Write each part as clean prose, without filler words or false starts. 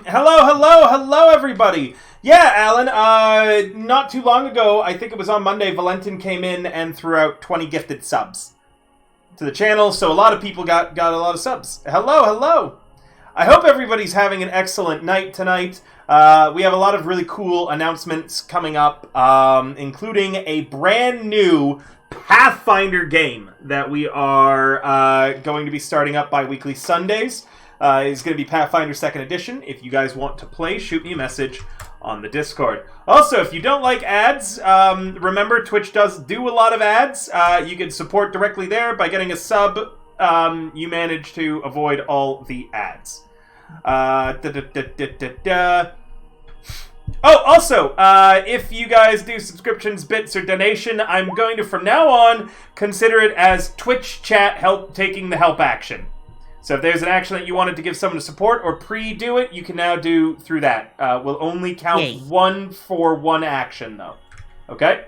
Hello, everybody. Yeah, Alan, not too long ago, I think it was on Monday, Valentin came in and threw out 20 gifted subs to the channel, so a lot of people got a lot of subs. Hello. I hope everybody's having an excellent night tonight. We have a lot of really cool announcements coming up, including a brand new Pathfinder game that we are going to be starting up bi-weekly Sundays. It's going to be Pathfinder 2nd Edition. If you guys want to play, shoot me a message on the Discord. Also, if you don't like ads, remember Twitch does do a lot of ads. You can support directly there by getting a sub. You manage to avoid all the ads. Oh, also, if you guys do subscriptions, bits, or donation, I'm going to, from now on, consider it as Twitch chat taking the help action. So if there's an action that you wanted to give someone to support or pre-do it, you can now do through that. We'll only count one for one action, though. Okay?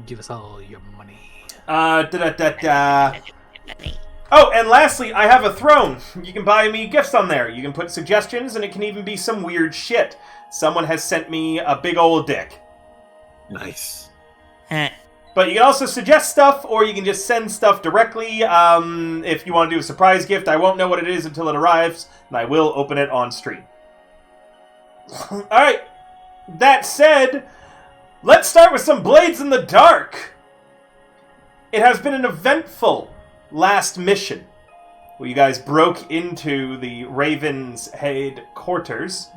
Give us all your money. Oh, and lastly, I have a throne. You can buy me gifts on there. You can put suggestions, and it can even be some weird shit. Someone has sent me a big old dick. Nice. But you can also suggest stuff, or you can just send stuff directly. If you want to do a surprise gift, I won't know what it is until it arrives, and I will open it on stream. Alright, that said, let's start with some Blades in the Dark. It has been an eventful last mission, where you guys broke into the Raven's headquarters.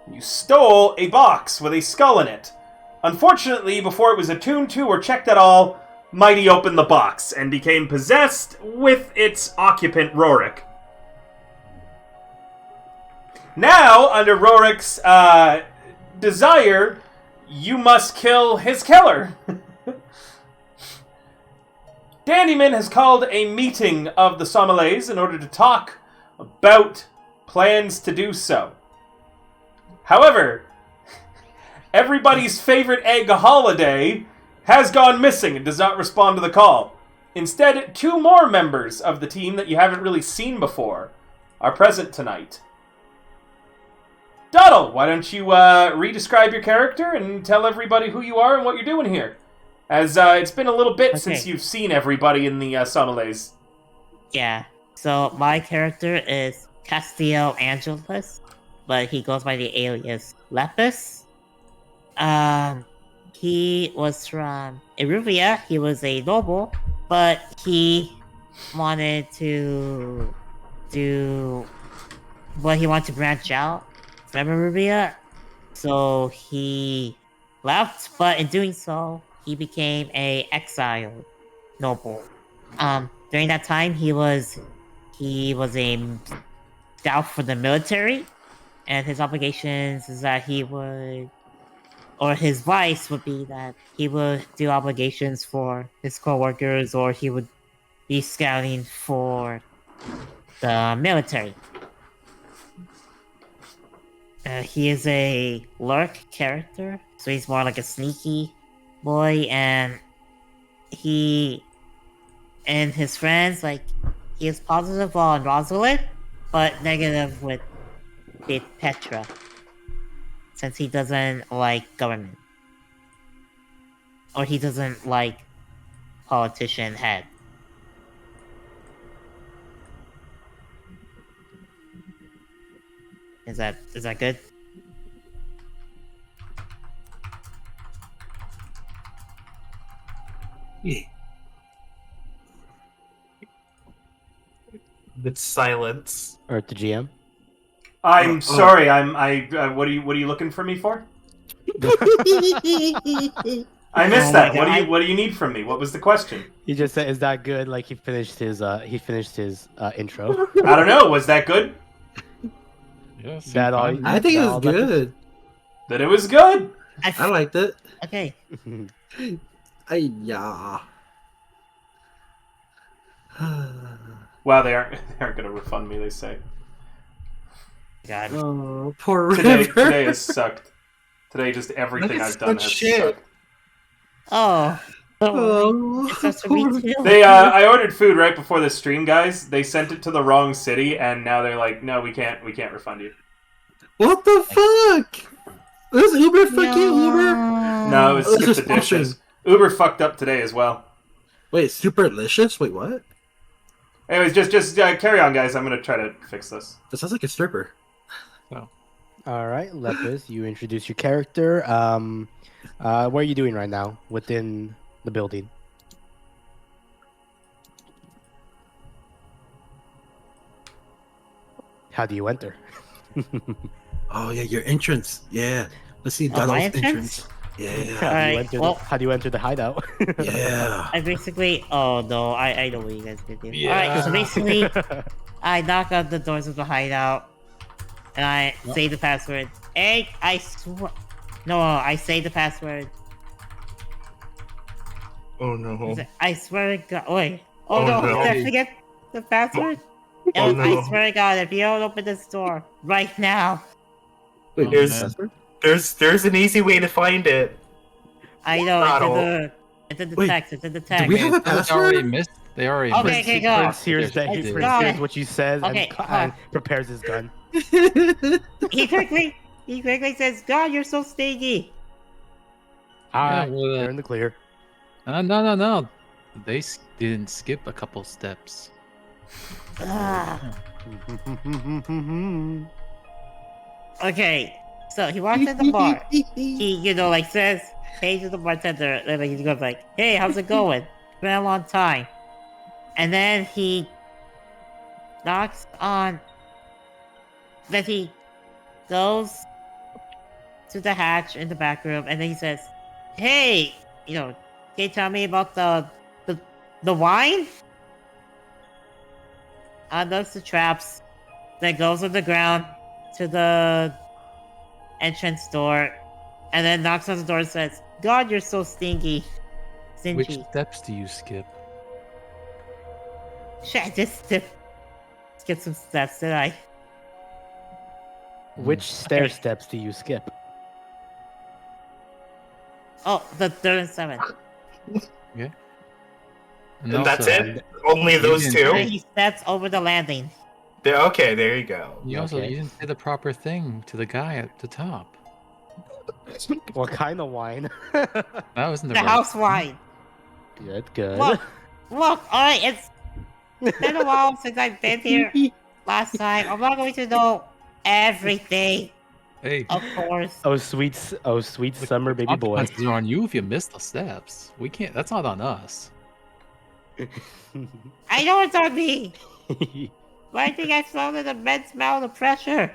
You stole a box with a skull in it. Unfortunately, before it was attuned to or checked at all, Mighty opened the box and became possessed with its occupant, Rorik. Now, under Rorik's desire, you must kill his killer. Dandyman has called a meeting of the Sommelays in order to talk about plans to do so. However, everybody's favorite egg holiday has gone missing and does not respond to the call. Instead, two more members of the team that you haven't really seen before are present tonight. Doddle, why don't you re-describe your character and tell everybody who you are and what you're doing here? As it's been a little bit since you've seen everybody in the Sommelays. Yeah, so my character is Castiel Angelus, but he goes by the alias Lepus. He was from Iruvia. He was a noble, but he wanted to branch out from Iruvia, so he left, but in doing so, he became a exiled noble. During that time, he was a scout for the military, and his obligations is that he would, or his vice would be that he would do obligations for his co-workers, or he would be scouting for the military. He is a lurk character, so he's more like a sneaky boy, and he and his friends, like, he is positive on Rosalind, but negative with Petra, since he doesn't like government. Or he doesn't like politician head. Is that good? Yeah. With silence. Or at the GM. I'm sorry. What are you looking for me for? I missed that. What do you need from me? What was the question? He just said, "Is that good?" Like he finished his intro. I don't know. Was that good? Yes. I think it was good. That it was good. I liked it. Okay. Yeah. Wow, they aren't going to refund me. They say. God. Oh, poor Today River. has sucked. Today, just everything I've done has shit. sucked. Oh. Oh, It's up to me too. I ordered food right before the stream, guys. They sent it to the wrong city, and now they're like, no, we can't refund you. What the fuck? This Uber, fuck you, Uber. No, it was Let's skip just the dishes. Uber fucked up today as well. Wait, Superlicious? Wait, what? Anyways, just carry on, guys. I'm gonna try to fix this. That sounds like a stripper. All right, Lepus, you introduce your character. What are you doing right now within the building? How do you enter? Oh yeah, your entrance. Yeah. Let's see Oh, Donald's my entrance. entrance? Yeah. How do you Alright, enter well- how do you enter the hideout? Yeah. I basically. Oh no, I know what you guys could do. Yeah. Alright, so basically, I knock on the doors of the hideout, and I say the password. Hey, I swear. No, I say the password. Oh no. I swear to God. Wait. Oh, Oh, no, no. did I forget the password? Oh, And no. I swear to God, if you don't open this door right now, Wait, Oh, there's man. there's an easy way to find it. I know it's in the Wait, text. It's in the do text. we have a They already password? missed. They already Okay, missed. okay, the go. first Here's that. edition. He Got here's it. what you says Okay, and prepares his gun. He quickly says, "God, you're so stingy." Yeah, Ah, well, they're in the clear. no. They didn't skip a couple steps. Ah. Okay, so he walks in the bar. He, says, hey to the bartender, and he goes like, "Hey, how's it going? It's been a long time." And then he knocks on. Then he goes to the hatch in the back room, and then he says, "Hey, can you tell me about the wine?" Unlocks the traps, then goes on the ground to the entrance door, and then knocks on the door and says, "God, you're so stingy." Which Stingy. steps do you skip? Shit, I just skip some steps, did I? Which stair Okay. steps do you skip? Oh, the third and seventh. And that's also, it? Only those didn't two? And he steps over the landing. Okay, there you go. You also Okay. you didn't say the proper thing to the guy at the top. What kind of wine? That wasn't the The right house thing. wine. Good, good. Look, alright, it's been a while since I've been here last time. I'm not going to know everything, Hey, of course. Oh sweet summer baby boy. consequences are on you if you miss the steps. We can't. That's not on us. I know it's on me, but I think I felt an immense amount of pressure.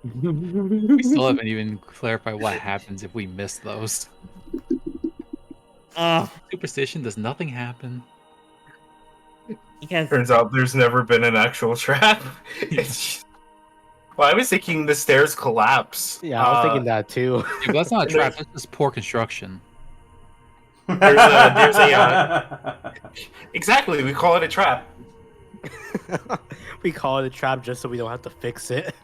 We still haven't even clarified what happens if we miss those. Superstition does nothing happen. Because Turns out there's never been an actual trap. Well, I was thinking the stairs collapse. Yeah, I was thinking that too. Yeah, but that's not a trap. That's just poor construction. There's a exactly. We call it a trap. We call it a trap just so we don't have to fix it.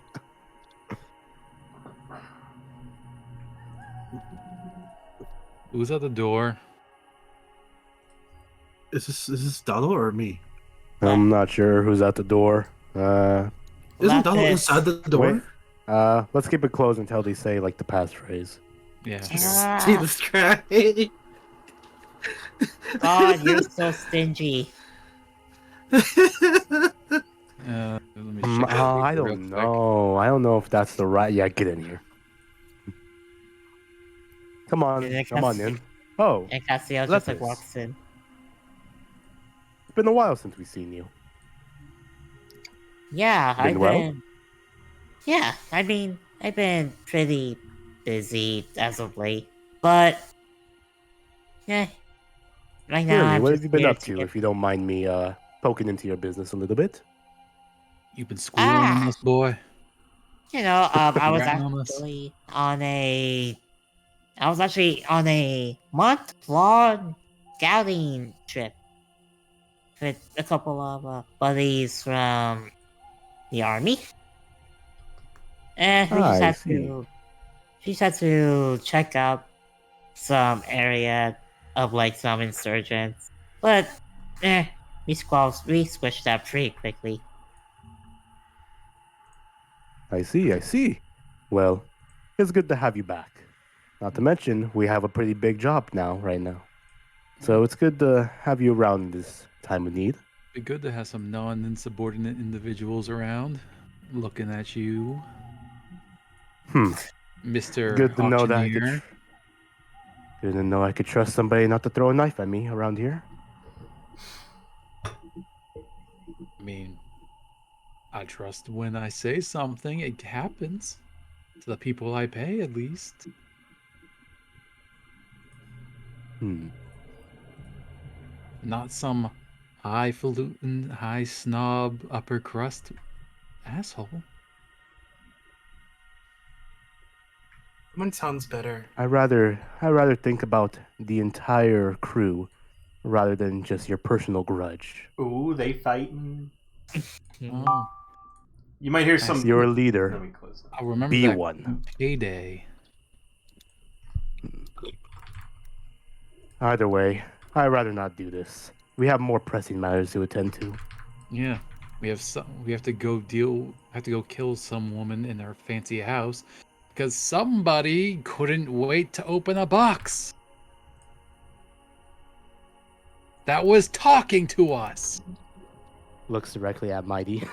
Who's at the door? Is this Donald or me? I'm not sure who's at the door. Isn't Lapis. Donald inside the door? Wait. Let's keep it closed until they say like the passphrase. Yeah. Jesus Christ! God, you're so stingy. Let me check I real don't quick. know. I don't know if that's the right. Yeah, get in here. Come on, Yeah, come on in. Oh, And Cassiel just like Lepus. walks in. it's been a while since we've seen you. Yeah, Been well? Yeah, I mean, I've been pretty busy as of late, but yeah, right now Really, I'm what just have you been here up to? get- If you don't mind me poking into your business a little bit. You've been squealing on this boy. I was Ratting on us. actually on a month-long scouting trip with a couple of buddies from the army, and we I just had to check out some area of like some insurgents. But we squished that pretty quickly. I see, I see. Well, it's good to have you back. Not to mention, we have a pretty big job now, right now. So it's good to have you around this time of need. Be good to have some non-insubordinate individuals around, looking at you, Mr. Good to know that I could. Auctioneer. Good to know I could trust somebody not to throw a knife at me around here. I mean, I trust when I say something, it happens. To the people I pay, at least. Not some highfalutin, high snob, upper crust asshole. Mine sounds better. I rather think about the entire crew rather than just your personal grudge. Ooh, they fighting. Oh, You might hear some. You're a Let leader. me close that. I remember Be that one. payday. Either way, I'd rather not do this. We have more pressing matters to attend to. Yeah, we have to go kill some woman in her fancy house because somebody couldn't wait to open a box that was talking to us. Looks directly at Mighty.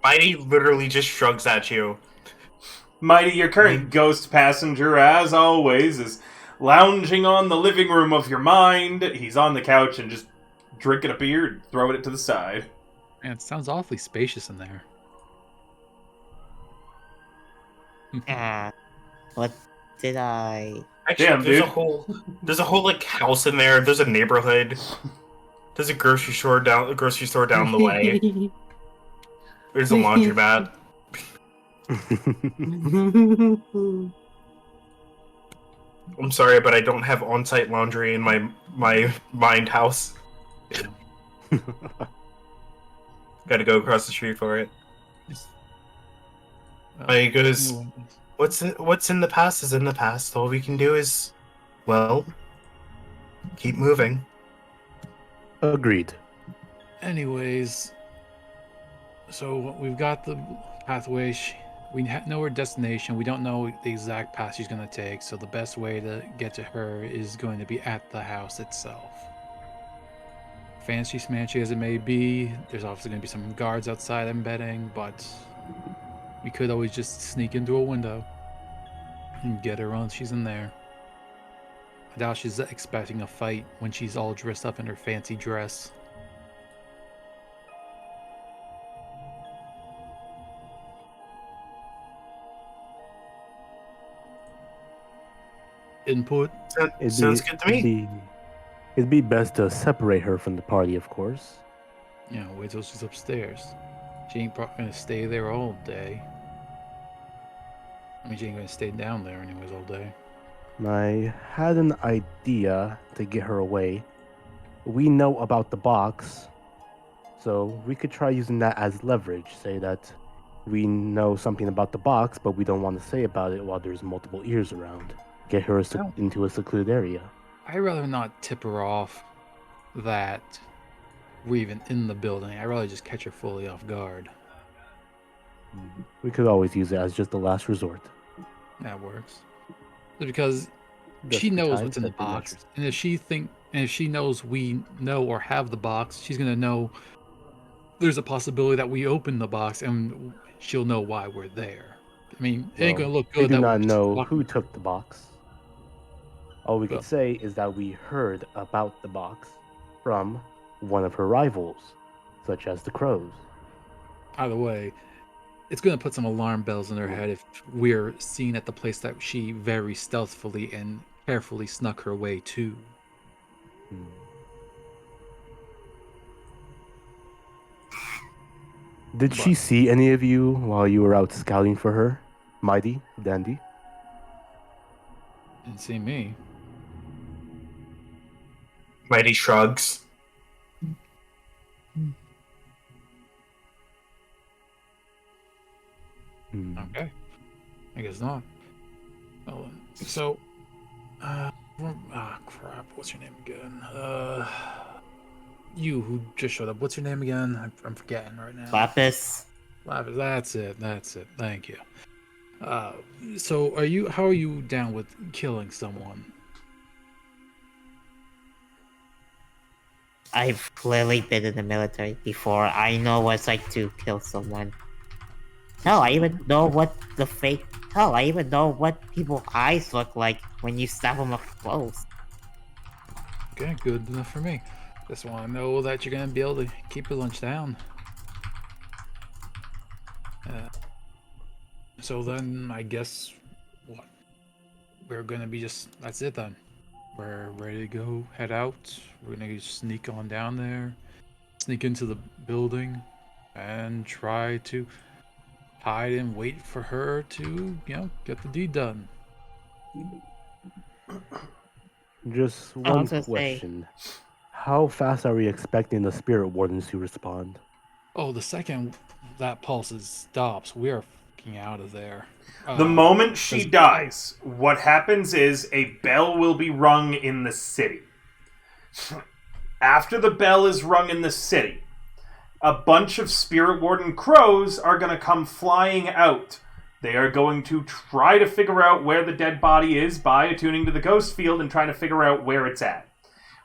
Mighty literally just shrugs at you. Mighty, your current ghost passenger, as always, is lounging on the living room of your mind. He's on the couch and just drinking a beer and throwing it to the side. Man, it sounds awfully spacious in there. What did I? Actually, Damn, there's dude. there's a whole like house in there. There's a neighborhood. There's a grocery store down the way. There's a laundromat. I'm sorry, but I don't have on-site laundry in my mind house. Got to go across the street for it. He goes, what's in the past is in the past. All we can do is, well, keep moving. Agreed. Anyways, so we've got the pathway. We know her destination. We don't know the exact path she's going to take, so the best way to get to her is going to be at the house itself. Fancy smanchy as it may be, there's obviously going to be some guards outside, I'm betting, but we could always just sneak into a window and get her once she's in there. I doubt she's expecting a fight when she's all dressed up in her fancy dress. Input? Sounds good to me. It'd be best to separate her from the party, of course. Yeah, wait till she's upstairs. She ain't probably gonna stay there all day. I mean, she ain't gonna stay down there anyways all day. I had an idea to get her away. We know about the box, so we could try using that as leverage. Say that we know something about the box, but we don't want to say about it while there's multiple ears around. Get her into a secluded area. I'd rather not tip her off that we're even in the building. I'd rather just catch her fully off guard. We could always use it as just the last resort. That works. Because Just she for knows time, what's in the safety box, measures. and if she knows we know or have the box, she's gonna know there's a possibility that we open the box, and she'll know why we're there. I mean, it ain't Well, gonna look we good. do that not we're just know walking- who took the box. All we Well- could say is that we heard about the box from one of her rivals, such as the Crows. Either way, it's going to put some alarm bells in her head if we're seen at the place that she very stealthily and carefully snuck her way to. Did she see any of you while you were out scouting for her? Mighty, Dandy? Didn't see me. Mighty shrugs. Okay. I guess not. Well, so, Crap. What's your name again? You who just showed up. What's your name again? I'm forgetting right now. Lapis. Lapis. That's it. Thank you. So how are you down with killing someone? I've clearly been in the military before. I know what it's like to kill someone. Hell, I even know what I even know what people's eyes look like when you stab them up close. Okay, good enough for me. Just want to know that you're gonna be able to keep your lunch down. So then, I guess, what? We're gonna be that's it then. We're ready to go, head out. We're gonna sneak on down there, sneak into the building, and try to hide and wait for her to, get the deed done. Just I one was gonna say- question. How fast are we expecting the spirit wardens to respond? Oh, the second that pulse stops, we are fucking out of there. The moment she dies, what happens is a bell will be rung in the city. After the bell is rung in the city, a bunch of Spirit Warden crows are going to come flying out. They are going to try to figure out where the dead body is by attuning to the ghost field and trying to figure out where it's at.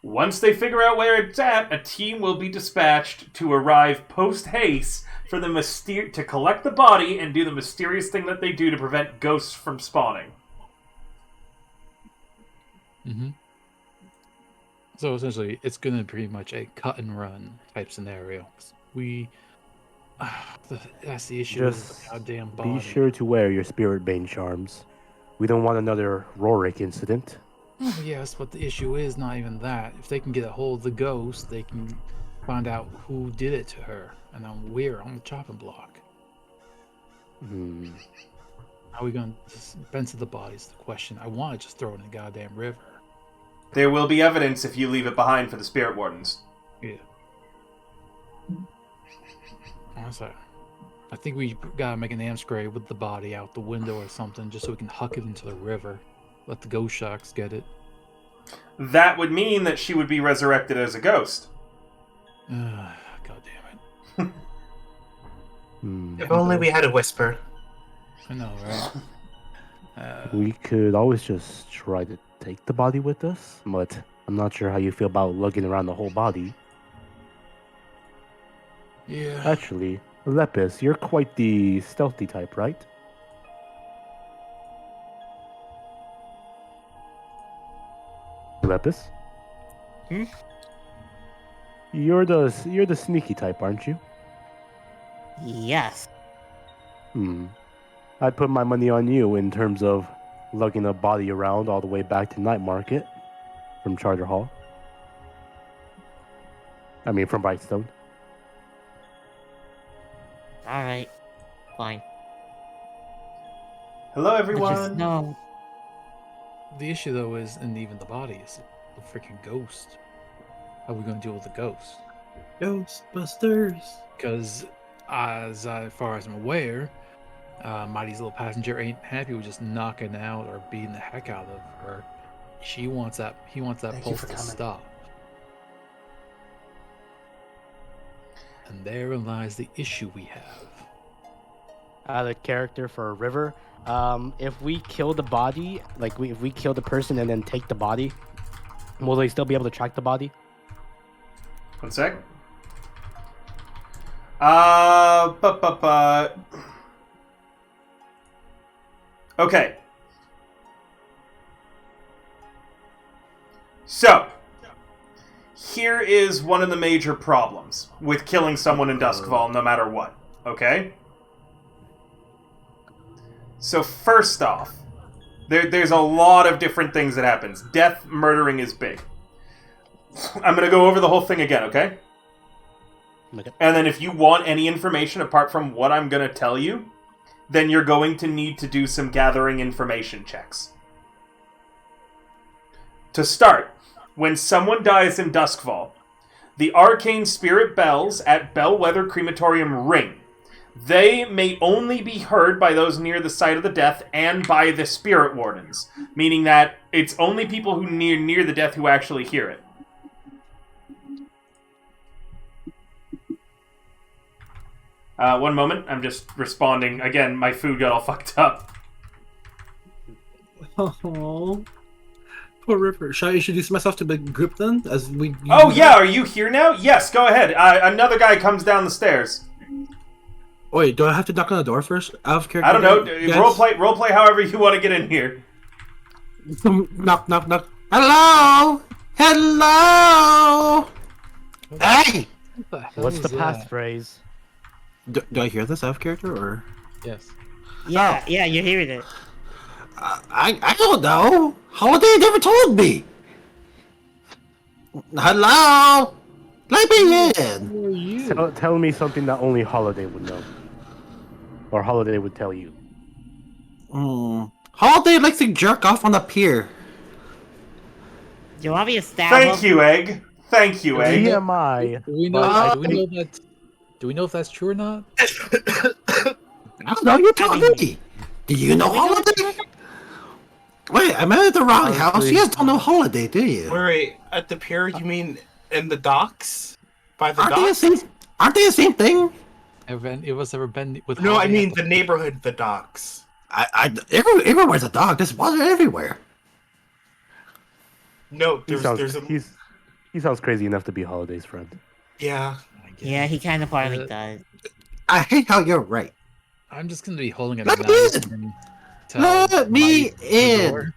Once they figure out where it's at, a team will be dispatched to arrive post-haste for to collect the body and do the mysterious thing that they do to prevent ghosts from spawning. Mm-hmm. So essentially, it's going to be pretty much a cut and run type scenario. That's the issue with Just the goddamn body. be sure to wear your spirit bane charms. We don't want another Rorik incident. Oh, yes, but the issue is not even that. If they can get a hold of the ghost, they can find out who did it to her. And then we're on the chopping block. How are we going to dispense of the body is the question. I want to just throw it in the goddamn river. There will be evidence if you leave it behind for the Spirit Wardens. Yeah. Honestly, I think we gotta make an amscray with the body out the window or something, just so we can huck it into the river. Let the ghost sharks get it. That would mean that she would be resurrected as a ghost. God damn it. If only we had a whisper. I know, right? We could always just try to take the body with us, but I'm not sure how you feel about lugging around the whole body. Yeah. Actually, Lepis, you're quite the stealthy type, right? Lepis? Hmm? You're the sneaky type, aren't you? Yes. I'd put my money on you in terms of lugging a body around all the way back to Night Market from Charter Hall. I mean, from Brightstone. Alright. Fine. Hello, But everyone. just know, The issue, though, isn't even the body, it's the freaking ghost. How are we gonna deal with the ghost? Ghostbusters. Because, as far as I'm aware, Mighty's little passenger ain't happy with just knocking out or beating the heck out of her. He wants that Thank you pulse for to coming. stop. And therein lies the issue we have. The character for River. If we kill the body, if we kill the person and then take the body, will they still be able to track the body? One sec. Okay. So, here is one of the major problems with killing someone in Duskfall, no matter what. Okay? So first off, there's a lot of different things that happens. Death, murdering is big. I'm going to go over the whole thing again, okay? Okay. And then if you want any information apart from what I'm going to tell you, then you're going to need to do some gathering information checks. To start, when someone dies in Duskfall, the arcane spirit bells at Bellwether Crematorium ring. They may only be heard by those near the site of the death and by the spirit wardens, meaning that it's only people who near the death who actually hear it. One moment, I'm just responding. Again, my food got all fucked up. Oh, poor River. Should I introduce myself to the group then? As we. Oh yeah, are you here now? Yes, go ahead. Another guy comes down the stairs. Wait, do I have to knock on the door first? Out of character. I don't know. Yes. Role play however you want to get in here. Knock, knock, knock. Hello, hello. Hey. What the hell What's is the that? Oh. passphrase? Do I hear this out of character or? Yes. Yeah, yeah, you're hearing it. I don't know. Holiday never told me. Hello. Let me in. Who are you? Tell me something that only Holiday would know. Or Holiday would tell you. Holiday likes to jerk off on the pier. Do you want me to stab Thank him? you, Egg. Thank you, Egg. TMI. Do we know? But do we know that? Do we know if that's true or not? I don't know. You tell me. Do you know Holiday? Wait, I'm at the wrong house. Honestly- You guys don't know Holiday, do you? Wait, at the pier, you mean in the docks? By the Aren't they the docks? same? Aren't they the same thing? It was ever been with. No, I Holiday mean at the neighborhood, the docks. Everywhere's a dog. There's water everywhere. No, He there's a sounds crazy enough to be Holiday's friend. yeah. Yeah, he kind of partly Uh, does. I hate how you're right. I'm just gonna be holding it Let at me night in! and tell Let me the in! door.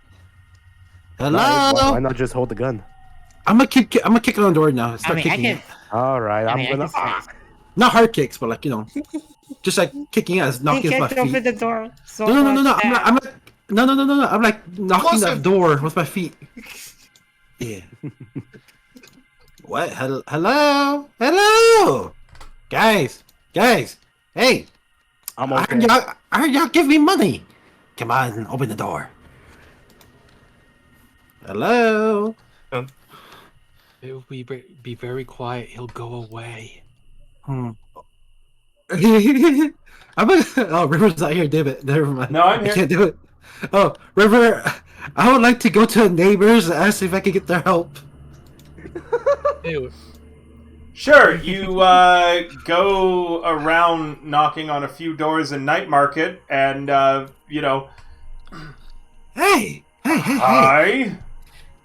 Why Hello. not just hold the gun? I'm gonna kick on the door now. I Start mean, I kicking can. it. All right, I mean, I'm I gonna. can. Not hard kicks, but like just like kicking it as He knocking with my kicked open feet. the door. So No. much I'm that- like no. I'm like knocking Close that it. door with my feet. Yeah. What? Hello, guys. Hey, I'm I okay. heard y'all give me money. Come on, open the door. Hello. It will be very quiet. He'll go away. I'm oh, River's not here, damn it. Never mind. No, I'm I here. can't do it. Oh, River, I would like to go to neighbors and ask if I can get their help. Ew. Sure, you go around knocking on a few doors in Night Market, and Hey. hi.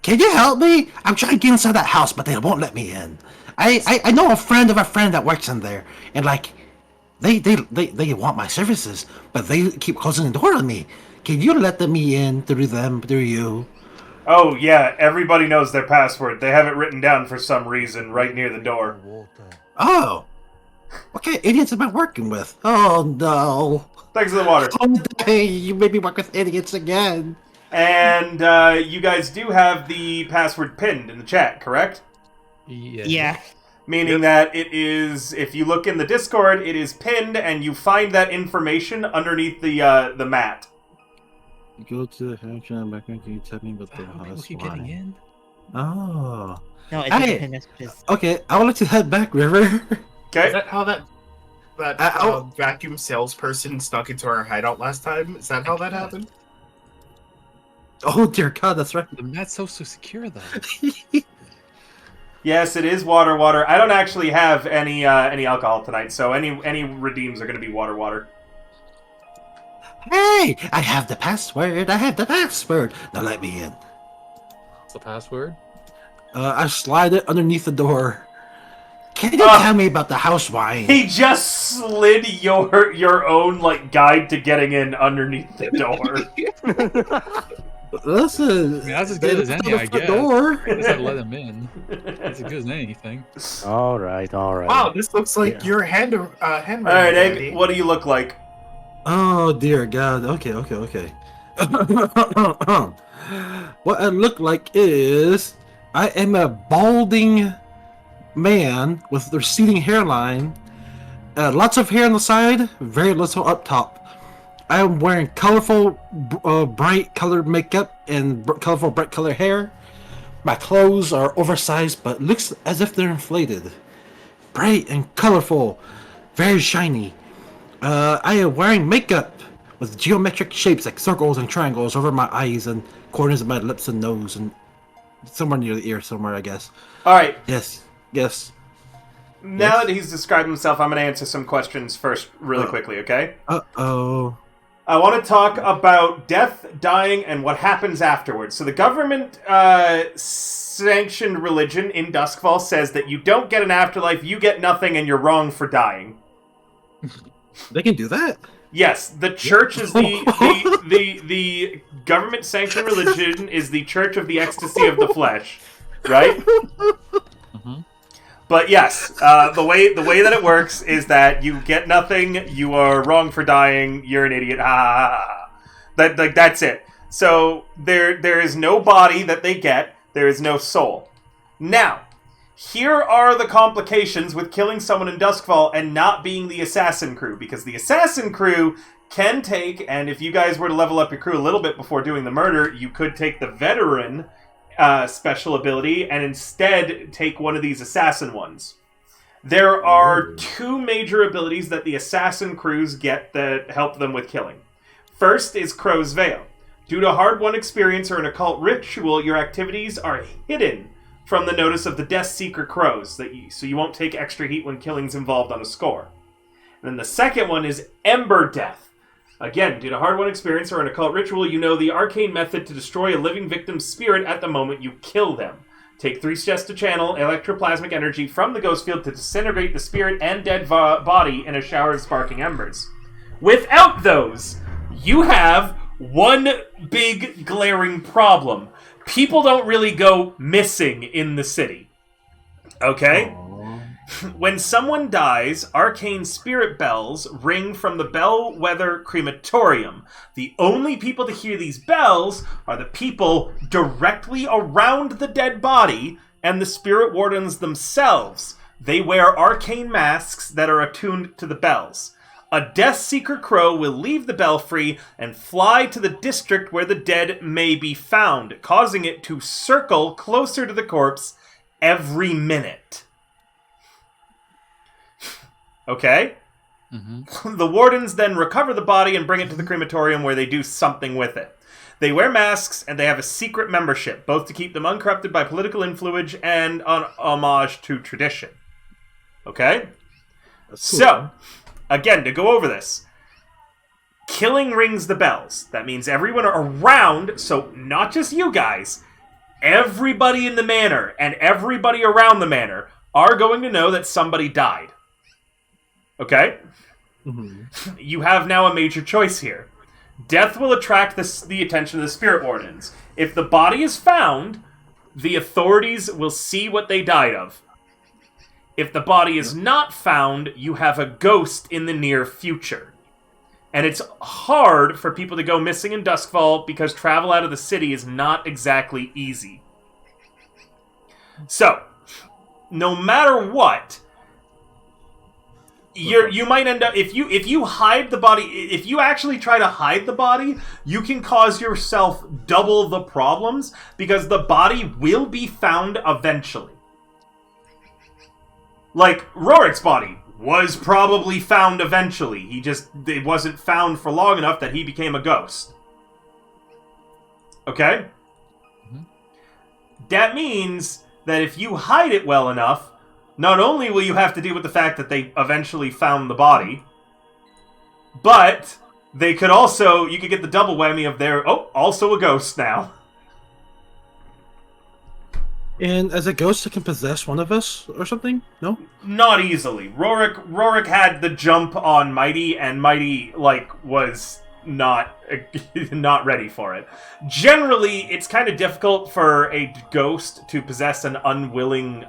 Can you help me? I'm trying to get inside that house, but they won't let me in. I know a friend of a friend that works in there, and like, they want my services, but they keep closing the door on me. Can you let me in through you? Oh yeah, everybody knows their password. They have it written down for some reason right near the door. Oh. What kind of idiots am I working with? Oh no. Thanks for the water. Hey, you made me work with idiots again. And you guys do have the password pinned in the chat, correct? Yeah. Meaning that it is, if you look in the Discord, it is pinned, and you find that information underneath the mat. Go to the function back and you tell me about the How do people house. keep getting in? Oh. No, it's Hey. just messages. Okay, I would like to head back, River. Is Okay. that how that vacuum salesperson snuck into our hideout last time? Is that how that happened? Oh dear God, that's right. The mat's so secure though. Yes, it is water. I don't actually have any alcohol tonight, so any redeems are going to be water. Hey, I have the password. Now let me in. What's the password? I slide it underneath the door. Can you tell me about the house wine? He just slid your own like guide to getting in underneath the door. Listen, I mean, that's as they good as left any, on the I front guess. door. I just had to let him in. That's as good as anything. All right. Wow, this looks like Yeah. your hand. All right, Egg. What do you look like? Oh dear God. Okay. What I look like is I am a balding man with receding hairline, lots of hair on the side, very little up top. I am wearing colorful, bright colored makeup and colorful, bright colored hair. My clothes are oversized, but looks as if they're inflated. Bright and colorful, very shiny. I am wearing makeup with geometric shapes like circles and triangles over my eyes and corners of my lips and nose and somewhere near the ear somewhere, I guess. All right. Yes. Yes. Now Yes. that he's described himself, I'm going to answer some questions first really quickly, okay? Uh-oh. I want to talk about death, dying, and what happens afterwards. So the government sanctioned religion in Duskfall says that you don't get an afterlife, you get nothing, and you're wrong for dying. They can do that? Yes, the church is the government sanctioned religion is the church of the ecstasy of the flesh, right? Mhm. But yes, the way that it works is that you get nothing, you are wrong for dying, you're an idiot. That's it. So there is no body that they get, there is no soul. Now, here are the complications with killing someone in Duskfall and not being the assassin crew, because the assassin crew can take, and if you guys were to level up your crew a little bit before doing the murder, you could take the veteran special ability and instead take one of these assassin ones. There are two major abilities that the assassin crews get that help them with killing. First is Crow's Veil. Due to hard-won experience or an occult ritual, your activities are hidden from the notice of the Death Seeker Crows, so you won't take extra heat when killing's involved on a score. And then the second one is Ember Death. Again, due to hard-won experience or an occult ritual, you know the arcane method to destroy a living victim's spirit at the moment you kill them. Take 3 steps to channel electroplasmic energy from the ghost field to disintegrate the spirit and dead body in a shower of sparking embers. Without those, you have one big glaring problem. People don't really go missing in the city. Okay? When someone dies, arcane spirit bells ring from the Bellwether Crematorium. The only people to hear these bells are the people directly around the dead body and the spirit wardens themselves. They wear arcane masks that are attuned to the bells. A Death Seeker Crow will leave the belfry and fly to the district where the dead may be found, causing it to circle closer to the corpse every minute. Okay? Mm-hmm. The wardens then recover the body and bring it to the crematorium where they do something with it. They wear masks and they have a secret membership, both to keep them uncorrupted by political influence and an homage to tradition. Okay? So, again, to go over this. Killing rings the bells. That means everyone around, so not just you guys, everybody in the manor and everybody around the manor are going to know that somebody died. Okay? Mm-hmm. You have now a major choice here. Death will attract the attention of the spirit wardens. If the body is found, the authorities will see what they died of. If the body is not found, you have a ghost in the near future. And it's hard for people to go missing in Duskfall because travel out of the city is not exactly easy. So, no matter what, you might end up, if you hide the body, if you actually try to hide the body, you can cause yourself double the problems because the body will be found eventually. Like, Rorik's body was probably found eventually. It wasn't found for long enough that he became a ghost. Okay? Mm-hmm. That means that if you hide it well enough, not only will you have to deal with the fact that they eventually found the body, but they could also, you could get the double whammy of their, also a ghost now. And as a ghost, it can possess one of us or something? No? Not easily. Rorik had the jump on Mighty, and Mighty, was not ready for it. Generally, it's kind of difficult for a ghost to possess an unwilling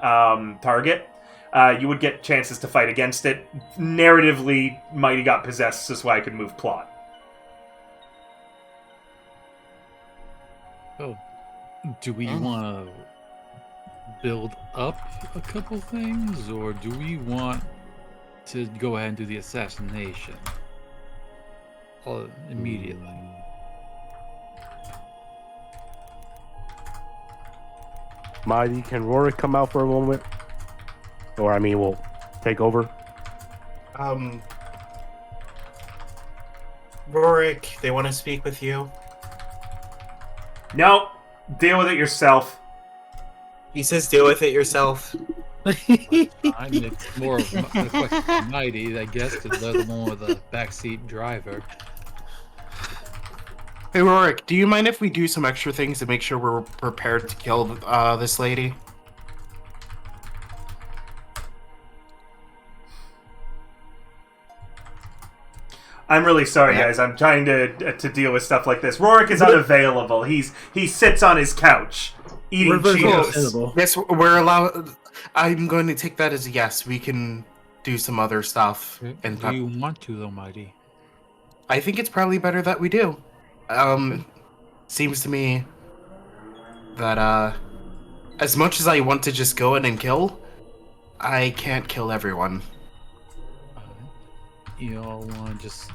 target. You would get chances to fight against it. Narratively, Mighty got possessed, so that's why I could move plot. Oh, do we want to build up a couple things, or do we want to go ahead and do the assassination immediately? Mighty, can Rorik come out for a moment? Or, we'll take over. Rorik, they want to speak with you. No, deal with it yourself. He says deal with it yourself. I mean, it's more of a question of Mighty, I guess, because they're the one with the backseat driver. Hey, Rorik, do you mind if we do some extra things to make sure we're prepared to kill this lady? I'm really sorry, Yeah. guys. I'm trying to deal with stuff like this. Rorik is unavailable. He sits on his couch eating We're very Cheetos. understandable. Yes, we're allowed. I'm going to take that as a yes. We can do some other stuff. And Do you want to, though, Mighty? I think it's probably better that we do. Seems to me that as much as I want to just go in and kill, I can't kill everyone. You all want to just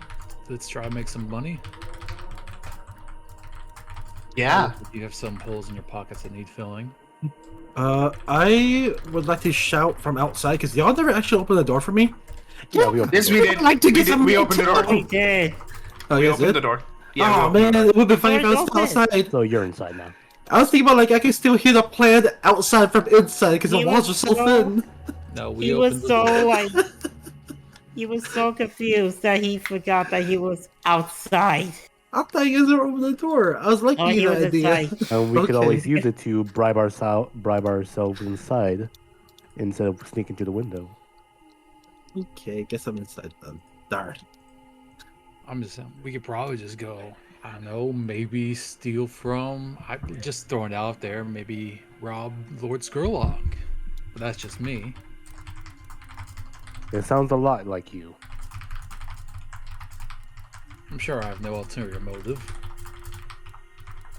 let's try to make some money? Yeah. You have some holes in your pockets that need filling. I would like to shout from outside because y'all never actually opened the door for me. Yeah, we opened Yes, the we door. did. I'd like to we get did. some We opened the door. We did. Oh, We you guys opened did? the door. Yeah. we Oh opened the man, door. it would be funny if I Door's was still open. outside. So you're inside now. I was thinking about like I can still hear the plan outside from inside because the He walls are was so so- thin. No, we He opened was the so door. like, he was so confused that he forgot that he was outside. I thought you guys were open the door. I was liking Oh, he that was idea. inside. And we could Okay. always use it to bribe ourselves inside instead of sneaking through the window. Okay, guess I'm inside then. Darn. I'm just saying, we could probably just go. I don't know, maybe steal from. I just throwing it out there. Maybe rob Lord Skurlock. But that's just me. It sounds a lot like you. I'm sure I have no ulterior motive.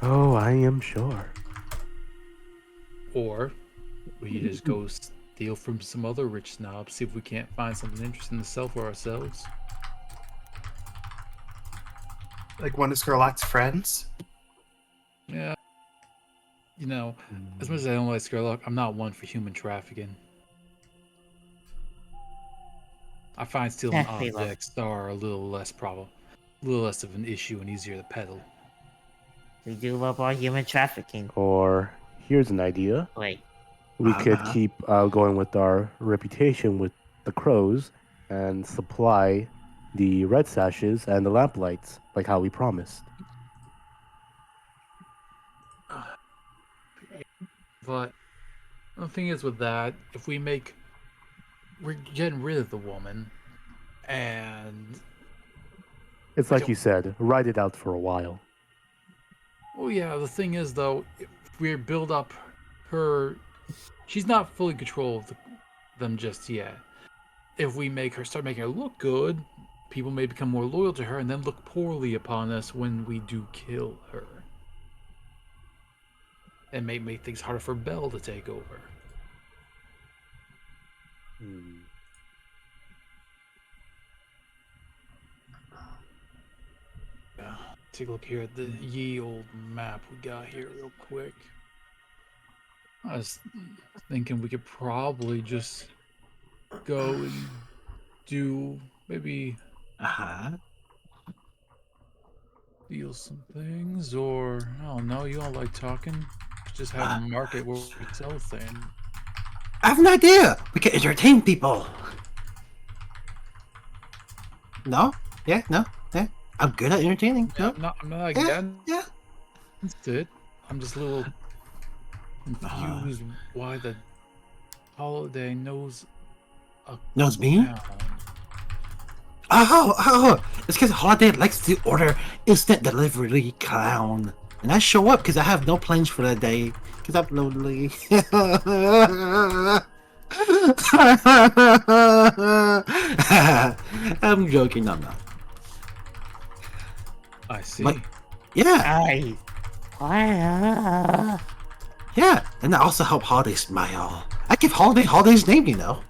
Oh, I am sure. Or we just go steal from some other rich snob. See if we can't find something interesting to sell for ourselves. Like one of Skurlock's friends. Yeah. You know, as much as I don't like Skurlock, I'm not one for human trafficking. I find stealing Yeah, we love- objects are a little less of an issue and easier to peddle. We do love our human trafficking. Or here's an idea. Wait, We could Uh-huh. keep going with our reputation with the crows and supply the red sashes and the lamplights, like how we promised. But the thing is with that, if we're getting rid of the woman, and It's like you said, ride it out for a while. oh yeah, the thing is though, if we build up her, she's not fully in control of them just yet. If we start making her look good, people may become more loyal to her and then look poorly upon us when we do kill her. It may make things harder for Belle to take over. Yeah, take a look here at the ye old map we got here real quick. I was thinking we could probably just go and do maybe Uh-huh. deal some things, or I don't know. You don't like talking? Just have a market where we sell things. I have an idea. We can entertain people. No? Yeah? No? Yeah? I'm good at entertaining. Yeah, No? I'm not Yeah? against Yeah? it. I'm just a little confused why the holiday knows a Knows me? clown. Oh! It's because Holiday likes to order instant delivery clown. And I show up because I have no plans for the day. Because I'm lonely. I'm joking, I'm not. I see. But- Yeah, I. yeah. And I also help Holiday smile. I give Holiday's name, you know.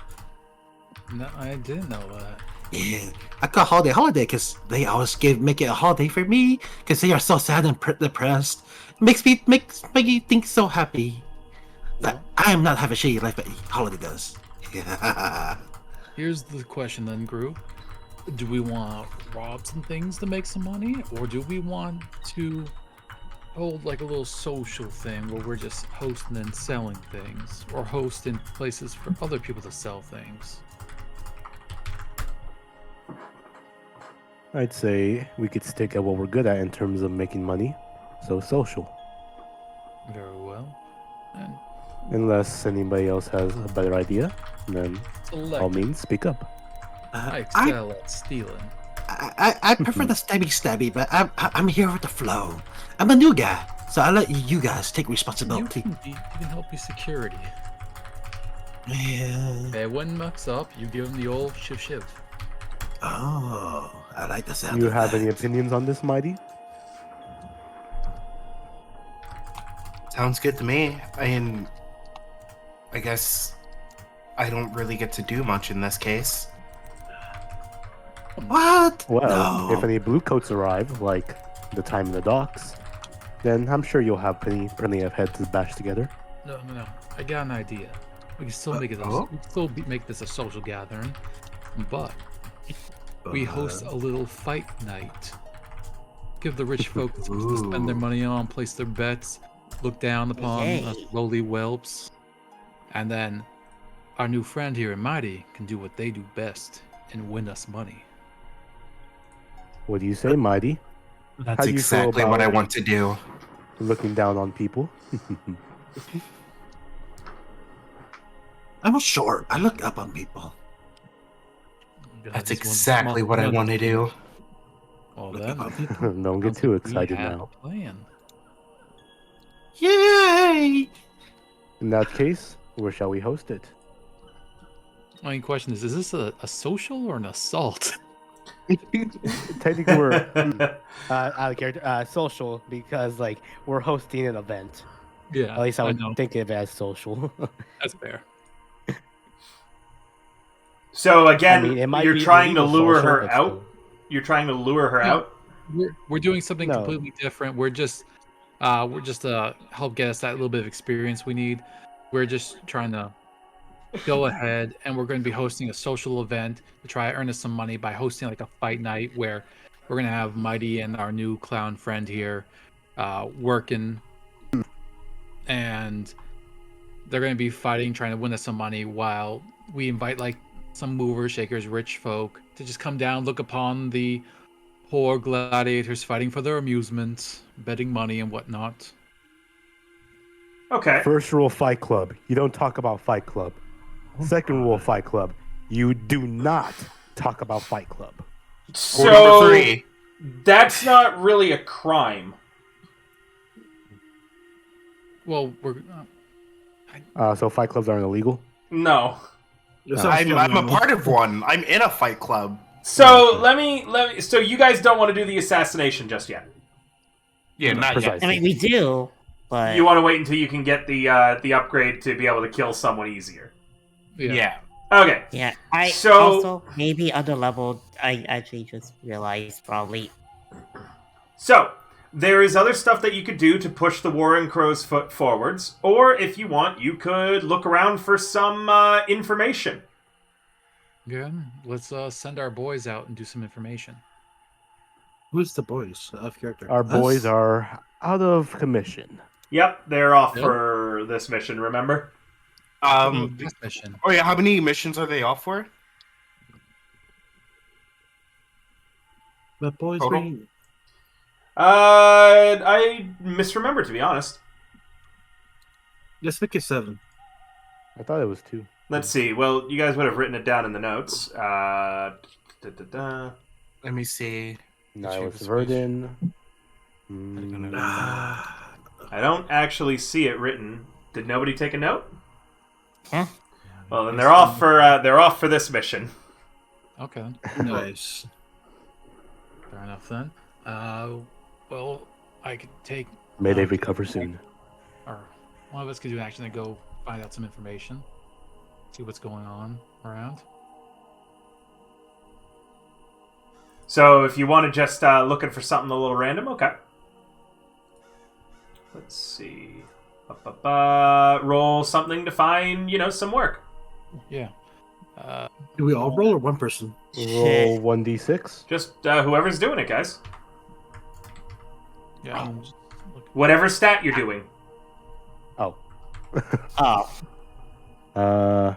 No, I didn't know that. Yeah, I call Holiday because they always make it a holiday for me because they are so sad and depressed. Makes me think so happy that I am not have a shitty life, but Holiday does. Here's the question then, Gru. Do we want to rob some things to make some money, or do we want to hold like a little social thing where we're just hosting and selling things, or hosting places for other people to sell things? I'd say we could stick at what we're good at in terms of making money. So social. Very well. And Unless anybody else has a better idea, then by all select. means, speak up. I I, excel at stealing. I prefer the stabby, but I'm here with the flow. I'm a new guy, so I let you guys take You responsibility. can help me security. Yeah. Hey, when mucks up, you give him the old shiv. Oh, I like the sound. You of have that. any opinions on this, Mighty? Sounds good to me. I guess I don't really get to do much in this case. What? Well, no. if any blue coats arrive, like the time in the docks, then I'm sure you'll have plenty of heads to bash together. No. I got an idea. We can still make it. oh? We can still make this a social gathering, but we host a little fight night. Give the rich folks something to spend their money on, place their bets, look down upon us Yay. lowly whelps, and then our new friend here in Mighty can do what they do best and win us money. What do you say, Mighty? That's How do you feel exactly what I about- want to do. Looking down on people? I'm short. I look up on people. That's Just one exactly small what I one. want to do. Well Look then, up on people. Don't get sounds too like we excited have now. a plan. Yay! In that case, where shall we host it? My question is this a social or an assault? Technically, we're Out of character, social, because like we're hosting an event. Yeah, At least I would know. think of it as social. That's fair. So again, I mean, it might you're be trying to illegal lure social, her but out. still. You're trying to lure her No. out. We're doing something No. completely different. We're just help get us that little bit of experience we need. We're just trying to go ahead, and we're going to be hosting a social event to try to earn us some money by hosting like a fight night where we're going to have Mighty and our new clown friend here working, and they're going to be fighting, trying to win us some money while we invite like some movers, shakers, rich folk to just come down, look upon the poor gladiators fighting for their amusement, betting money and whatnot. Okay. First rule Fight Club, you don't talk about Fight Club. Second rule Fight Club, you do not talk about Fight Club. Rule So number 3. that's not really a crime. Well, we're So Fight Clubs aren't illegal? No. I'm a part of one. I'm in a fight club. So let me. So you guys don't want to do the assassination just yet. Yeah, not yet. Precisely. I mean, we do, but You want to wait until you can get the upgrade to be able to kill someone easier. Yeah. Okay. yeah. I So- also maybe other level. I actually just realized probably. So there is other stuff that you could do to push the Warring Crow's foot forwards, or if you want, you could look around for some information. Yeah, let's send our boys out and do some information. Who's the boys of character? Our Us? boys are out of commission. Yep, they're off Yep. for this mission. Remember? This mission. Oh yeah, how many missions are they off for? The boys. Total? Were... I misremembered, to be honest. Let's make it 7. I thought it was 2. Let's see. Well, you guys would have written it down in the notes. Let me see. Nihilus Achieve a Verdun. Ah, I don't actually see it written. Did nobody take a note? Huh? Well, then they're off for this mission. Okay. nice. Fair enough then. Well, I could take, May they recover soon. or one of us could do an action to go find out some information, see what's going on around. So if you want to just looking for something a little random, okay. Let's see. Roll something to find, some work. Yeah. Do we all roll or one person? Roll 1d6. Just whoever's doing it, guys. Yeah. I'm just looking. Whatever stat you're doing. Oh. Oh, Uh,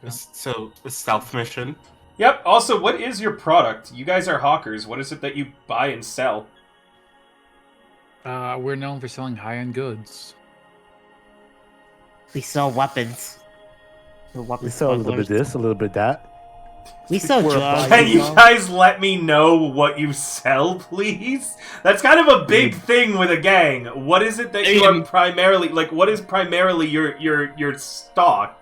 So, a stealth mission. Yep. Also, what is your product? You guys are hawkers. What is it that you buy and sell? We're known for selling high-end goods. we sell weapons. We're we weapon sell a little bit of smugglers. this, a little bit of that. We sell We're drugs. Can you Well- guys let me know what you sell, please? That's kind of a big thing with a gang. What is it that you are primarily like? What is primarily your stock?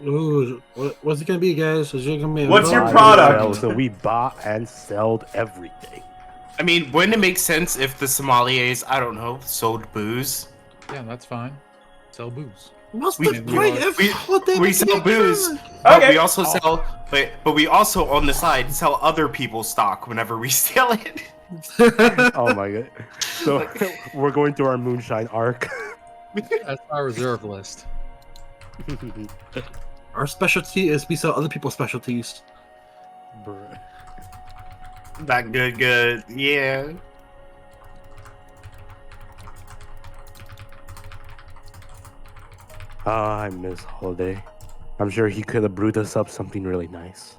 Ooh, what's it gonna be, guys? Is it gonna be? What's your Buy and product? sell, so we bought and sold everything. I mean, wouldn't it make sense if the sommeliers, I don't know, sold booze? Yeah, that's fine. Sell booze. What's We- the point if holiday we sell mechanic booze. is? But Okay. we also sell, but we also on the side sell other people's stock whenever we steal it. Oh my god. So we're going through our moonshine arc. That's our reserve list. Our specialty is we sell other people's specialties. Bruh. That good, yeah. Ah, I miss Holiday. I'm sure he could have brewed us up something really nice.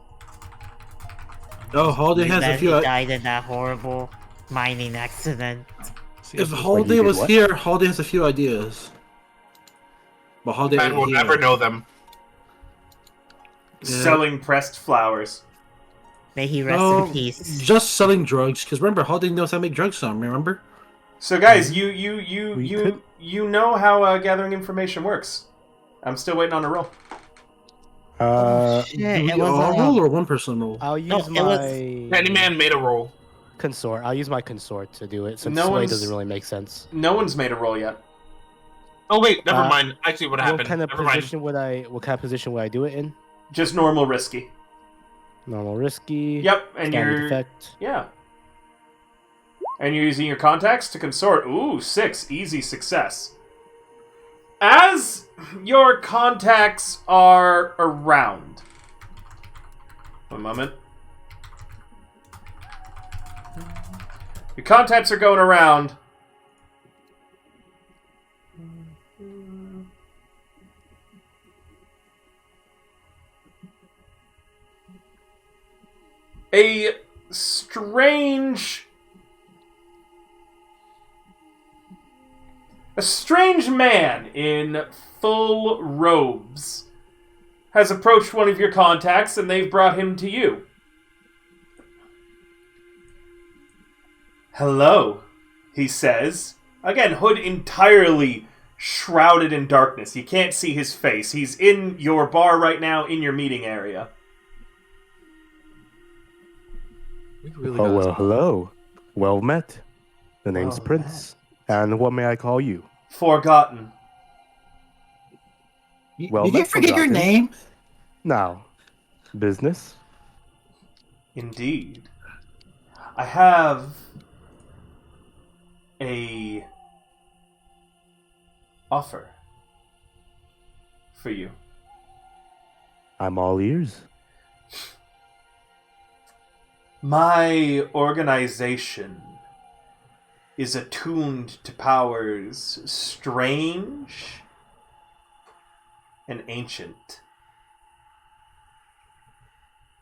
Oh, Holiday And has a then few. he died in that horrible mining accident. See, If that's Holiday did was what? here, Holiday has a few ideas. But Holiday And we'll ain't never here. know them. Yeah. Selling pressed flowers. May he rest No, in peace. just selling drugs. Because remember, Holiday knows how to make drugs. Some remember. So, guys, We could- you know how gathering information works. I'm still waiting on a roll. Shit, Do it we was all roll or one person roll? I'll use No, it was- my Pennyman made a roll. consort. I'll use my consort to do it since No sway one's- doesn't really make sense. No one's made a roll yet. Oh wait, never Uh, mind. Actually, what happened? What kind of Never mind. position would I? What kind of position would I do it in? Just normal risky. Normal, risky. Yep, and Standard you're effect. yeah. And you're using your contacts to consort. Ooh, 6. Easy success. As your contacts are around. One moment. Your contacts are going around. A strange man in full robes has approached one of your contacts and they've brought him to you. Hello, he says. Again, hood entirely shrouded in darkness. You can't see his face. He's in your bar right now, in your meeting area. We really Oh gotta well, hello. Well met. The name's Well Prince. And what may I call you? Forgotten. Well, Did you that's forget your forgotten. name? Now, business. Indeed. I have a offer for you. I'm all ears. My organization is attuned to powers strange and ancient.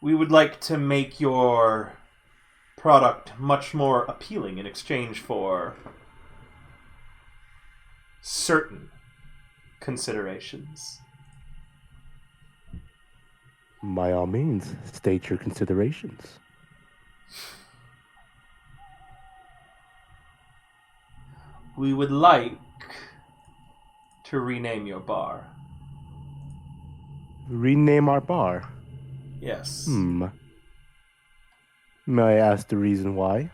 We would like to make your product much more appealing in exchange for certain considerations. By all means, state your considerations. We would like to rename your bar. Rename our bar. Yes. May I ask the reason why?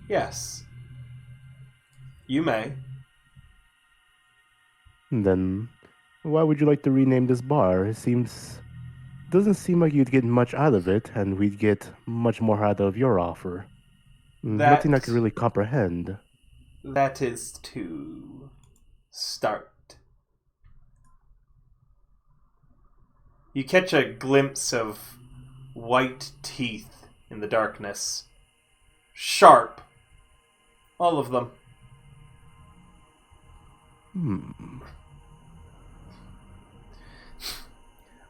Yes. You may. Then, why would you like to rename this bar? It seems doesn't seem like you'd get much out of it, and we'd get much more out of your offer. Nothing I could really comprehend. That is to start. You catch a glimpse of white teeth in the darkness. Sharp. All of them.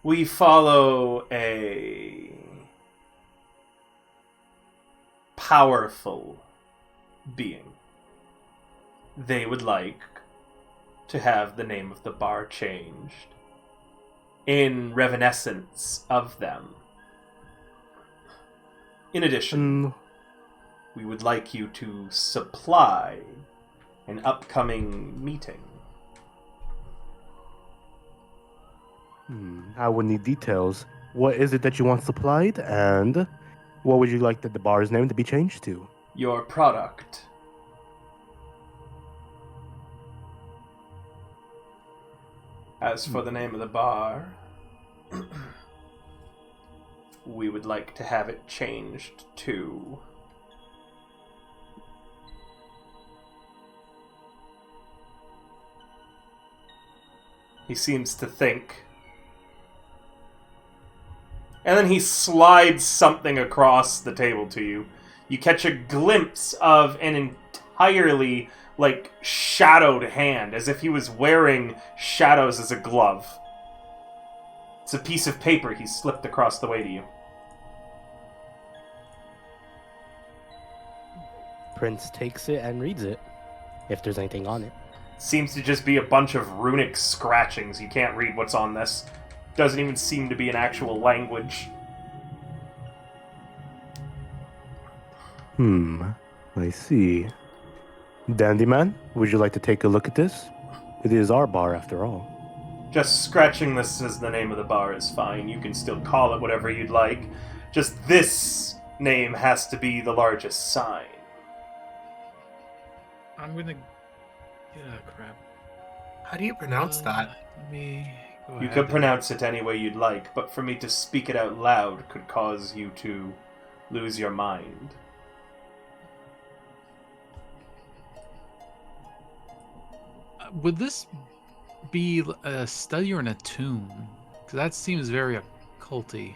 We follow a powerful being. They would like to have the name of the bar changed in reminiscence of them. In addition, we would like you to supply an upcoming meeting. I would need details. What is it that you want supplied, and what would you like the bar's name to be changed to? Your product. As for the name of the bar, we would like to have it changed to... He seems to think. And then he slides something across the table to you. You catch a glimpse of an entirely, shadowed hand, as if he was wearing shadows as a glove. It's a piece of paper he slipped across the way to you. Prince takes it and reads it, if there's anything on it. Seems to just be a bunch of runic scratchings. You can't read what's on this. Doesn't even seem to be an actual language. I see. Dandyman, would you like to take a look at this? It is our bar, after all. Just scratching this as the name of the bar is fine. You can still call it whatever you'd like. Just this name has to be the largest sign. I'm gonna. Yeah, crap. How do you pronounce that? Let me. You could pronounce it any way you'd like, but for me to speak it out loud could cause you to lose your mind. Would this be a study or an attune? Because that seems very occulty.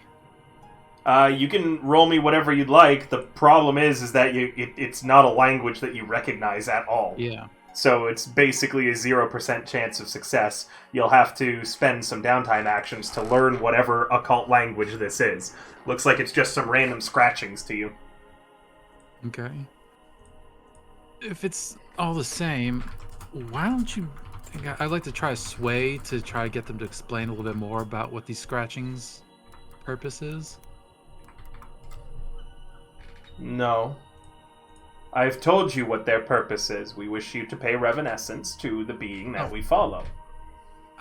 You can roll me whatever you'd like. The problem is that it's not a language that you recognize at all. Yeah. So it's basically a 0% chance of success. You'll have to spend some downtime actions to learn whatever occult language this is. Looks like it's just some random scratchings to you. Okay. If it's all the same, why don't you... I'd like to try a sway to try to get them to explain a little bit more about what these scratchings' purpose is. No. I've told you what their purpose is. We wish you to pay revenescence to the being that we follow.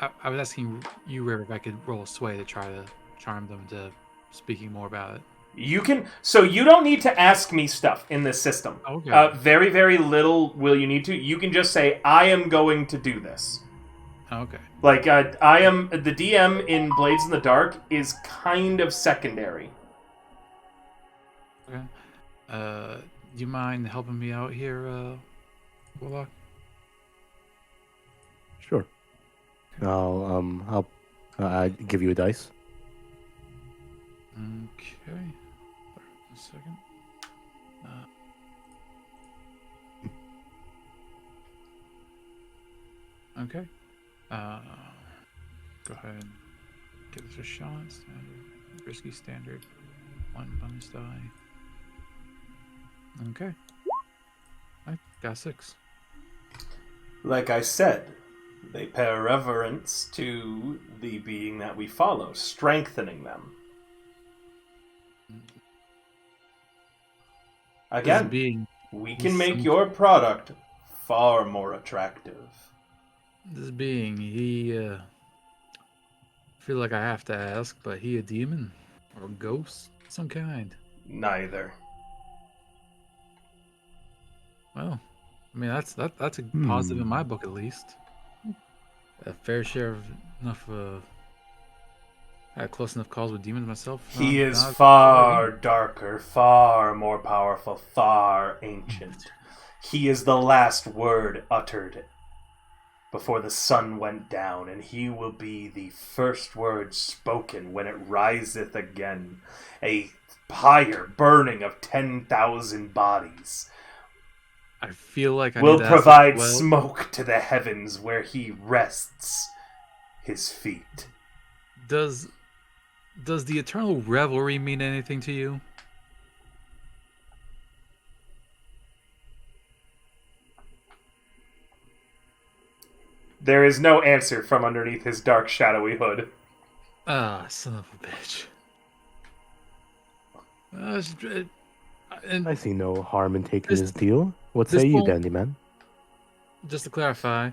I was asking you, River, if I could roll a sway to try to charm them to speaking more about it. You can... So you don't need to ask me stuff in this system. Okay. Very, very little will you need to. You can just say, I am going to do this. Okay. I am... The DM in Blades in the Dark is kind of secondary. Okay. Do you mind helping me out here, Warlock? Sure. I'll give you a dice. Okay. A second. Okay. Go ahead and give this a shot. Standard. Risky standard. 1 bonus die. Okay. I got 6. Like I said, they pay reverence to the being that we follow, strengthening them. Again, we can make your product far more attractive. This being, I feel like I have to ask, but he a demon? Or a ghost? Some kind? Neither. Well, I mean, that's a positive in my book, at least. A fair share of enough I had close enough calls with demons myself. He is Not- far darker, far more powerful, far ancient. He is the last word uttered before the sun went down, and he will be the first word spoken when it riseth again. A pyre burning of 10,000 bodies I feel like I will need to ask this provide well. smoke to the heavens where he rests his feet. Does the eternal revelry mean anything to you? There is no answer from underneath his dark, shadowy hood. Ah, son of a bitch. And I see no harm in taking This- this deal. What this say you, won't- Dandy Man? just to clarify,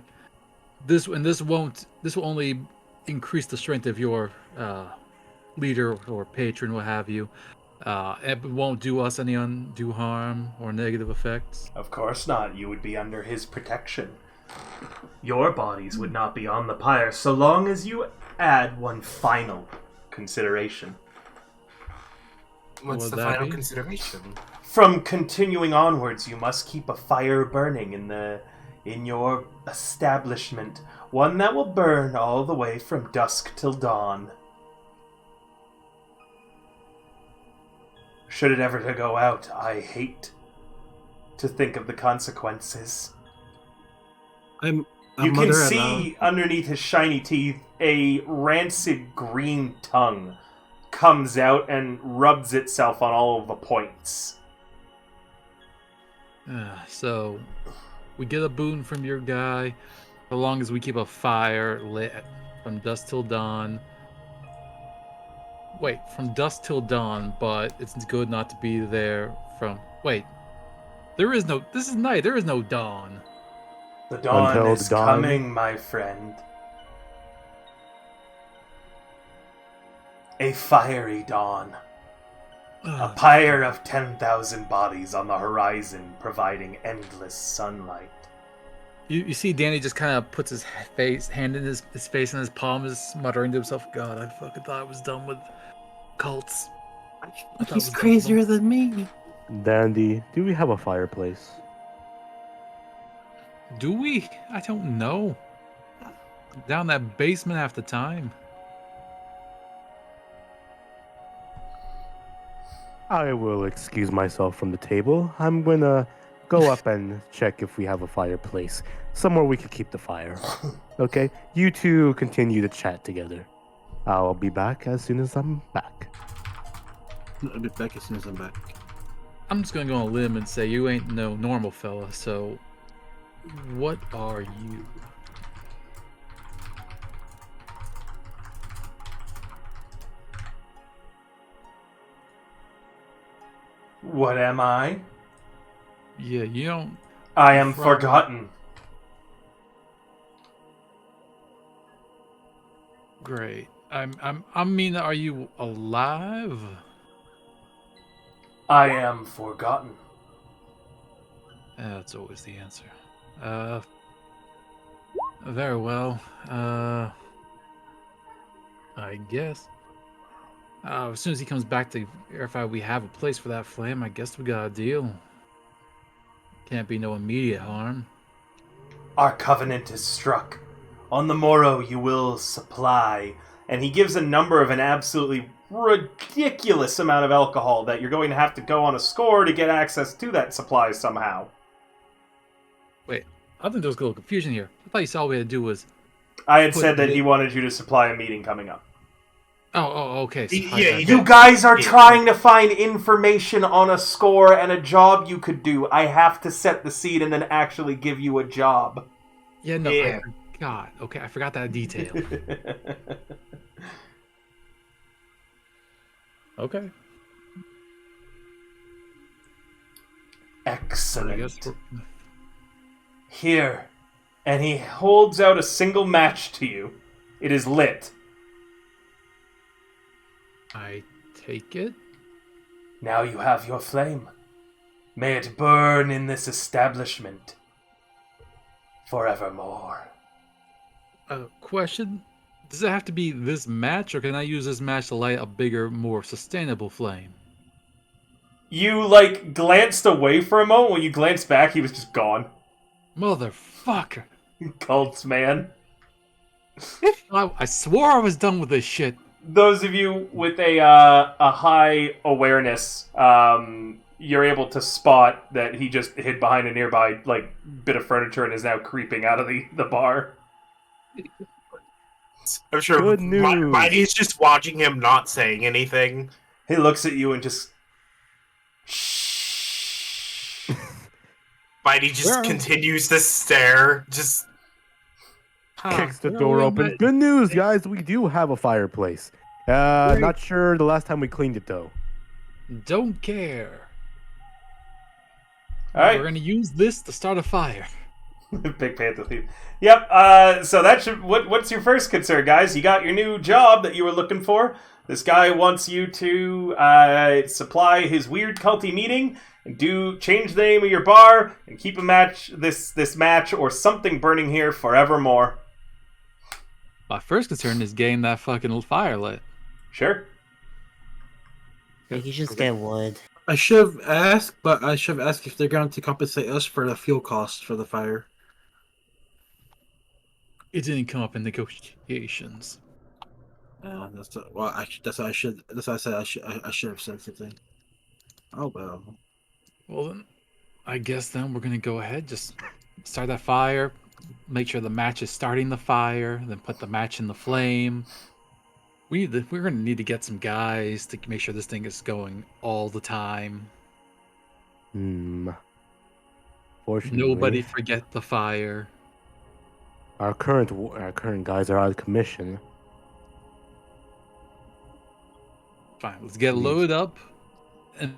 this will only increase the strength of your leader or patron, what have you. It won't do us any undue harm or negative effects. Of course not. You would be under his protection. Your bodies would not be on the pyre so long as you add one final consideration. What's Would the that final be? consideration? From continuing onwards, you must keep a fire burning in your establishment, one that will burn all the way from dusk till dawn. Should it ever to go out, I hate to think of the consequences. I'm You can mother see underneath his shiny teeth a rancid green tongue comes out and rubs itself on all of the points. So, we get a boon from your guy, so long as we keep a fire lit from dusk till dawn. Wait, from dusk till dawn, but it's good not to be there from. Wait, this is night, there is no dawn. The dawn Until is the dawn. coming, my friend. A fiery dawn. A pyre of 10,000 bodies on the horizon, providing endless sunlight. You see Danny just kind of puts his hand in his face in his palm, is muttering to himself, God, I fucking thought I was done with cults. I thought it was He's done with crazier them. than me. Dandy, do we have a fireplace? Do we? I don't know. Down that basement half the time. I will excuse myself from the table. I'm gonna go up and check if we have a fireplace. Somewhere we could keep the fire. Okay? You two continue to chat together. I'll be back as soon as I'm back. I'll be back as soon as I'm back. I'm just gonna go on a limb and say you ain't no normal fella, so what are you? What am I? Yeah, you don't. I am From- forgotten. Great. I mean, are you alive? I am forgotten. That's always the answer. Very well. I guess. As soon as he comes back to verify we have a place for that flame, I guess we got a deal. Can't be no immediate harm. Our covenant is struck. On the morrow you will supply. And he gives a number of an absolutely ridiculous amount of alcohol that you're going to have to go on a score to get access to that supply somehow. Wait, I think there was a little confusion here. I thought you saw all we had to do was. I had Put said that it- he wanted you to supply a meeting coming up. Oh, okay. So Yeah, he You guys are trying to find information on a score and a job you could do. I have to set the seed and then actually give you a job. Yeah, no. Yeah. I forgot. Okay, I forgot that detail. Okay. I Excellent. guess we're... Here. And he holds out a single match to you. It is lit. I take it. Now you have your flame. May it burn in this establishment forevermore. Question: Does it have to be this match, or can I use this match to light a bigger, more sustainable flame? You, like, glanced away for a moment. When you glanced back, he was just gone. Motherfucker! Cults, man. I swore I was done with this shit. Those of you with a high awareness, you're able to spot that he just hid behind a nearby like bit of furniture and is now creeping out of the bar. I'm sure Good news. Mighty's just watching him, not saying anything. He looks at you and just shh. Mighty just continues to stare. Just Kicks the door open. Good news, guys. We do have a fireplace. Not sure the last time we cleaned it though. Don't care. All right. We're gonna use this to start a fire. Big Panther thief. Yep. So that should. What's your first concern, guys? You got your new job that you were looking for. This guy wants you to supply his weird culty meeting and change the name of your bar and keep this match or something burning here forevermore. My first concern is getting that fucking fire lit. Sure. You can just get wood. I should have asked, but I should have asked if they're going to compensate us for the fuel costs for the fire. It didn't come up in negotiations. That's what I should. That's what I said. I should have said something. Oh well. Well then, I guess then we're gonna go ahead, just start that fire, make sure the match is starting the fire, then put the match in the flame. We're gonna need to get some guys to make sure this thing is going all the time. Fortunately, Nobody forget the fire. Our current guys are out of commission. Fine, let's get loaded up, and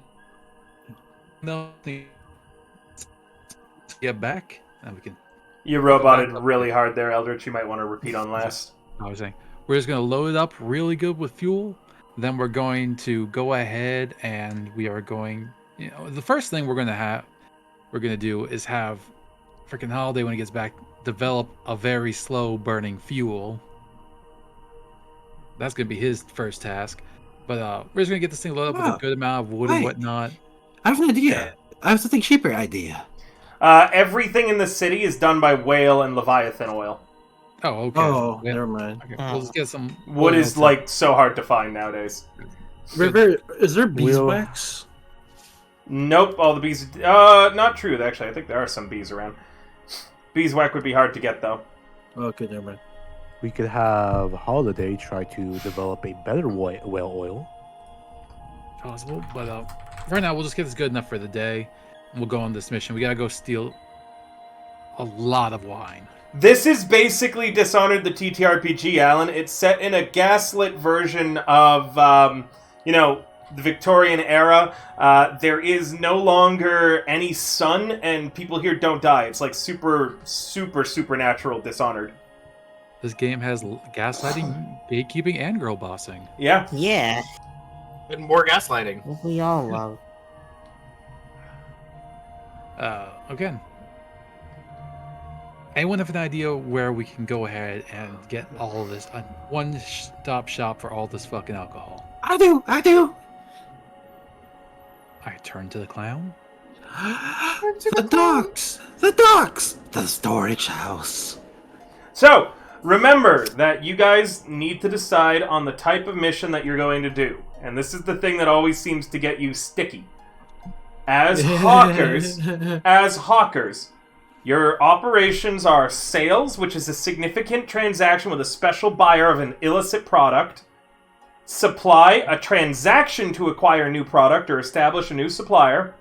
get back, and we can. You roboted really hard there, Eldritch. You might want to repeat on last. I was saying we're just gonna load it up really good with fuel. Then we're going to go ahead and we are going. The first thing we're gonna do is have freaking Holiday when he gets back develop a very slow burning fuel. That's gonna be his first task. But we're just gonna get this thing loaded up with a good amount of wood and whatnot. I have an idea. I have something cheaper idea. Everything in the city is done by whale and Leviathan oil. Oh, okay. Oh, never mind. Okay. We'll just get some Wood is like so hard to find nowadays. River, is there beeswax? Nope, all the bees. Not true. Actually, I think there are some bees around. Beeswax would be hard to get though. Okay, never mind. We could have Holiday try to develop a better whale oil. Possible, but right now we'll just get this good enough for the day. And we'll go on this mission. We gotta go steal a lot of wine. This is basically Dishonored the TTRPG, Alan. It's set in a gaslit version of, the Victorian era. There is no longer any sun, and people here don't die. It's like super, super, supernatural Dishonored. This game has gaslighting, gatekeeping, and girl bossing. Yeah. Yeah. and more gaslighting. What we all love. Again, anyone have an idea where we can go ahead and get all of this one-stop shop for all this fucking alcohol? I do. I turn to the clown. The docks, the storage house. So, remember that you guys need to decide on the type of mission that you're going to do. And this is the thing that always seems to get you sticky. As hawkers, your operations are sales, which is a significant transaction with a special buyer of an illicit product. Supply, a transaction to acquire a new product or establish a new supplier.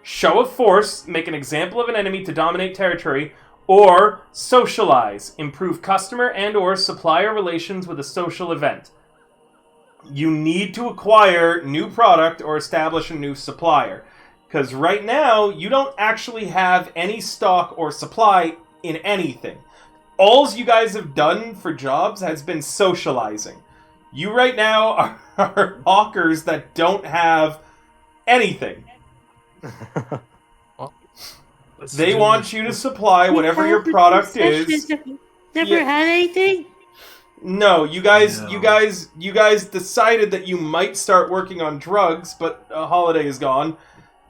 Show of force, make an example of an enemy to dominate territory. Or socialize, improve customer and or supplier relations with a social event. You need to acquire new product or establish a new supplier. Because right now, you don't actually have any stock or supply in anything. All you guys have done for jobs has been socializing. You right now are hawkers that don't have anything. They want you to supply whatever your product is. Never had anything? No, you guys, No. you guys decided that you might start working on drugs, but Holiday is gone.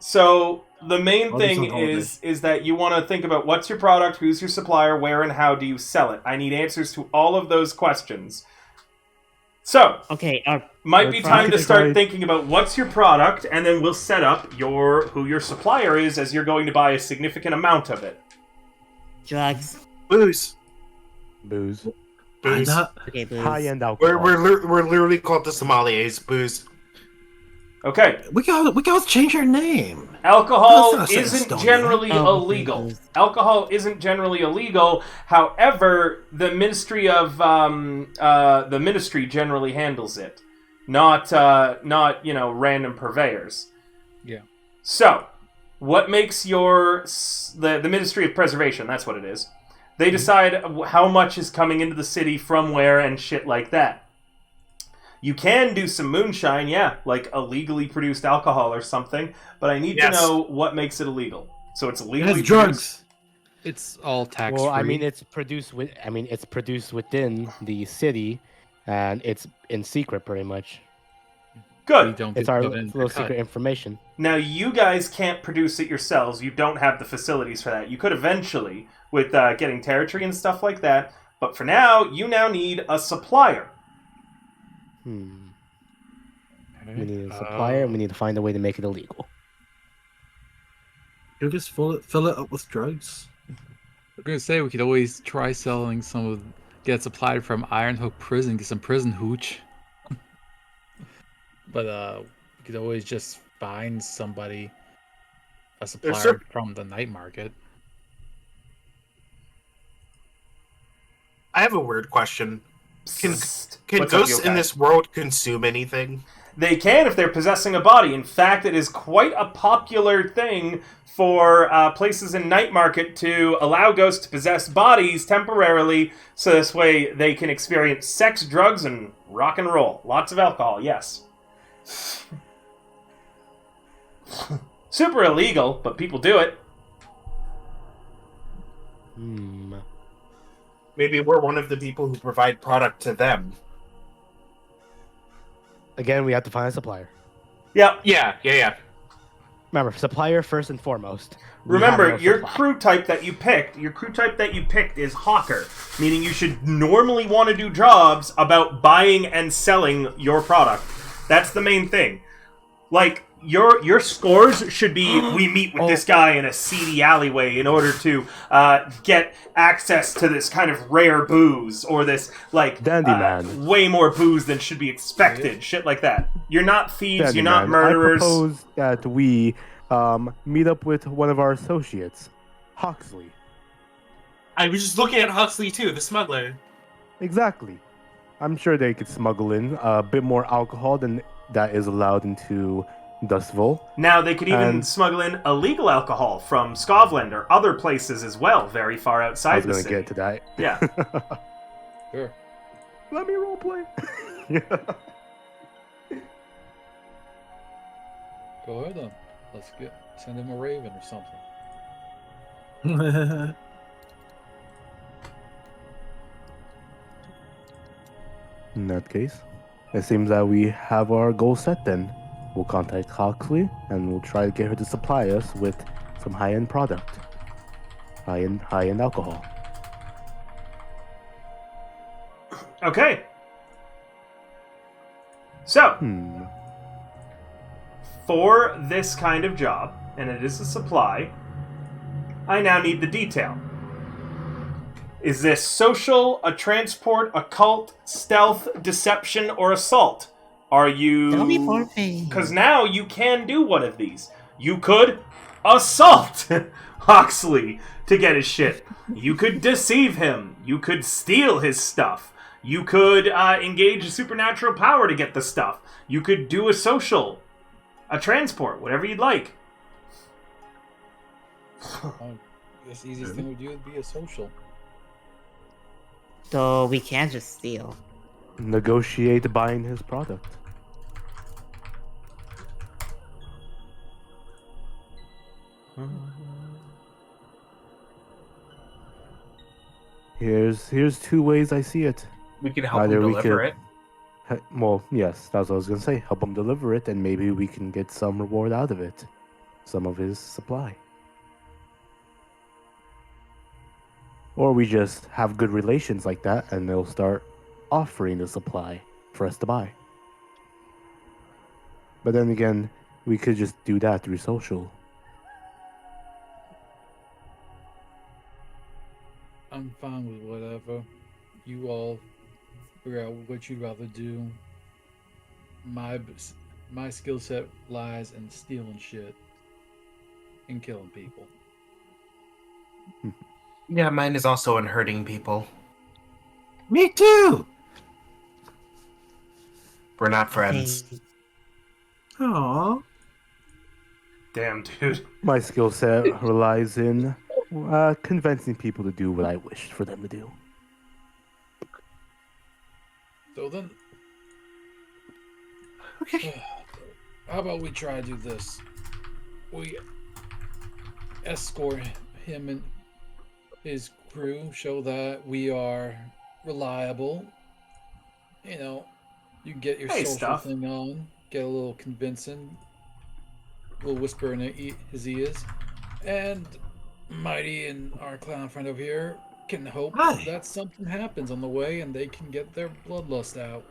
So the main Holiday's thing on holiday. is that you want to think about what's your product, who's your supplier, where and how do you sell it. I need answers to all of those questions. So Okay, might be Let's time to make it start right. thinking about what's your product, and then we'll set up who your supplier is, as you're going to buy a significant amount of it. drugs. Booze. Booze. Booze. Okay, booze. High-end alcohol. We're literally called the sommeliers. Booze. Okay. We gotta change our name. Alcohol That's not isn't Estonia. generally Oh, illegal. okay. Alcohol isn't generally illegal. However, the Ministry of the Ministry generally handles it, not random purveyors. Yeah. So, what makes the Ministry of Preservation? That's what it is. They decide how much is coming into the city from where and shit like that. You can do some moonshine, yeah, like illegally produced alcohol or something, but I need to Yes. know what makes it illegal. So it's It legally has drugs. It's all tax free. Well, I mean, it's produced within the city, and it's in secret, pretty much. we Good. don't It's get our given a little cut. secret information. Now, you guys can't produce it yourselves. You don't have the facilities for that. You could eventually, with getting territory and stuff like that, but for now, you now need a supplier. We need a supplier, and we need to find a way to make it illegal. You just fill it up with drugs. I'm gonna say we could always try selling get supplied from Iron Hook Prison, get some prison hooch. But we could always just find somebody, a supplier from the night market. I have a weird question. Can What's ghosts up, in yokai? this world consume anything? They can if they're possessing a body. In fact, it is quite a popular thing for places in night market to allow ghosts to possess bodies temporarily, so this way they can experience sex, drugs, and rock and roll. Lots of alcohol, yes. Super illegal, but people do it. Maybe we're one of the people who provide product to them. Again, we have to find a supplier. Yep. Yeah. Remember, supplier first and foremost. We Remember, have no your supply. crew type that you picked is hawker, meaning you should normally want to do jobs about buying and selling your product. That's the main thing. Like, your scores should be, we meet with this guy in a seedy alleyway in order to get access to this kind of rare booze, or this, like, Dandy man. way more booze than should be expected. Shit like that. You're not thieves, Dandy you're not man, murderers. I propose that we meet up with one of our associates, Huxley. I was just looking at Huxley too, the smuggler. Exactly. I'm sure they could smuggle in a bit more alcohol than that is allowed into Dustville. Now, they could even And- smuggle in illegal alcohol from Scotland or other places as well, very far I outside was the going to city. get to that. Yeah. Sure. Let me roleplay. Go ahead then. Let's send him a raven or something. In that case, it seems that we have our goal set then. We'll contact Huxley and we'll try to get her to supply us with some high-end product. High-end alcohol. Okay. So, for this kind of job, and it is a supply, I now need the detail. Is this social, a transport, occult, stealth, deception, or assault? Are you... Tell me more things. Because now you can do one of these. You could assault Huxley to get his shit. You could deceive him. You could steal his stuff. You could engage a supernatural power to get the stuff. You could do a social, a transport, whatever you'd like. I guess the easiest thing would do would be a social. So we can't just steal. Negotiate buying his product. Here's two ways I see it. We could help Either him we deliver could- it. Well, yes, that's what I was gonna say. Help him deliver it, and maybe we can get some reward out of it. Some of his supply. Or we just have good relations like that, and they'll start offering the supply for us to buy. But then again, we could just do that through social. I'm fine with whatever. You all figure out what you'd rather do. My skill set lies in stealing shit and killing people. Yeah, mine is also in hurting people. Me too. We're not friends. Okay. Aww. Damn, dude. My skill set relies in convincing people to do what I wish for them to do. So then, Okay. how about we try to do this? We escort him and his crew, show that we are reliable. You know, you get your Hey, social stuff. thing on, get a little convincing, a little whisper in his ears, and Mighty and our clown friend over here can hope Hi. that something happens on the way and they can get their bloodlust out.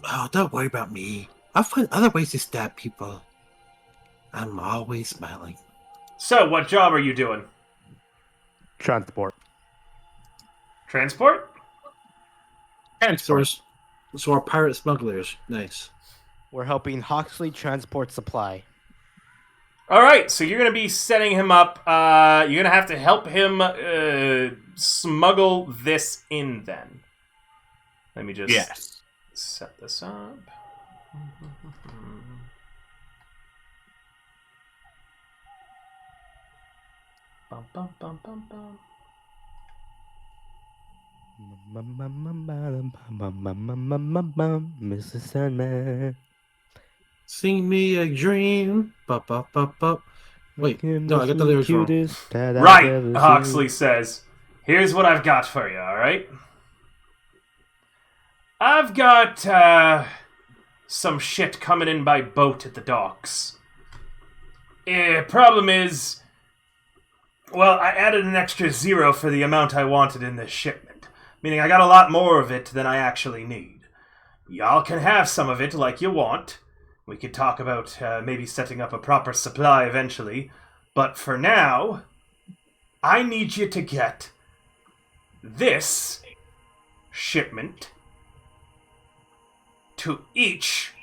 Oh, don't worry about me. I'll find other ways to stab people. I'm always smiling. So, what job are you doing? Transport. Transport? So our pirate smugglers. Nice. We're helping Hoxley transport supply. All right, so you're going to be setting him up. You're going to have to help him smuggle this in, then. Let me just Yes. set this up. Bum, bum, bum, bum, bum. Mr. Sandman. Sing me a dream. Bup, bup, bup, bup. Wait, no, I got the lyrics wrong. Right, Huxley says. Here's what I've got for you, alright? I've got, some shit coming in by boat at the docks. Problem is, well, I added an extra 0 for the amount I wanted in this shipment. Meaning I got a lot more of it than I actually need. Y'all can have some of it like you want. We could talk about maybe setting up a proper supply eventually. But for now, I need you to get this shipment to each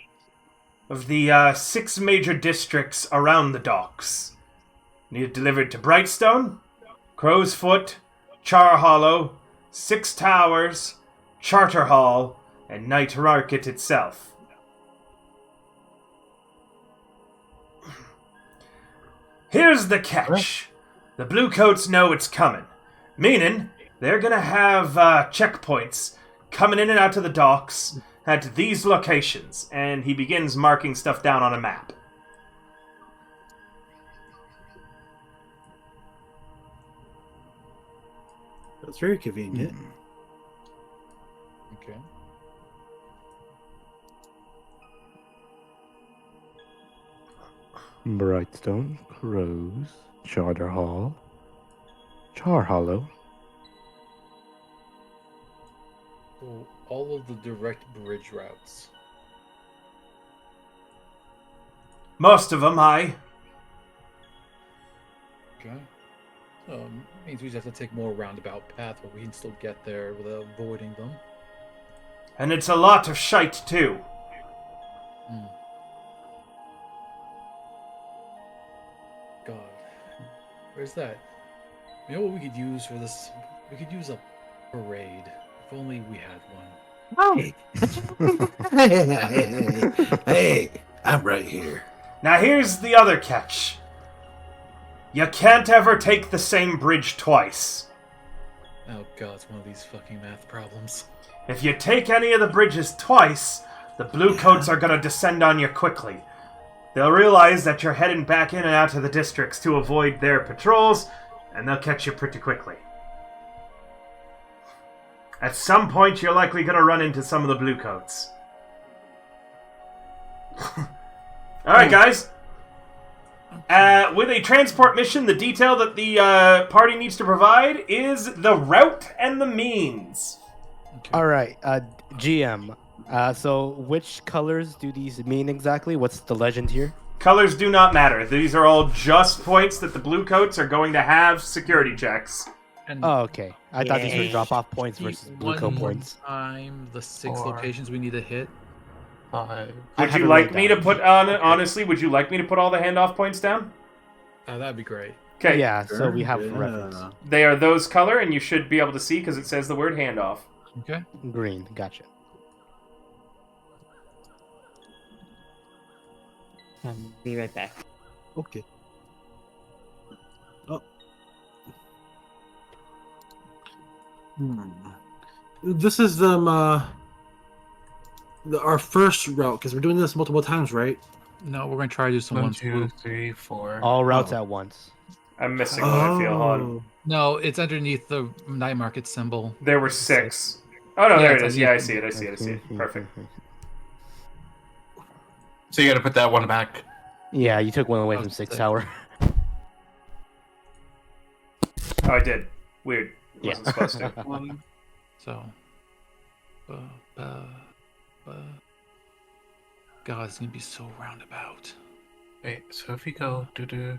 of the 6 major districts around the docks. Need it delivered to Brightstone, Crow's Foot, Char Hollow, 6 Towers, Charter Hall, and Night Market itself. Here's the catch. The Bluecoats know it's coming. Meaning, they're gonna have checkpoints coming in and out of the docks at these locations. And he begins marking stuff down on a map. That's very convenient. Okay. Brightstone, Crows, Charter Hall, Char Hollow. So all of the direct bridge routes. Most of them, aye. Okay. Means we just have to take more roundabout path, but we can still get there without avoiding them. And it's a lot of shite, too. God. Where's that? You know what we could use for this? We could use a parade. If only we had one. Hey, I'm right here. Now here's the other catch. You can't ever take the same bridge twice. Oh god, it's one of these fucking math problems. If you take any of the bridges twice, the Bluecoats are gonna descend on you quickly. They'll realize that you're heading back in and out of the districts to avoid their patrols, and they'll catch you pretty quickly. At some point, you're likely going to run into some of the bluecoats. Alright, guys. With a transport mission, the detail that the party needs to provide is the route and the means. All right, GM. So which colors do these mean exactly? What's the legend here? Colors do not matter. These are all just points that the bluecoats are going to have security checks. And Oh, okay. I thought these were Yay. drop-off points versus blue one coat more points. time, the 6 Four. locations we need to hit. 5. I Would have you it like wrote me down. to put on, honestly, would you like me to put all the handoff points down? That'd be great. Okay. Yeah, so we have Yeah. reference. They are those color, and you should be able to see because it says the word handoff. Okay. Green, gotcha. Be right back. Okay. Oh. This is our first route because we're doing this multiple times, right? No, we're gonna try to do some 1, ones. 2, 3, 4. All routes Oh. at once. I'm missing one, I feel. Hold on. No, it's underneath the night market symbol. There were 6. Oh, no, Yeah, there it it's is. a Yeah, I new- see it. I see it. I see it. Perfect. So you gotta put that one back. Yeah, you took one away Oh, from Six sick. Tower. Oh, I did. Weird. Yeah. Wasn't supposed to. So, God, it's gonna be so roundabout. Wait, so if we go do.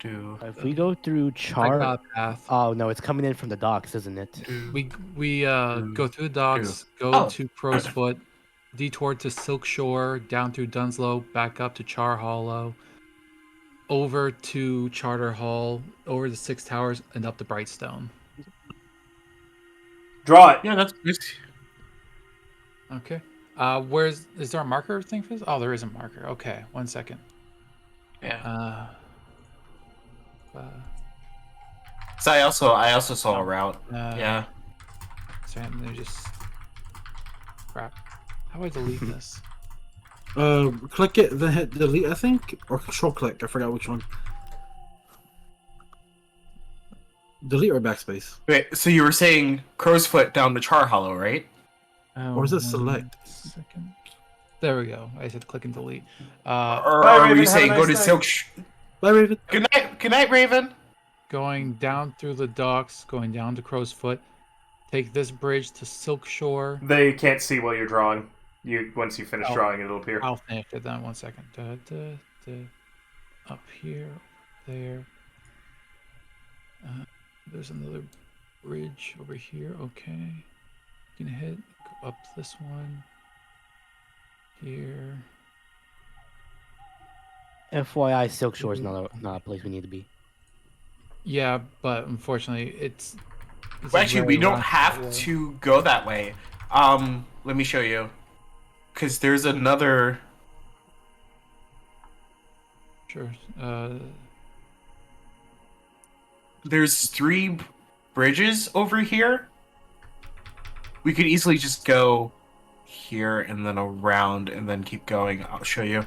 If we go through I Char... got a path. Oh, no, it's coming in from the docks, isn't it? We go through the docks, go Oh. to Crow's Foot, detour to Silk Shore, down through Dunslow, back up to Char Hollow, over to Charter Hall, over the Six Towers, and up to Brightstone. Draw it. Yeah, that's good. Okay. Is there a marker thing for this? Oh, there is a marker. Okay, 1 second. Yeah. Uh, So I also saw a route. Yeah. Sorry, let me just. Crap. How do I delete this? Click it, then hit delete, I think, or control click. I forgot which one. Delete or backspace. Wait, so you were saying Crow's Foot down to Char Hollow, right? Or is it 1 select? second. There we go. I said click and delete. Or Bye, are Raven, we have a saying go nice to night. Silk? Bye, Raven. Good night, Raven. Going down through the docks, going down to Crow's Foot. Take this bridge to Silk Shore. They can't see while you're drawing. Once you finish Oh. drawing, it'll appear. I'll finish it then. 1 second. Up here, there. There's another bridge over here. Okay. You can hit go up this one. Here. FYI, Silk Shore is not a place we need to be. Yeah, but unfortunately, it's Well, actually, we don't roundabout have way. to go that way. Let me show you. Because there's another. Sure. There's 3 bridges over here. We could easily just go here and then around and then keep going. I'll show you.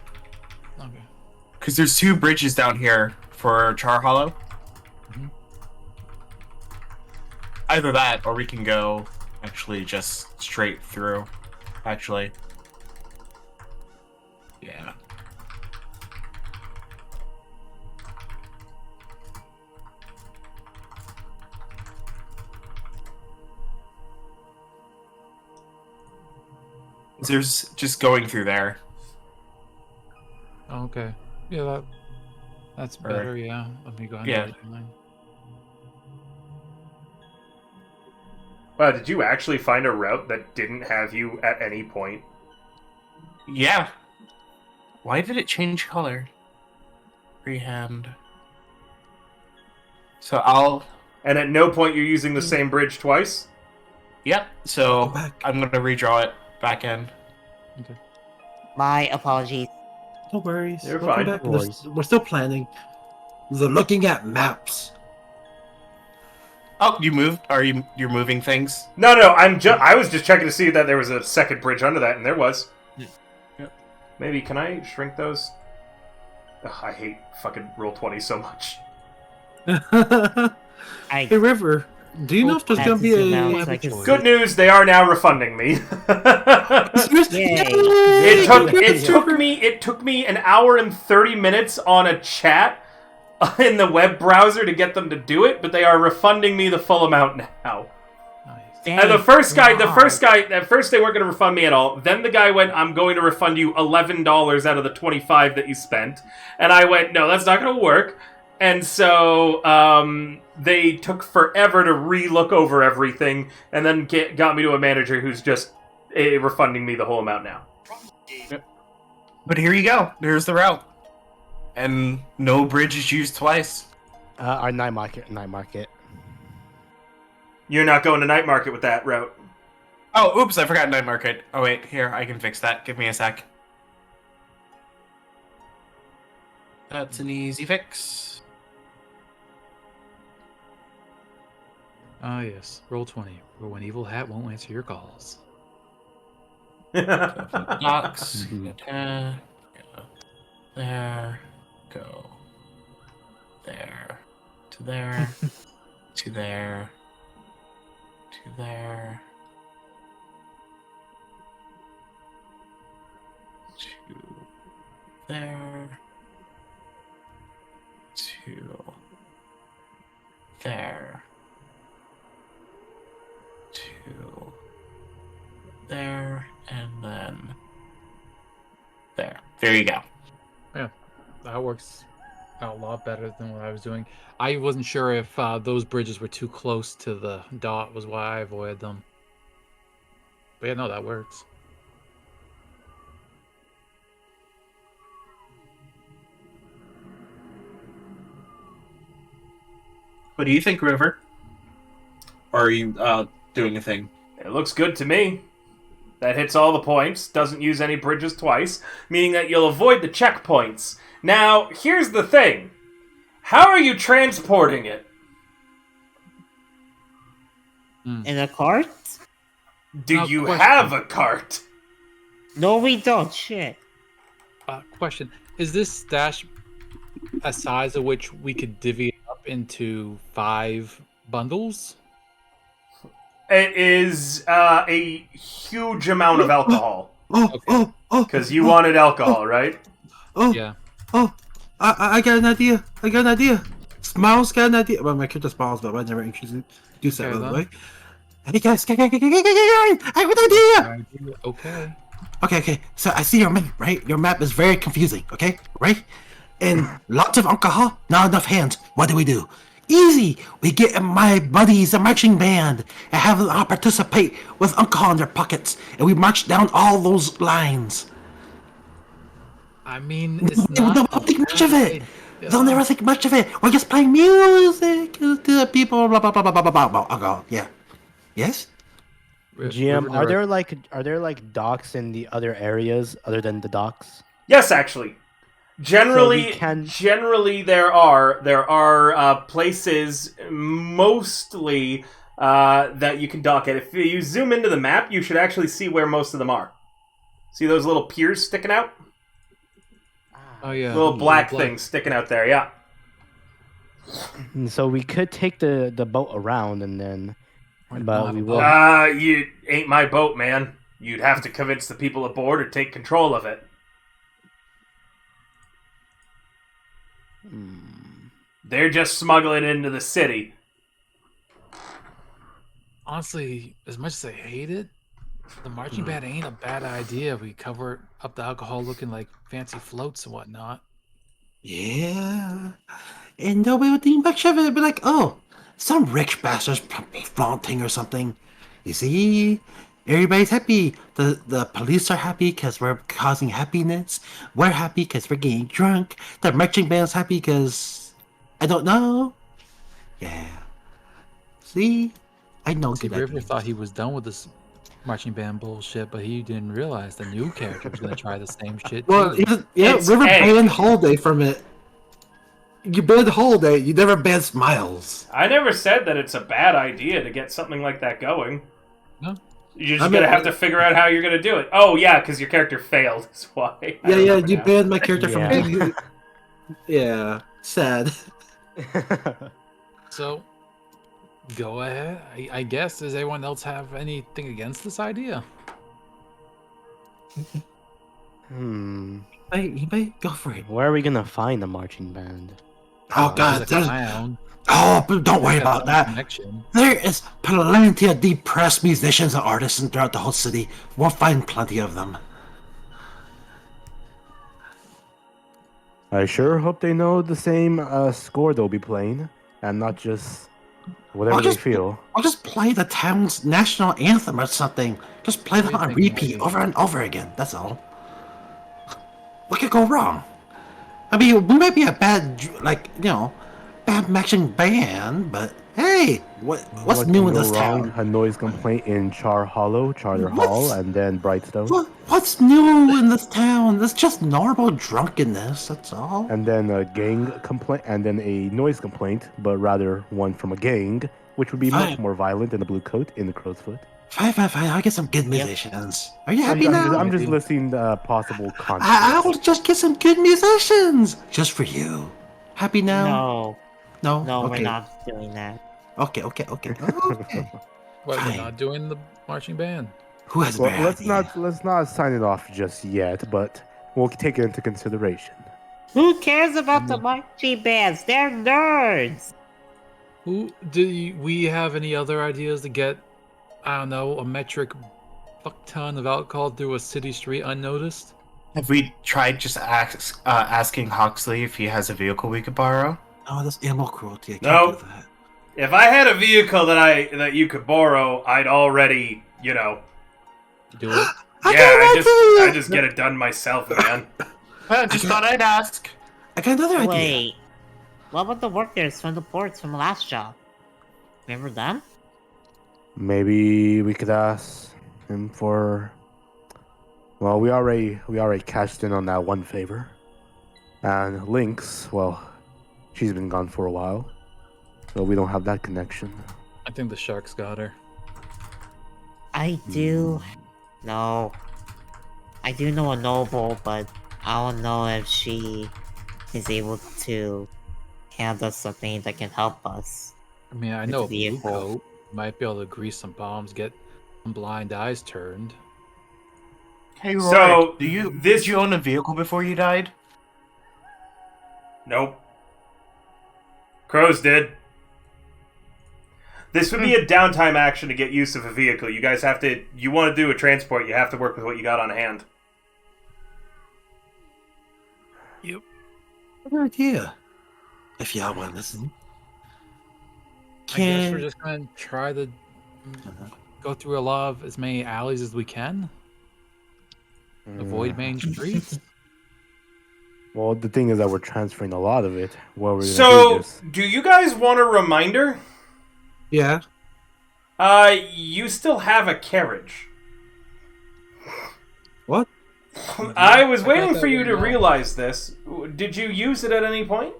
Okay. Because there's 2 bridges down here for Char Hollow. Mhm. Either that, or we can go actually just straight through. Actually. Yeah. There's just going through there. Okay. Yeah, that's Alright. better. Yeah. Let me go ahead. Yeah. And delete mine. Wow, did you actually find a route that didn't have you at any point? Yeah. Why did it change color? Freehand. So I'll. And at no point you're using the same bridge twice? Yep. So Go back. I'm gonna redraw it back in. My apologies. No worries. You're We'll come fine. back. No worries. We're still planning. We're looking at maps. Oh, you moved? You're moving things? No, I was just checking to see that there was a second bridge under that, and there was. Yep. Maybe, can I shrink those? Ugh, I hate fucking Roll20 so much. Hey, I River. Do you know if there's Had gonna to be zoom out a? so I could Good news, they are now refunding me. Yay. It took me an hour and 30 minutes on a chat in the web browser to get them to do it, but they are refunding me the full amount now. Nice. And the first guy, at first they weren't going to refund me at all. Then the guy went, "I'm going to refund you $11 out of the 25 that you spent." And I went, "No, that's not going to work." And so they took forever to re-look over everything, and then got me to a manager who's just refunding me the whole amount now. But here you go. There's the route. And no bridge is used twice. Our night market. You're not going to night market with that route. Oh, oops, I forgot night market. Oh, wait, here, I can fix that. Give me a sec. That's an easy fix. Ah, yes. Roll 20. Or when Evil Hat won't answer your calls. Docks. There. Go. There. To there. To there. To there. To there. To there. To there, and then there. There you go. Yeah, that works a lot better than what I was doing. I wasn't sure if those bridges were too close to the dot, was why I avoided them. But yeah, no, that works. What do you think, River? Or are you doing a thing? It looks good to me. That hits all the points, doesn't use any bridges twice, meaning that you'll avoid the checkpoints. Now, here's the thing. How are you transporting it? In a cart? Do Now, you question. have a cart? No, we don't. Shit. Question. Is this stash a size of which we could divvy it up into 5 bundles? It is a huge amount of alcohol. Okay. Because you wanted alcohol, right? Yeah. I got an idea. Smiles got an idea. Well, my character Smiles, but I never introduced that, Okay, by the then. way. Hey guys, I have an idea! Okay. Okay. So I see your map, right? Your map is very confusing, okay? Right? And lots of alcohol, not enough hands. What do? Easy! We get my buddies a marching band and have them all participate with alcohol in their pockets, and we march down all those lines. I mean, it's They'll not. never think much of it. idea. They'll never think much of it. We're just playing music to the people. Blah blah blah blah blah blah blah. Alcohol. Yeah. Yes. GM, are there like docks in the other areas other than the docks? Yes, actually. Generally, So we can- generally there are places mostly that you can dock at. If you zoom into the map, you should actually see where most of them are. See those little piers sticking out? Oh yeah. Little black things sticking out there, yeah. And so we could take the boat around and then, but we will. You ain't my boat, man. You'd have to convince the people aboard to take control of it. They're just smuggling into the city. Honestly, as much as I hate it, the marching band ain't a bad idea. We cover up the alcohol looking like fancy floats and whatnot. Yeah. And nobody would think much of it. It'd be like, oh, some rich bastards flaunting or something. You see? Everybody's happy. The police are happy because we're causing happiness. We're happy because we're getting drunk. The marching band's happy because I don't know. Yeah. See? I know See, good River ideas. thought he was done with this marching band bullshit, but he didn't realize the new character was gonna try the same shit. Well, too. It's River egg. banned Holiday from it. You banned Holiday. You never banned Smiles. I never said that it's a bad idea to get something like that going. No. You're just gonna have to figure out how you're gonna do it. Oh yeah, because your character failed. That's why. I Yeah, remember you now. banned my character Yeah. from being... Yeah, sad. So, Go ahead. I guess. Does anyone else have anything against this idea? Hey, you may go for it. Where are we gonna find a marching band? Oh God, There's a there's... clown. Oh, but don't worry Got about some that. connection. There is plenty of depressed musicians and artists throughout the whole city. We'll find plenty of them. I sure hope they know the same score they'll be playing, and not just whatever they feel. I'll just play the town's national anthem or something. Just play that What do on you think, repeat Marty? over and over again. That's all. What could go wrong? I mean, we might be a bad, bad matching band, but hey, what's What new can in go this wrong? town? A noise complaint in Char Hollow, Charter Hall, and then Brightstone. What's new in this town? It's just normal drunkenness. That's all. And then a gang complaint, and then a noise complaint, but rather one from a gang, which would be much Fine. more violent than a blue coat in the Crow's Foot. Fine. I'll get some good musicians. Are you happy now? I'm just listing the possible I'll conflicts. just get some good musicians just for you. Happy now? No, No. no, Okay. we're not doing that. Okay. Okay. What, we're Fine. not doing the marching band? Who has a Well, better idea? let's not sign it off just yet, but we'll take it into consideration. Who cares about the marching bands? They're nerds. We have any other ideas to get, I don't know, a metric fuck ton of alcohol through a city street unnoticed? Have we tried just asking Huxley if he has a vehicle we could borrow? Oh, that's animal cruelty. I can't No. do that. If I had a vehicle that you could borrow, I'd already, Do it. I just get it done myself, man. I just thought I'd ask. I got another idea. Wait, what about the workers from the ports from the last job? Remember them? Maybe we could ask him for. Well, we already cashed in on that one favor, and Lynx. Well, she's been gone for a while, so we don't have that connection. I think the sharks got her. I do. No. I do know a noble, but I don't know if she is able to handle something that can help us. I mean, I With know a the blue vehicle. coat might be able to grease some palms, get some blind eyes turned. Hey, Roy, So, did you own a vehicle before you died? Nope. Crows did. This would be a downtime action to get use of a vehicle. You guys have to. You want to do a transport, you have to work with what you got on hand. Good idea. If y'all want to listen. I guess we're just gonna try to go through a lot of as many alleys as we can. Avoid main streets. Well, the thing is that we're transferring a lot of it. What we're gonna do So, is do you guys want a reminder? Yeah. You still have a carriage. What? I was I waiting got for that you to written down. realize this. Did you use it at any point?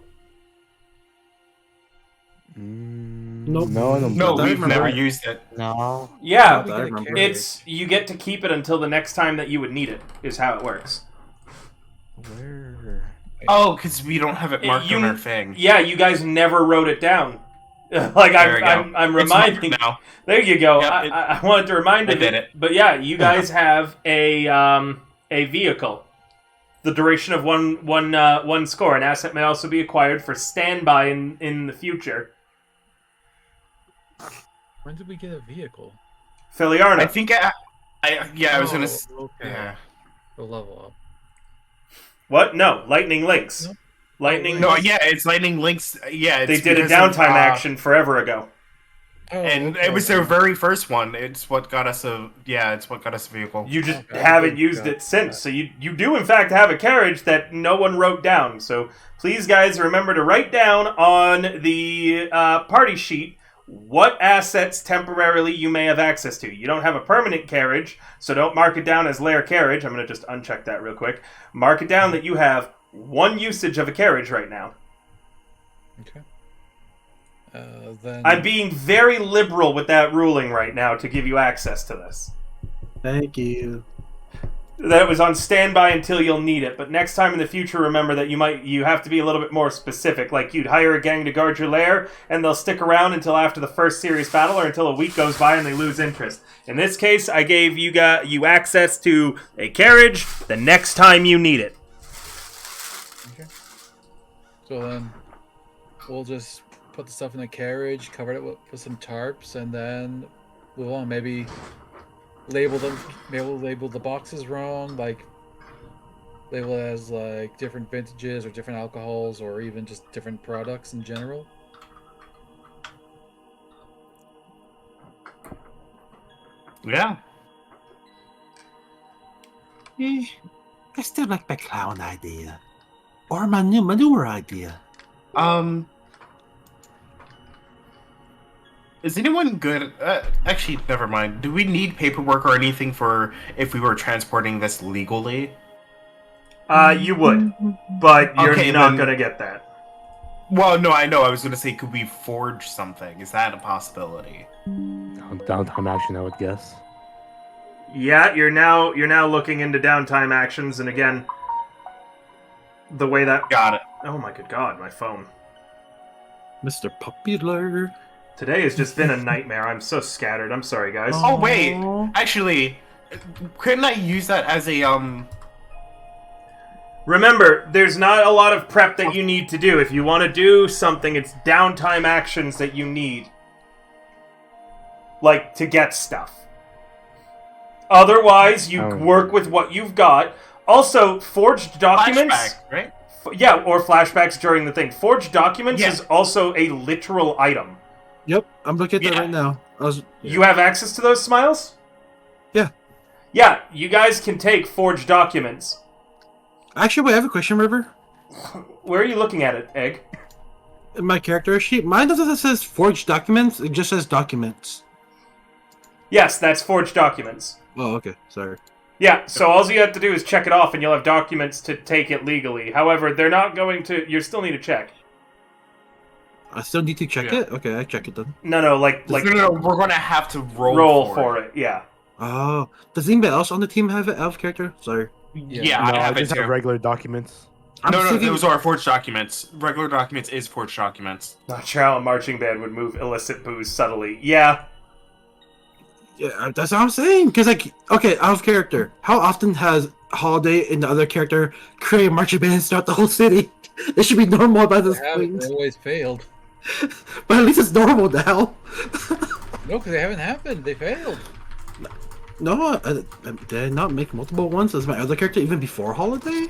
Nope. No, I don't. No, I we've remember. never used it. No. Yeah, I remember. it's you get to keep it until the next time that you would need it. Is how it works. Where? Oh, because we don't have it marked You- on our thing. Yeah, you guys never wrote it down. Like There we go. I'm It's marked reminding. now. There you go. Yep, I wanted to remind I you. did it. But yeah, you guys have a vehicle. The duration of one score. An asset may also be acquired for standby in the future. When did we get a vehicle? Filiarna. I think I was gonna. Okay. Yeah. We'll level up. What? No, Lightning Links. No. Lightning. No, yeah, it's Lightning Links. Yeah, it's They did a because of, downtime action forever ago. and it was their very first one. It's what got us a vehicle. You just Okay, haven't good, used got it since. So you do in fact have a carriage that no one wrote down. So please, guys, remember to write down on the party sheet what assets temporarily you may have access to. You don't have a permanent carriage, so don't mark it down as lair carriage. I'm going to just uncheck that real quick. Mark it down that you have one usage of a carriage right now. Okay. Then I'm being very liberal with that ruling right now to give you access to this. Thank you. that it was on standby until you'll need it. But next time in the future, remember that you have to be a little bit more specific. Like you'd hire a gang to guard your lair, and they'll stick around until after the first serious battle, or until a week goes by and they lose interest. In this case, I gave you access to a carriage the next time you need it. Okay. So then we'll just put the stuff in the carriage, cover it with some tarps, and then move on. Maybe label the boxes wrong, like label it as like different vintages or different alcohols or even just different products in general. Yeah. I still like my clown idea. Or my new manure idea. Is anyone good? Actually, never mind. Do we need paperwork or anything for if we were transporting this legally? You would, but you're Okay, not then- gonna get that. Well, no, I know. I was going to say, could we forge something? Is that a possibility? Downtime action, I would guess. Yeah, you're now looking into downtime actions, and again, the way that. Got it. Oh my good god, my phone. Mr. Popular. Today has just been a nightmare. I'm so scattered. I'm sorry, guys. Oh, wait. Actually, couldn't I use that as a, Remember, there's not a lot of prep that you need to do. If you want to do something, it's downtime actions that you need. Like, to get stuff. Otherwise, you work with what you've got. Also, forged documents... flashback, right? Yeah, or flashbacks during the thing. Forged documents Yeah. is also a literal item. Yep, I'm looking at that Yeah. right now. You have access to those, Smiles? Yeah. Yeah, you guys can take forged documents. Actually, wait, I have a question, River. Where are you looking at it, Egg? In my character sheet, mine doesn't say forged documents, it just says documents. Yes, that's forged documents. Oh, okay, sorry. Yeah, so all you have to do is check it off and you'll have documents to take it legally. However, they're not going to... You still need to check. I still need to check Yeah. it? Okay, I check it then. No, like No, we're going to have to roll for it. Yeah. Oh, does anybody else on the team have an elf character? Sorry. Yeah, No, I I have it just too. have regular documents. No, thinking- those are forged documents. Regular documents is forged documents. Not sure how a marching band would move illicit booze subtly. Yeah. Yeah, that's what I'm saying. Because, like, okay, out of character. How often has Holiday and the other character created marching bands throughout the whole city? It should be normal by this They haven't. point. They always failed. But at least it's normal now. No, because they haven't happened. They failed. No, did I not make multiple ones as my other character even before Holiday?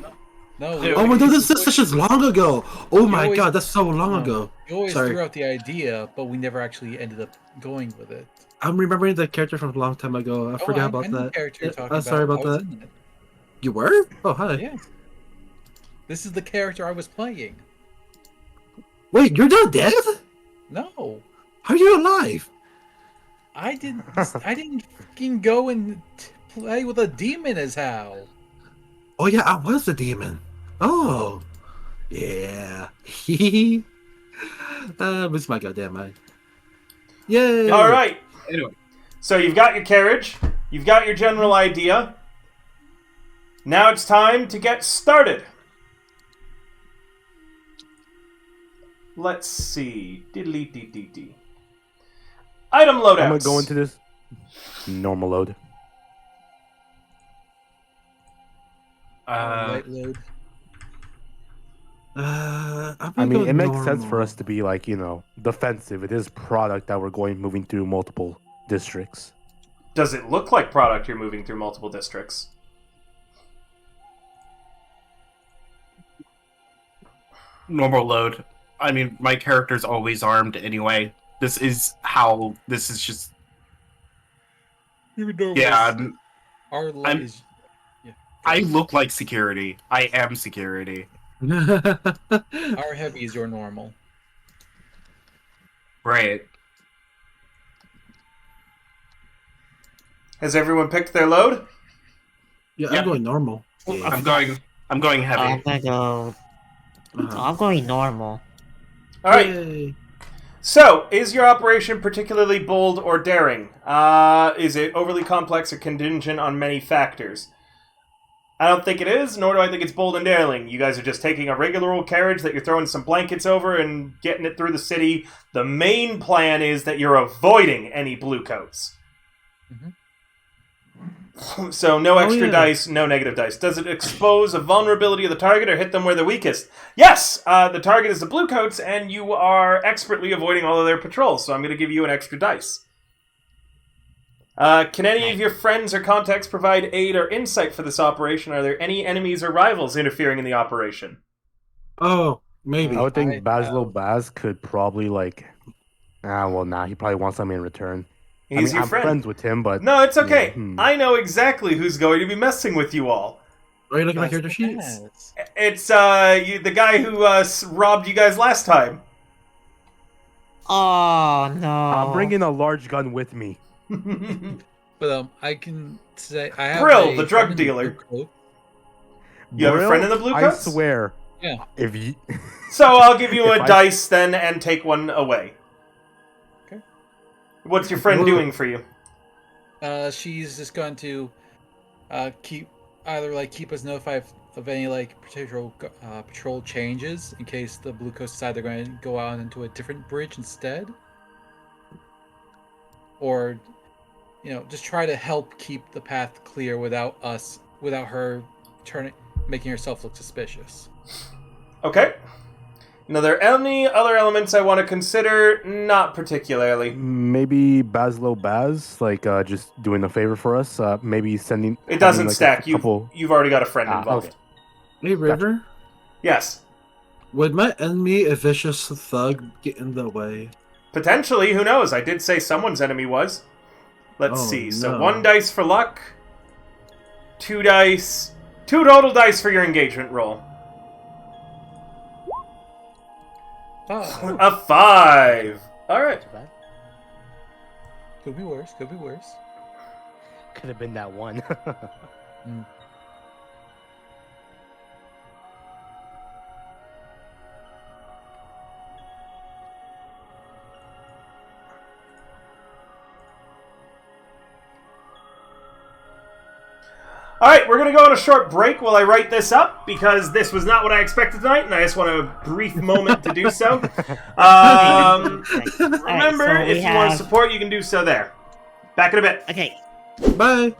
No. Oh my god, this is such as long ago. Oh my always- god, that's so long No. ago. You always Sorry. threw out the idea, but we never actually ended up going with it. I'm remembering the character from a long time ago. I forgot about I know the that. character you're Yeah, talking I'm sorry about I was that. in it. You were? Oh, hi. Yeah. This is the character I was playing. Wait, you're not dead? No, How are you alive? I didn't. I didn't fucking go and play with a demon as Hal. Oh yeah, I was the demon. Oh, yeah. Miss my goddamn mind. Yay! All right. Anyway. So you've got your carriage. You've got your general idea. Now it's time to get started. Let's see. Diddly-dee-dee-dee. Item loadouts. I'm gonna go into this normal load. Light load. I mean, it makes sense for us to be like, you know, defensive. It is product that we're moving through multiple districts. Does it look like product you're moving through multiple districts? Normal load. I mean, my character's always armed anyway. This is how. This is just. Even though Yeah, our light I'm- is. Yeah. I look like security. I am security. Our heavy is your normal. Right. Has everyone picked their load? Yeah, Yeah. I'm going normal. Yeah. I'm going heavy. I'm gonna go. Uh-huh. I'm going normal. All right. Yay. So, is your operation particularly bold or daring? Is it overly complex or contingent on many factors? I don't think it is, nor do I think it's bold and daring. You guys are just taking a regular old carriage that you're throwing some blankets over and getting it through the city. The main plan is that you're avoiding any bluecoats. So no extra dice, no negative dice. Does it expose a vulnerability of the target or hit them where they're weakest? Yes! The target is the bluecoats, and you are expertly avoiding all of their patrols, so I'm going to give you an extra dice. Can any of your friends or contacts provide aid or insight for this operation? Are there any enemies or rivals interfering in the operation? Oh, maybe. I would think Baslo Baz could probably he probably wants something in return. He's your I'm friend. friends with him, but No, it's okay. Yeah, I know exactly who's going to be messing with you all. Are you looking at character sheets? It's the guy who robbed you guys last time. Oh no! I'm bringing a large gun with me. But I can say I have Brill, a the drug friend in dealer. blue coat. You have a friend in the blue I coats? swear. Yeah. If you So I'll give you If a I- dice then and take one away. Okay. What's your friend doing for you? She's just going to keep us notified of any patrol changes in case the Blue Coast decide they're going to go out into a different bridge instead, or just try to help keep the path clear without her making herself look suspicious. Okay. Now, there any other elements I want to consider? Not particularly. maybe Baslo Baz, just doing a favor for us, maybe sending. It doesn't having, stack. A couple... You've already got a friend Ah, involved. okay. Hey, River. Yes. Would my enemy, a vicious thug, get in the way? Potentially, who knows? I did say someone's enemy was. Let's Oh, see. So no. 1 dice for luck. 2 dice. 2 total dice for your engagement roll. Oh, A 5. Alright. Too bad. could be worse. Could be worse. Could have been that one. Alright, we're going to go on a short break while I write this up, because this was not what I expected tonight, and I just want a brief moment to do so. Remember, if you want to support, you can do so there. Back in a bit. Okay. Bye.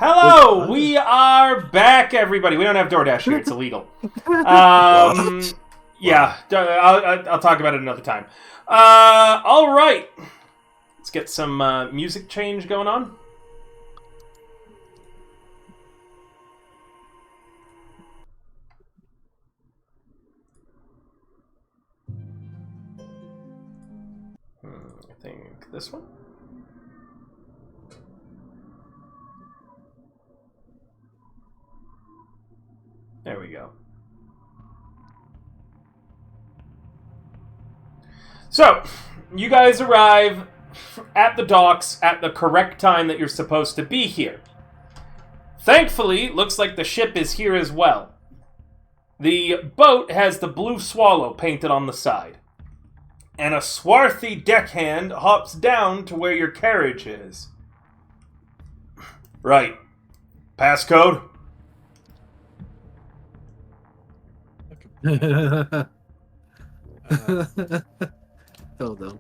Hello, we are back, everybody. We don't have DoorDash here; it's illegal. Yeah, I'll talk about it another time. All right, let's get some music change going on. I think this one. There we go. So, you guys arrive at the docks at the correct time that you're supposed to be here. Thankfully, looks like the ship is here as well. The boat has the blue swallow painted on the side. And a swarthy deckhand hops down to where your carriage is. Right. Passcode? Hold on.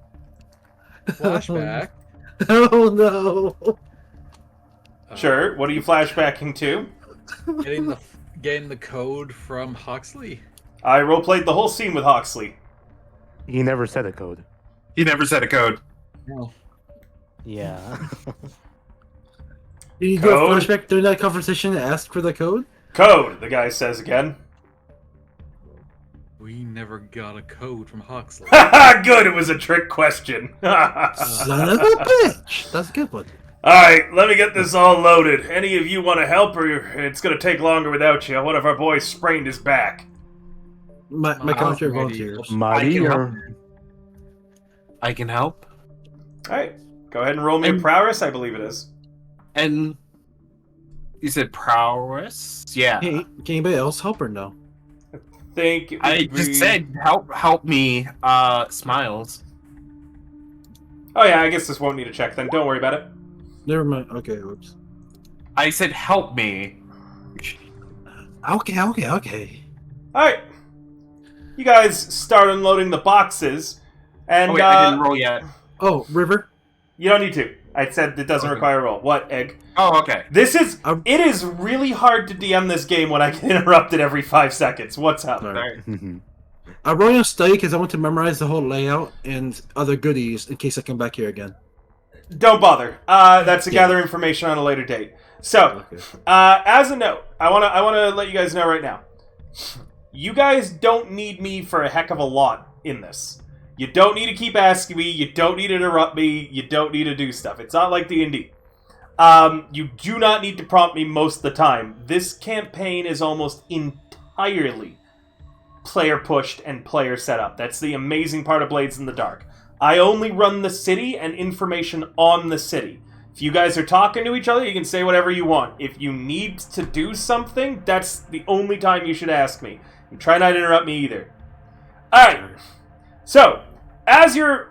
Flashback. Oh no! Sure. What are you flashbacking to? Getting the code from Huxley. I roleplayed the whole scene with Hawksley. He never said a code. He never said a code. No. Yeah. Did you do a Code? flashback during that conversation and ask for the code? Code, the guy says again. We never got a code from Huxley. Haha, good, it was a trick question. Son of a bitch! That's a good one. Alright, let me get this all loaded. Any of you want to help, or it's going to take longer without you? One of our boys sprained his back. My character ready. volunteers. Marty can or I can help. Alright, go ahead and roll me a prowess, I believe it is. And you said prowess? Yeah. Hey, can anybody else help or no? Think it would I be- just said help me, Smiles. Oh yeah, I guess this won't need a check then. Don't worry about it. Never mind. Okay, oops. I said help me. Okay. Alright. You guys start unloading the boxes, and Oh wait, I didn't roll yet. Oh, River. you don't need to. I said it doesn't Okay. require a roll. What, Egg? Oh, okay. It is really hard to DM this game when I get interrupted every 5 seconds. What's up? Sorry. Alright. I'm rolling a study because I want to memorize the whole layout and other goodies in case I come back here again. Don't bother. That's to Yeah. gather information on a later date. So, Okay. as a note, I wanna let you guys know right now. You guys don't need me for a heck of a lot in this. You don't need to keep asking me. You don't need to interrupt me. You don't need to do stuff. It's not like D&D. You do not need to prompt me most of the time. This campaign is almost entirely player pushed and player set up. That's the amazing part of Blades in the Dark. I only run the city and information on the city. If you guys are talking to each other, you can say whatever you want. If you need to do something, that's the only time you should ask me. And try not to interrupt me either. Alright. So, as you're,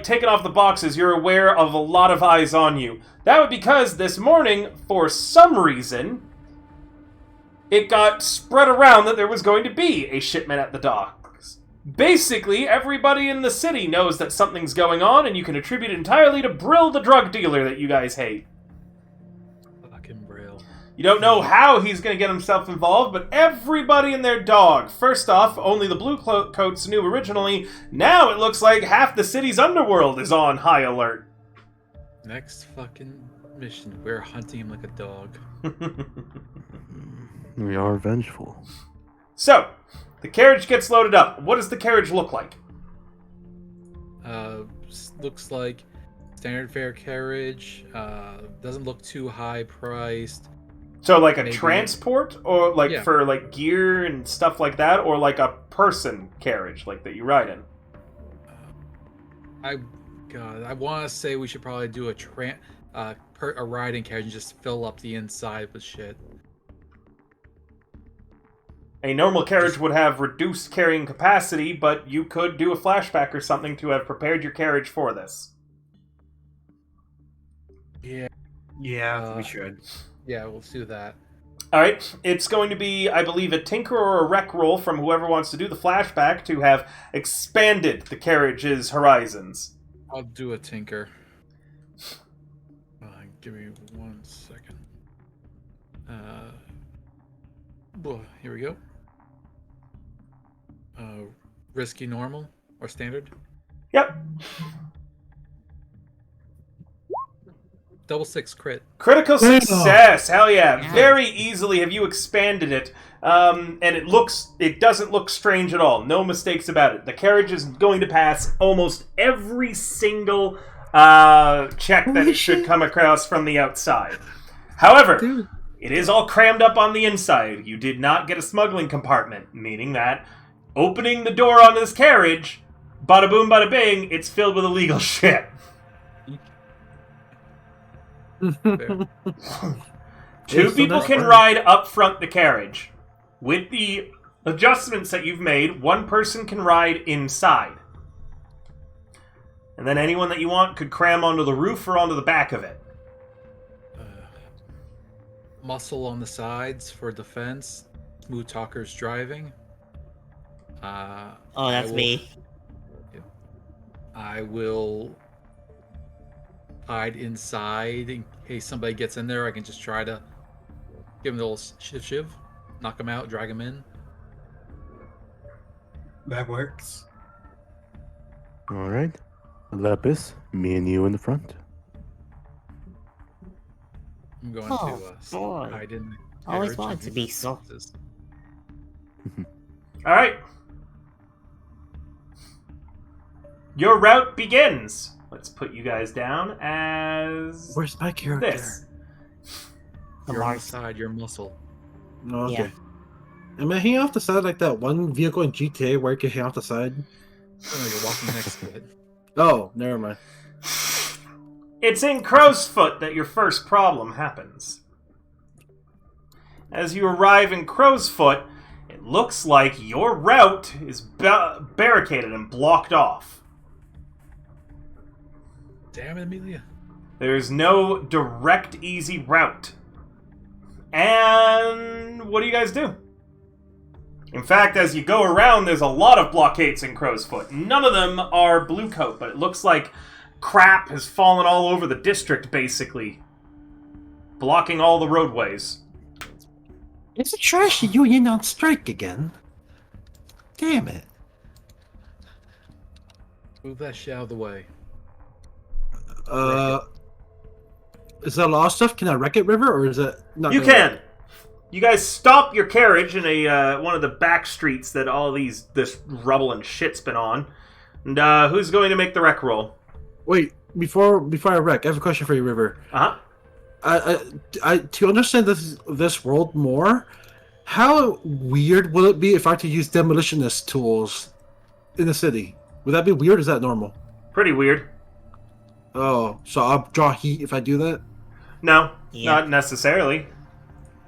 taking off the boxes, you're aware of a lot of eyes on you. That was because this morning, for some reason, it got spread around that there was going to be a shipment at the docks. Basically, everybody in the city knows that something's going on, and you can attribute it entirely to Brill, the drug dealer that you guys hate. Fucking Braille. You don't know how he's going to get himself involved, but everybody and their dog. First off, only the blue coats knew originally. Now it looks like half the city's underworld is on high alert. Next fucking mission, we're hunting him like a dog. we are vengeful. So, the carriage gets loaded up. What does the carriage look like? Looks like standard fare carriage. Doesn't look too high priced. So, like a Maybe. transport, or like Yeah. for like gear and stuff like that, or like a person carriage, like that you ride in? I want to say we should probably do a riding carriage and just fill up the inside with shit. A normal carriage would have reduced carrying capacity, but you could do a flashback or something to have prepared your carriage for this. Yeah. Yeah, we should. Yeah, we'll do that. Alright, it's going to be, I believe, a tinker or a rec roll from whoever wants to do the flashback to have expanded the carriage's horizons. I'll do a tinker. Give me 1 second. Well, here we go. Risky, normal, or standard? Yep. Double 6 crit. Critical Damn. success. Hell yeah. Nice. Very easily have you expanded it. And it doesn't look strange at all. No mistakes about it. The carriage is going to pass almost every single check that it should come across from the outside. However, Dude. it is all crammed up on the inside. You did not get a smuggling compartment, meaning that opening the door onto this carriage, bada boom, bada bing, it's filled with illegal shit. Fair. Two so people that's can fine. ride up front the carriage. With the adjustments that you've made, one person can ride inside. And then anyone that you want could cram onto the roof or onto the back of it. Muscle on the sides for defense. Smooth talkers driving. Oh, that's me. I will hide inside in case somebody gets in there. I can just try to give him a little shiv, knock him out, drag him in. That works. All right. Lepus, me and you in the front. I'm going Oh, to boy. hide in the I always carriage wanted to and be so. boxes. Alright. Your route begins. Let's put you guys down as Where's my character? this. You're on the Mars. side, you're muscle. Oh, okay. Yeah. Am I hanging off the side like that one vehicle in GTA where you can hang off the side? Oh, no, you're walking next to it. Oh, never mind. It's in Crow's Foot that your first problem happens. As you arrive in Crow's Foot, it looks like your route is barricaded and blocked off. Damn it, Amelia. There's no direct, easy route. And what do you guys do? In fact, as you go around, there's a lot of blockades in Crow's Foot. None of them are Blue Coat, but it looks like crap has fallen all over the district, basically. Blocking all the roadways. Is the trash union on strike again? Damn it. Move that shit out of the way. Is that a lot of stuff? Can I wreck it, River, or is it not? You gonna can. work? You guys stop your carriage in a one of the back streets that all this rubble and shit's been on. And who's going to make the wreck roll? Wait, before I wreck, I have a question for you, River. Uh-huh. I to understand this world more, how weird will it be if I had to use demolitionist tools in the city? Would that be weird or is that normal? Pretty weird. Oh, so I'll draw heat if I do that? No, Yeah. not necessarily.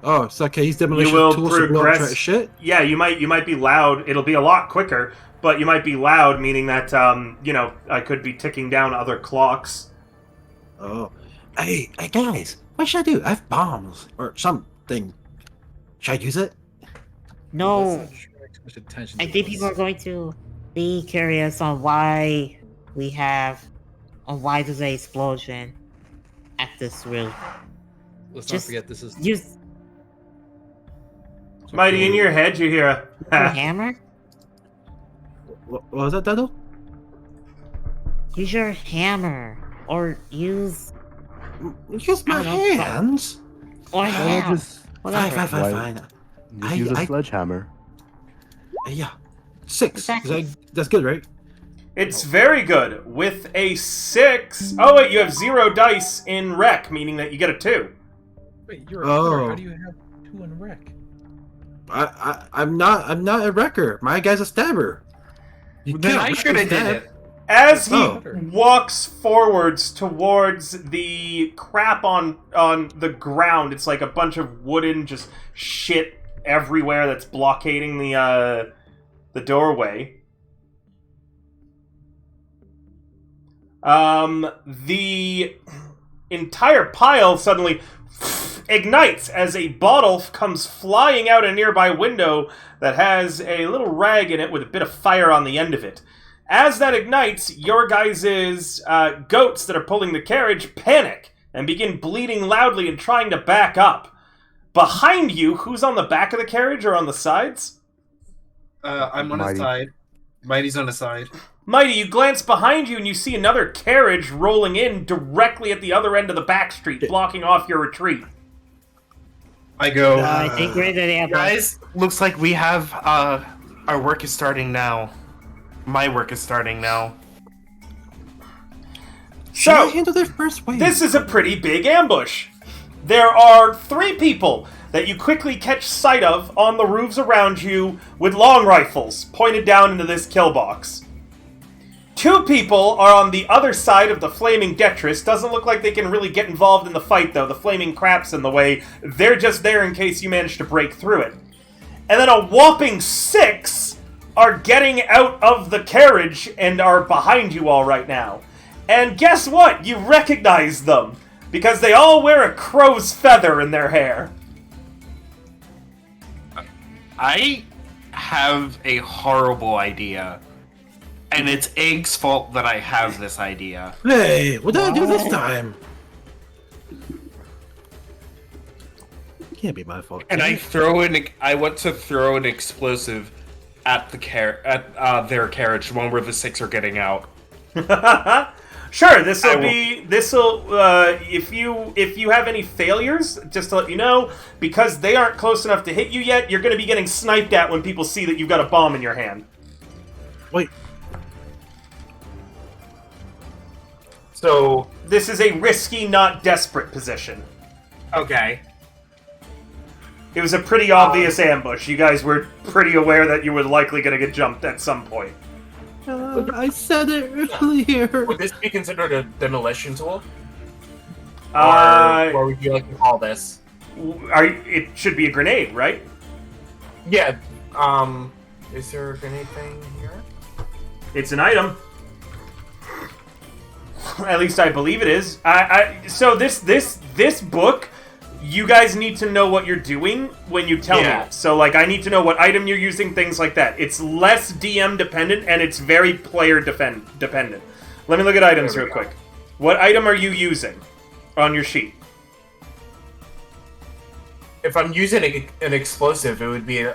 Oh, so I can use demolition will tools to blow up progress- shit? Yeah, you might be loud. It'll be a lot quicker, but you might be loud, meaning that I could be ticking down other clocks. Oh. Hey guys, what should I do? I have bombs or something. Should I use it? No, Let's not attract too much attention I to think us. people are going to be curious on why there's an explosion at this room. Let's just- not forget this is Use Mighty, in your head, you hear your a... hammer. What was that, Dado? Use your hammer, or use Use my I don't know. hands. or Why hammer. not just Whatever. Fine. just use a sledgehammer? Yeah. 6. Exactly. That's good, right? It's very good. With a 6... Oh, wait, you have 0 dice in wreck, meaning that you get a 2. Wait, you're a Oh. killer. How do you have 2 in wreck? I'm not a wrecker. My guy's a stabber. You Then can't I wreck should have and did stab. it. As he Oh. walks forwards towards the crap on the ground, it's like a bunch of wooden just shit everywhere that's blockading the doorway. The entire pile suddenly ignites as a bottle comes flying out a nearby window that has a little rag in it with a bit of fire on the end of it. As that ignites, your guys' goats that are pulling the carriage panic and begin bleeding loudly and trying to back up. Behind you, who's on the back of the carriage or on the sides? I'm on his Mighty. side. Mighty's on his side. Mighty, you glance behind you and you see another carriage rolling in directly at the other end of the back street, blocking off your retreat. I go. I think we're the ambush. Guys, looks like we have our work is starting now. My work is starting now. Should I So, handle their first wave? this is a pretty big ambush. There are 3 people that you quickly catch sight of on the roofs around you with long rifles pointed down into this kill box. 2 people are on the other side of the flaming Detritus. Doesn't look like they can really get involved in the fight, though. The flaming crap's in the way. They're just there in case you manage to break through it. And then a whopping 6 are getting out of the carriage and are behind you all right now. And guess what? You recognize them, because they all wear a crow's feather in their hair. I have a horrible idea. And it's Egg's fault that I have this idea. Hey, what did I do this time? Can't be my fault. And I want to throw an explosive at their carriage, the one where the 6 are getting out. Sure, if you have any failures, just to let you know, because they aren't close enough to hit you yet, you're going to be getting sniped at when people see that you've got a bomb in your hand. Wait, So, This is a risky, not desperate position. okay. It was a pretty obvious ambush. You guys were pretty aware that you were likely going to get jumped at some point. I said it earlier. Would this be considered a demolition tool? Uh, Or would you like to call this? it should be a grenade, right? Yeah. Is there a grenade thing here? It's an item. At least I believe it is. So this book, you guys need to know what you're doing when you tell Yeah. me. So, like, I need to know what item you're using, things like that. It's less DM dependent, and it's very player dependent. Let me look at items There we real go. quick. What item are you using on your sheet? If I'm using an explosive, it would be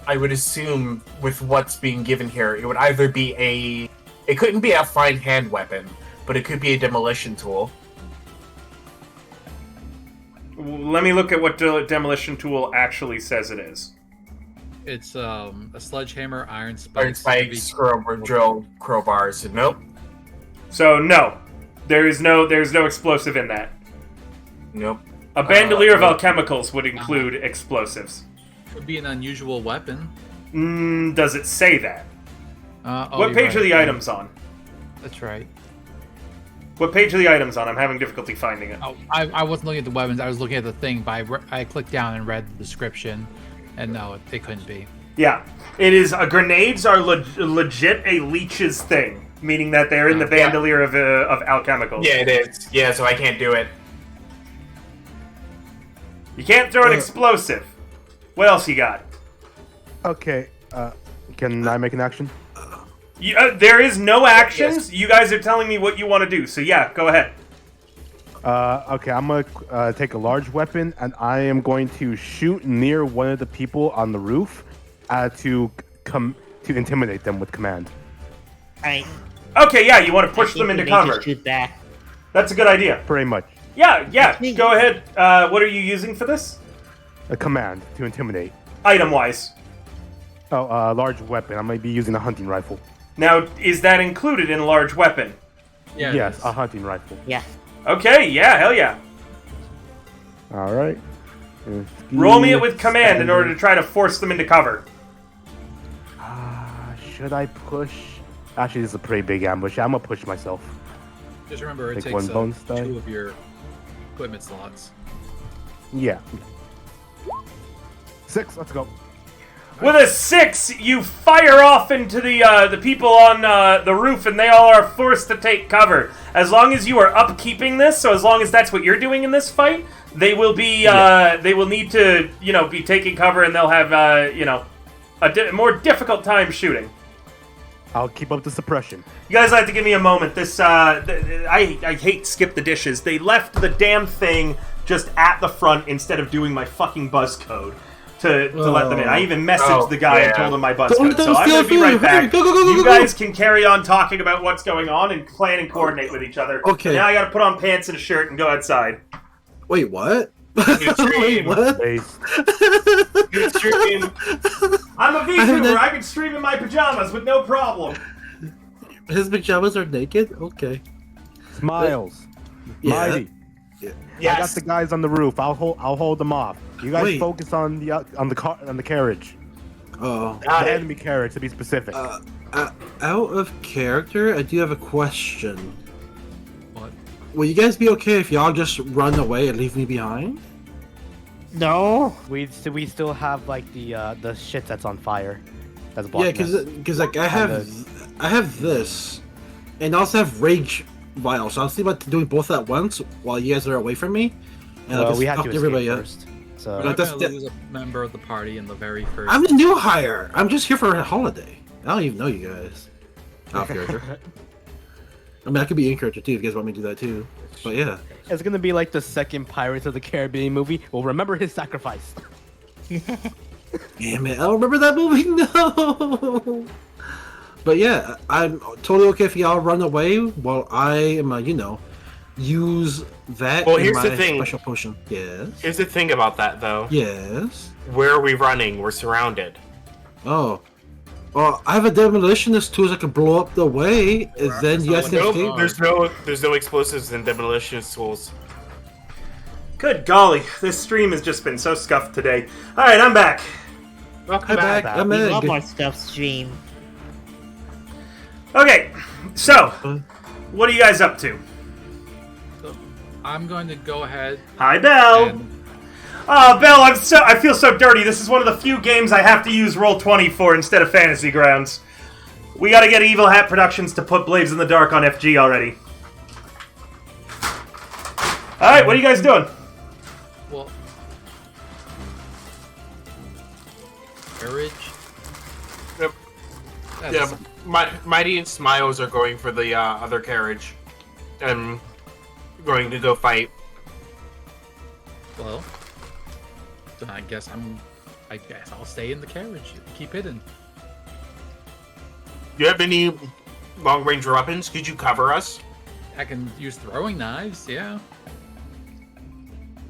I would assume with what's being given here, it would either be it couldn't be a fine hand weapon, but it could be a demolition tool. Let me look at what demolition tool actually says it is. It's a sledgehammer, iron spikes, Iron spikes, drill, crowbars. Nope. So no, there's no explosive in that. Nope. A bandolier of nope. alchemicals would include explosives. Would be an unusual weapon. Does it say that? Oh, What you're page right. are the items on? That's right. What page are the items on? I'm having difficulty finding it. Oh, I wasn't looking at the weapons. I was looking at the thing. But I clicked down and read the description, and no, it couldn't be. Yeah, it is. Grenades are legit a leech's thing, meaning that they're in the Yeah. bandolier of alchemicals. Yeah, it is. Yeah, so I can't do it. You can't throw an explosive. What else you got? Okay, can I make an action? There is no actions. You guys are telling me what you want to do, so yeah, go ahead. Okay, I'm gonna take a large weapon and I am going to shoot near one of the people on the roof to intimidate them with command. Alright. Okay, yeah, you want to I push think them into we need to cover. shoot back. That's a good idea. Pretty much. Yeah, go ahead. What are you using for this? A command to intimidate. Item-wise. Oh, large weapon. I might be using a hunting rifle. Now, is that included in large weapon? Yeah. it Yes, is. a hunting rifle. Yeah. Okay, yeah, hell yeah. All right. Roll me it with command in order to try to force them into cover. Should I push? Actually, this is a pretty big ambush. I'm gonna push myself. Just remember, it Take takes one bonus die. 2 of your equipment slots. Yeah. 6. Let's go. With a 6, you fire off into the people on the roof, and they all are forced to take cover. As long as you are upkeeping this, so as long as that's what you're doing in this fight, they will be they will need to be taking cover, and they'll have a more difficult time shooting. I'll keep up the suppression. You guys have to give me a moment. This I hate skip the dishes. They left the damn thing just at the front instead of doing my fucking buzz code to let them in. I even messaged the guy and told him my buzz code. So I'm going to be right back. You guys can carry on talking about what's going on and plan and coordinate with each other. Okay. Now I got to put on pants and a shirt and go outside. Wait, what? Wait, what? Base. Good stream. I'm a VTuber. I can stream in my pajamas with no problem. His pajamas are naked? Okay. Smiles. Yeah. Mighty. I got the guys on the roof. I'll hold them off. You guys Wait. focus on the carriage. Oh. The enemy carriage, to be specific. Out of character, I do have a question. What? Will you guys be okay if y'all just run away and leave me behind? No. We still have like the shit that's on fire. That's Yeah, blocking us. because like I have this, and I also have rage vial. So I was thinking about doing both at once while you guys are away from me. And Well, I'll we just have talk to everybody escape up. first. So We're Like, not that's gonna lose a member of the party in the very first. I'm a new hire. I'm just here for a holiday. I don't even know you guys. Off character. I mean, I could be in character too if you guys want me to do that too. But yeah. it's gonna be like the second Pirates of the Caribbean movie. We'll remember his sacrifice. Damn it, I don't remember that movie. No. But yeah, I'm totally okay if y'all run away while I am, use that Well, in here's my the thing. special potion. Yes. Here's the thing about that, though. Yes. Where are we running? We're surrounded. Oh. Well, I have a demolitionist tools that can blow up the way, and then you guys can escape. Nope, there's no explosives in demolition tools. Good golly, this stream has just been so scuffed today. Alright, I'm back. Welcome I'm back. I'm We love Meg. our stuff stream. Okay, so, what are you guys up to? I'm going to go ahead Hi, Belle. and Oh, Belle, I feel so dirty. This is one of the few games I have to use Roll20 for instead of Fantasy Grounds. We gotta get Evil Hat Productions to put Blades in the Dark on FG already. Alright, what are you guys doing? well, courage. Yep. That's Yeah, Mighty and Smiles are going for the other carriage. I'm going to go fight. Well, then I guess I'll stay in the carriage. Keep hidden. Do you have any long-range weapons? Could you cover us? I can use throwing knives. Yeah.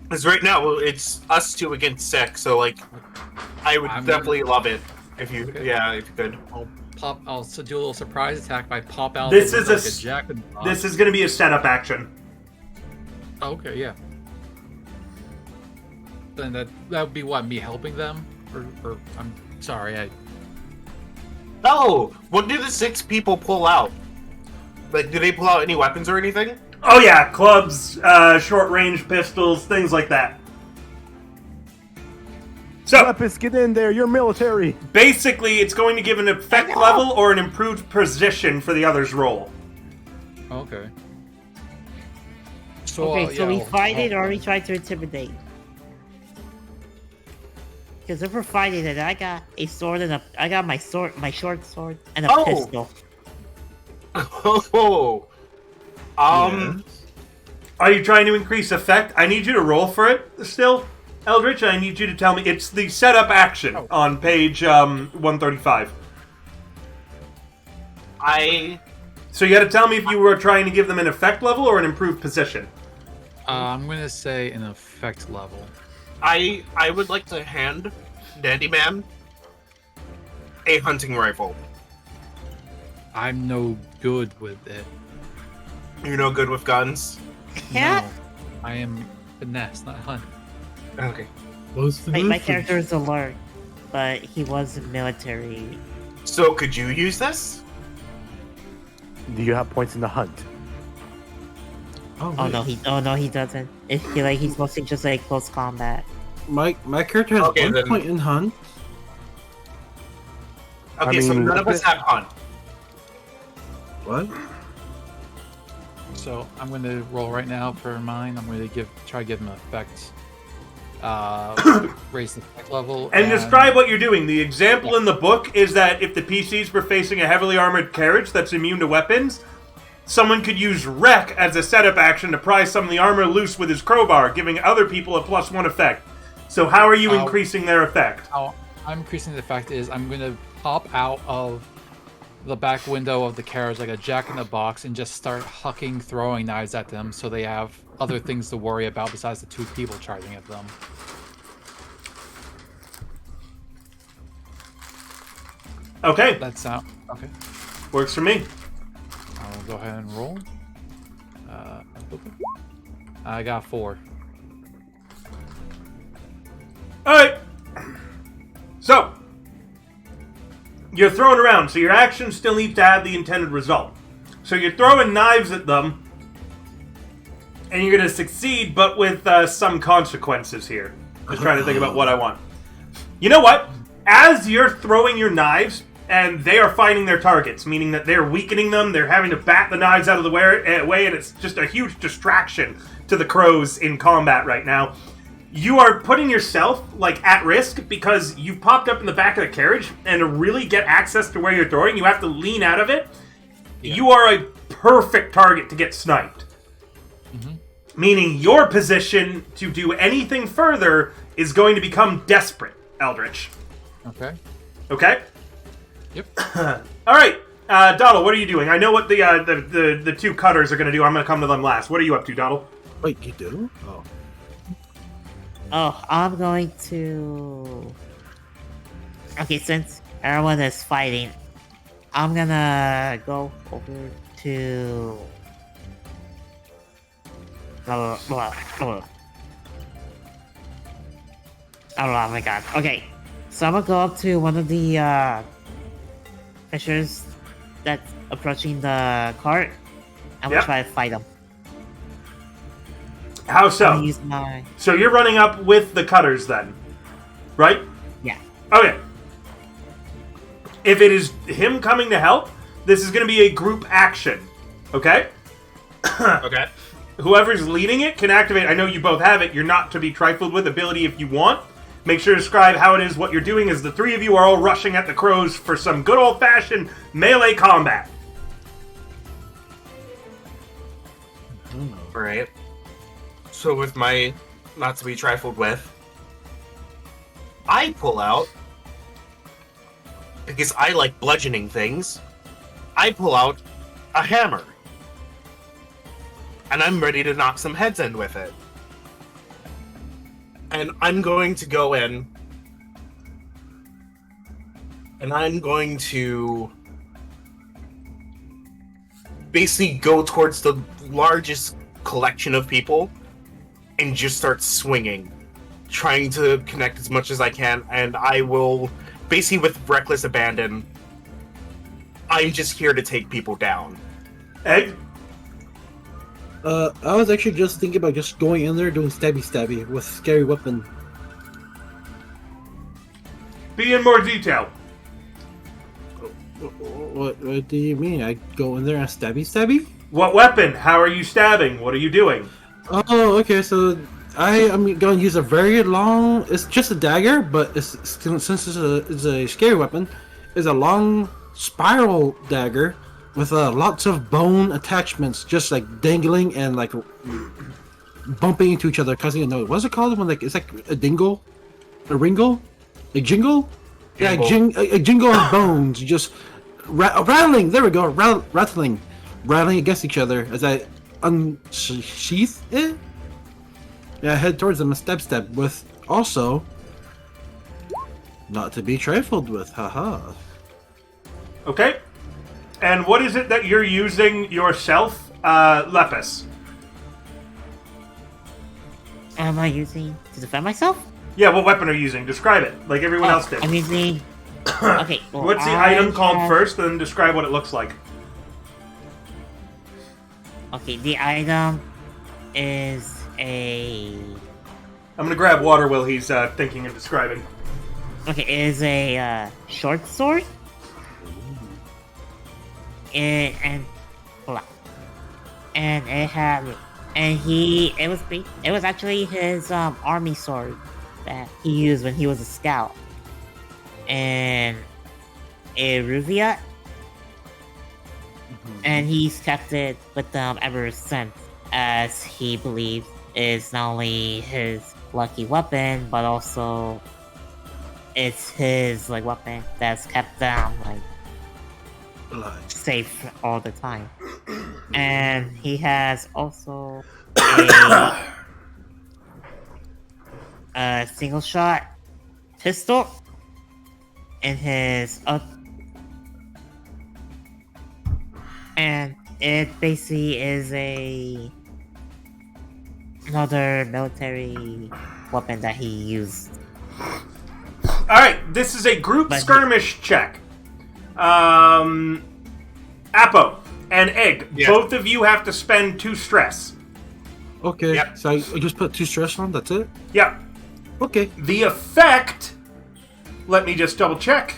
Because right now it's us 2 against 6, so like, I would I'm definitely love it if you, Okay. if you could. I'll do a little surprise attack by pop out. This the is window a like s- jack in the box. This is gonna be a setup action. Oh, okay, yeah. Then that would be what, me helping them, or I'm sorry, No! What do the 6 people pull out? Like, do they pull out any weapons or anything? Oh yeah, clubs, short-range pistols, things like that. So, Lepus, get in there. You're military. basically, it's going to give an effect level or an improved position for the other's roll. okay. So, Okay, so yeah, we I'll- fight it I'll- or we try to intimidate? Because if we're fighting it, I got a sword and I got my short sword and a Oh! pistol. Oh! Are you trying to increase effect? I need you to roll for it still, Eldritch. I need you to tell me. It's the setup action on page 135. So you got to tell me if you were trying to give them an effect level or an improved position. I'm gonna say an effect level. I would like to hand Dandy Man a hunting rifle. I'm no good with it. You're no good with guns? Yeah. No, I am finesse, not hunt. Okay. My character is alert, but he was military. So could you use this? Do you have points in the hunt? Oh no, he doesn't. He's mostly just like close combat. My character has Okay, 1 then. point in hunt. Okay, so mean, none of us have hunt. What? So I'm going to roll right now for mine. I'm going to try to give him an effect. Raise the effect level. And describe what you're doing. The example in the book is that if the PCs were facing a heavily armored carriage that's immune to weapons, Someone could use Wreck as a setup action to pry some of the armor loose with his crowbar, giving other people a +1 effect. So how are you increasing their effect? How I'm increasing the effect is I'm going to pop out of the back window of the carriage like a jack-in-the-box and just start hucking throwing knives at them so they have other things to worry about besides the 2 people charging at them. Okay, That's okay. works for me. I'll go ahead and roll. I got 4. Alright. So, you're throwing around, so your action still needs to have the intended result. So you're throwing knives at them, and you're going to succeed, but with some consequences here. Just trying to think about what I want. You know what? As you're throwing your knives, and they are finding their targets, meaning that they're weakening them, they're having to bat the knives out of the way, and it's just a huge distraction to the crows in combat right now. You are putting yourself, at risk because you've popped up in the back of the carriage, and to really get access to where you're throwing, you have to lean out of it. Yeah. You are a perfect target to get sniped. Mm-hmm. Meaning your position to do anything further is going to become desperate, Eldritch. Okay. Okay? Yep. Alright, Donald, what are you doing? I know what the 2 cutters are going to do. I'm going to come to them last. What are you up to, Donald? Wait, you do? Oh. Oh, I'm going to... Okay, since everyone is fighting, I'm gonna go over to... Oh my god. Okay, so I'm gonna go up to one of the fishers that's approaching the cart. I'm gonna try to fight him. How so? Use my... So you're running up with the cutters then, right? Yeah. Okay. If it is him coming to help, this is going to be a group action, okay? Okay. Whoever's leading it can activate. I know you both have it. You're not to be trifled with ability if you want. Make sure to describe how it is what you're doing as the 3 of you are all rushing at the crows for some good old-fashioned melee combat. Right. So with my not to be trifled with, I pull out, because I like bludgeoning things, I pull out a hammer. And I'm ready to knock some heads in with it. And I'm going to go in, and I'm going to basically go towards the largest collection of people and just start swinging, trying to connect as much as I can, and I will, basically with reckless abandon, I'm just here to take people down. Egg? I was actually just thinking about just going in there doing stabby with scary weapon. Be in more detail. What do you mean? I go in there and stabby? What weapon? How are you stabbing? What are you doing? Oh, okay, so I'm going to use a very long... It's just a dagger, but since it's a scary weapon, it's a long spiral dagger with lots of bone attachments, just dangling and bumping into each other, causing a noise. What's it called when it's like a dingle? A ringle? A jingle? Yeah, a jingle of bones, just rattling. There we go, rattling against each other as I unsheath it. Yeah, head towards them, a step with also not to be trifled with. Haha. Okay. And what is it that you're using yourself, Lepus? Am I using to defend myself? Yeah, what weapon are you using? Describe it, like everyone else did. I'm using... Okay, well, What's the item called first, and then describe what it looks like. Okay, the item is a... I'm gonna grab water while he's thinking and describing. Okay, it is a short sword. And it had, and it was actually his army sword that he used when he was a scout. And Eruvia. And he's kept it with them ever since, as he believes is not only his lucky weapon, but also it's his like weapon that's kept them like safe all the time. And he has also a single shot pistol in his and it basically is another military weapon that he used. Alright, this is a group skirmish check. Apo and Egg, both of you have to spend 2 stress. Okay. Yep. So I just put 2 stress on. That's it. Yep. Okay. The effect. Let me just double check.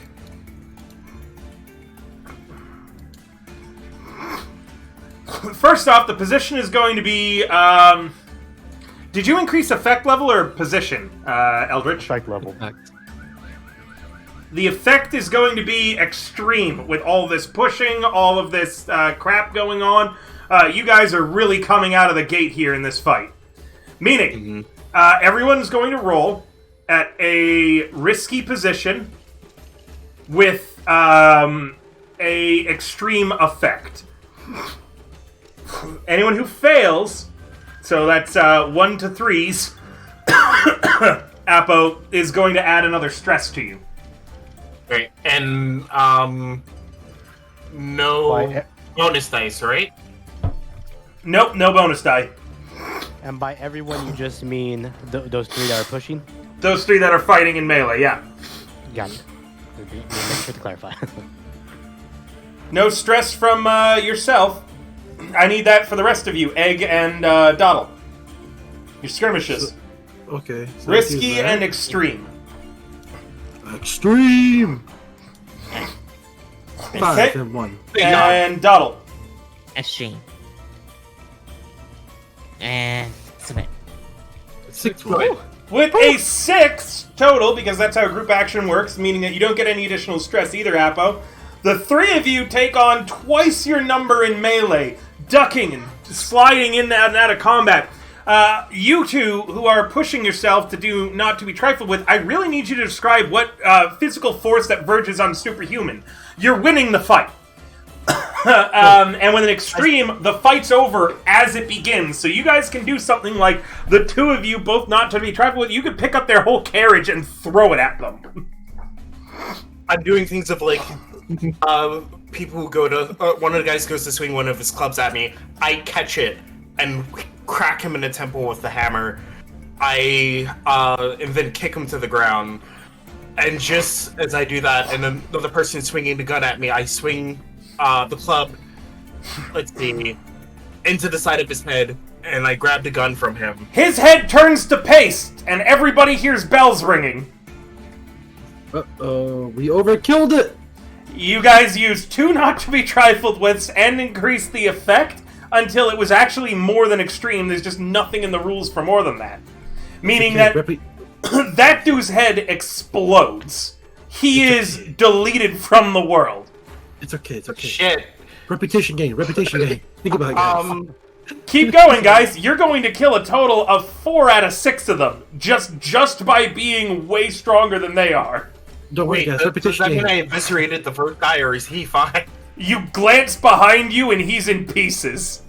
First off, the position is going to be. Did you increase effect level or position, Eldritch? Strike level. The effect is going to be extreme with all this pushing, all of this crap going on. You guys are really coming out of the gate here in this fight. Meaning, everyone's going to roll at a risky position with a extreme effect. Anyone who fails, so that's 1 to 3s, Apo is going to add another stress to you. Right, and no bonus dice, right? Nope, no bonus die. And by everyone, you just mean those 3 that are pushing? Those 3 that are fighting in melee, yeah. Got it. Make sure to clarify. No stress from yourself. I need that for the rest of you, Egg and Doddle. Your skirmishes. Okay. So Risky and extreme. Extreme. 5 Okay. and 1. And Doddle. Extreme. And submit. 6 Good. With a 6 total, because that's how group action works, meaning that you don't get any additional stress either, Apo. The 3 of you take on twice your number in melee, ducking and sliding in and out of combat. You two, who are pushing yourself to do not to be trifled with, I really need you to describe what physical force that verges on superhuman. You're winning the fight. And with an extreme, the fight's over as it begins. So you guys can do something like the 2 of you, both not to be trifled with, you could pick up their whole carriage and throw it at them. I'm doing things of like, people who go to, one of the guys goes to swing one of his clubs at me. I catch it and crack him in the temple with the hammer. And then kick him to the ground. And just as I do that, and another person swinging the gun at me, I swing the club, let's see, into the side of his head, and I grab the gun from him. His head turns to paste, and everybody hears bells ringing. Uh-oh, we overkilled it! You guys used 2 not to be trifled with and increased the effect until it was actually more than extreme. There's just nothing in the rules for more than that. Meaning that that dude's head explodes. He is deleted from the world. It's okay, it's okay. Shit. Reputation gain, reputation gain. Think about it, guys. Keep going, guys. You're going to kill a total of 4 out of 6 of them. Just by being way stronger than they are. Don't worry, Wait, guys. does Reputation that mean gain. I eviscerated the first guy, or is he fine? You glance behind you and he's in pieces.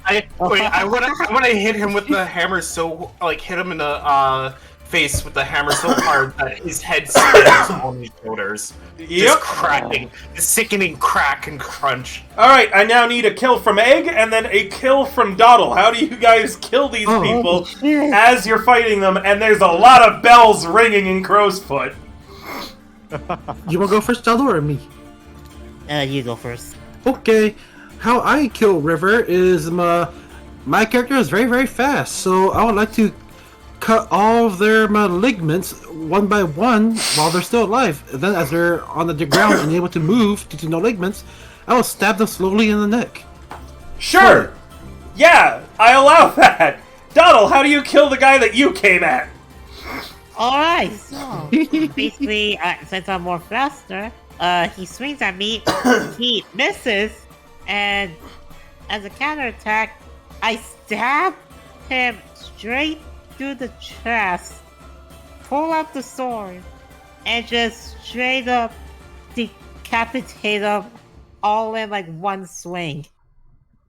I want to hit him with the hammer, so like hit him in the face with the hammer so hard that his head spins on his shoulders. Yep. Just cracking, sickening crack and crunch. Alright, I now need a kill from Egg and then a kill from Doddle. How do you guys kill these people as you're fighting them? And there's a lot of bells ringing in Crow's Foot. You wanna go first, Doddle, or me? You go first. Okay. How I kill River is my character is very, very fast, so I would like to cut all of their ligaments one by one while they're still alive. And then as they're on the ground and able to move due to no ligaments, I will stab them slowly in the neck. Sure! Yeah, I allow that! Doddle, how do you kill the guy that you came at? Alright, so basically, since I'm more faster, He swings at me, he misses, and as a counterattack, I stab him straight through the chest, pull out the sword, and just straight up decapitate him all in like one swing.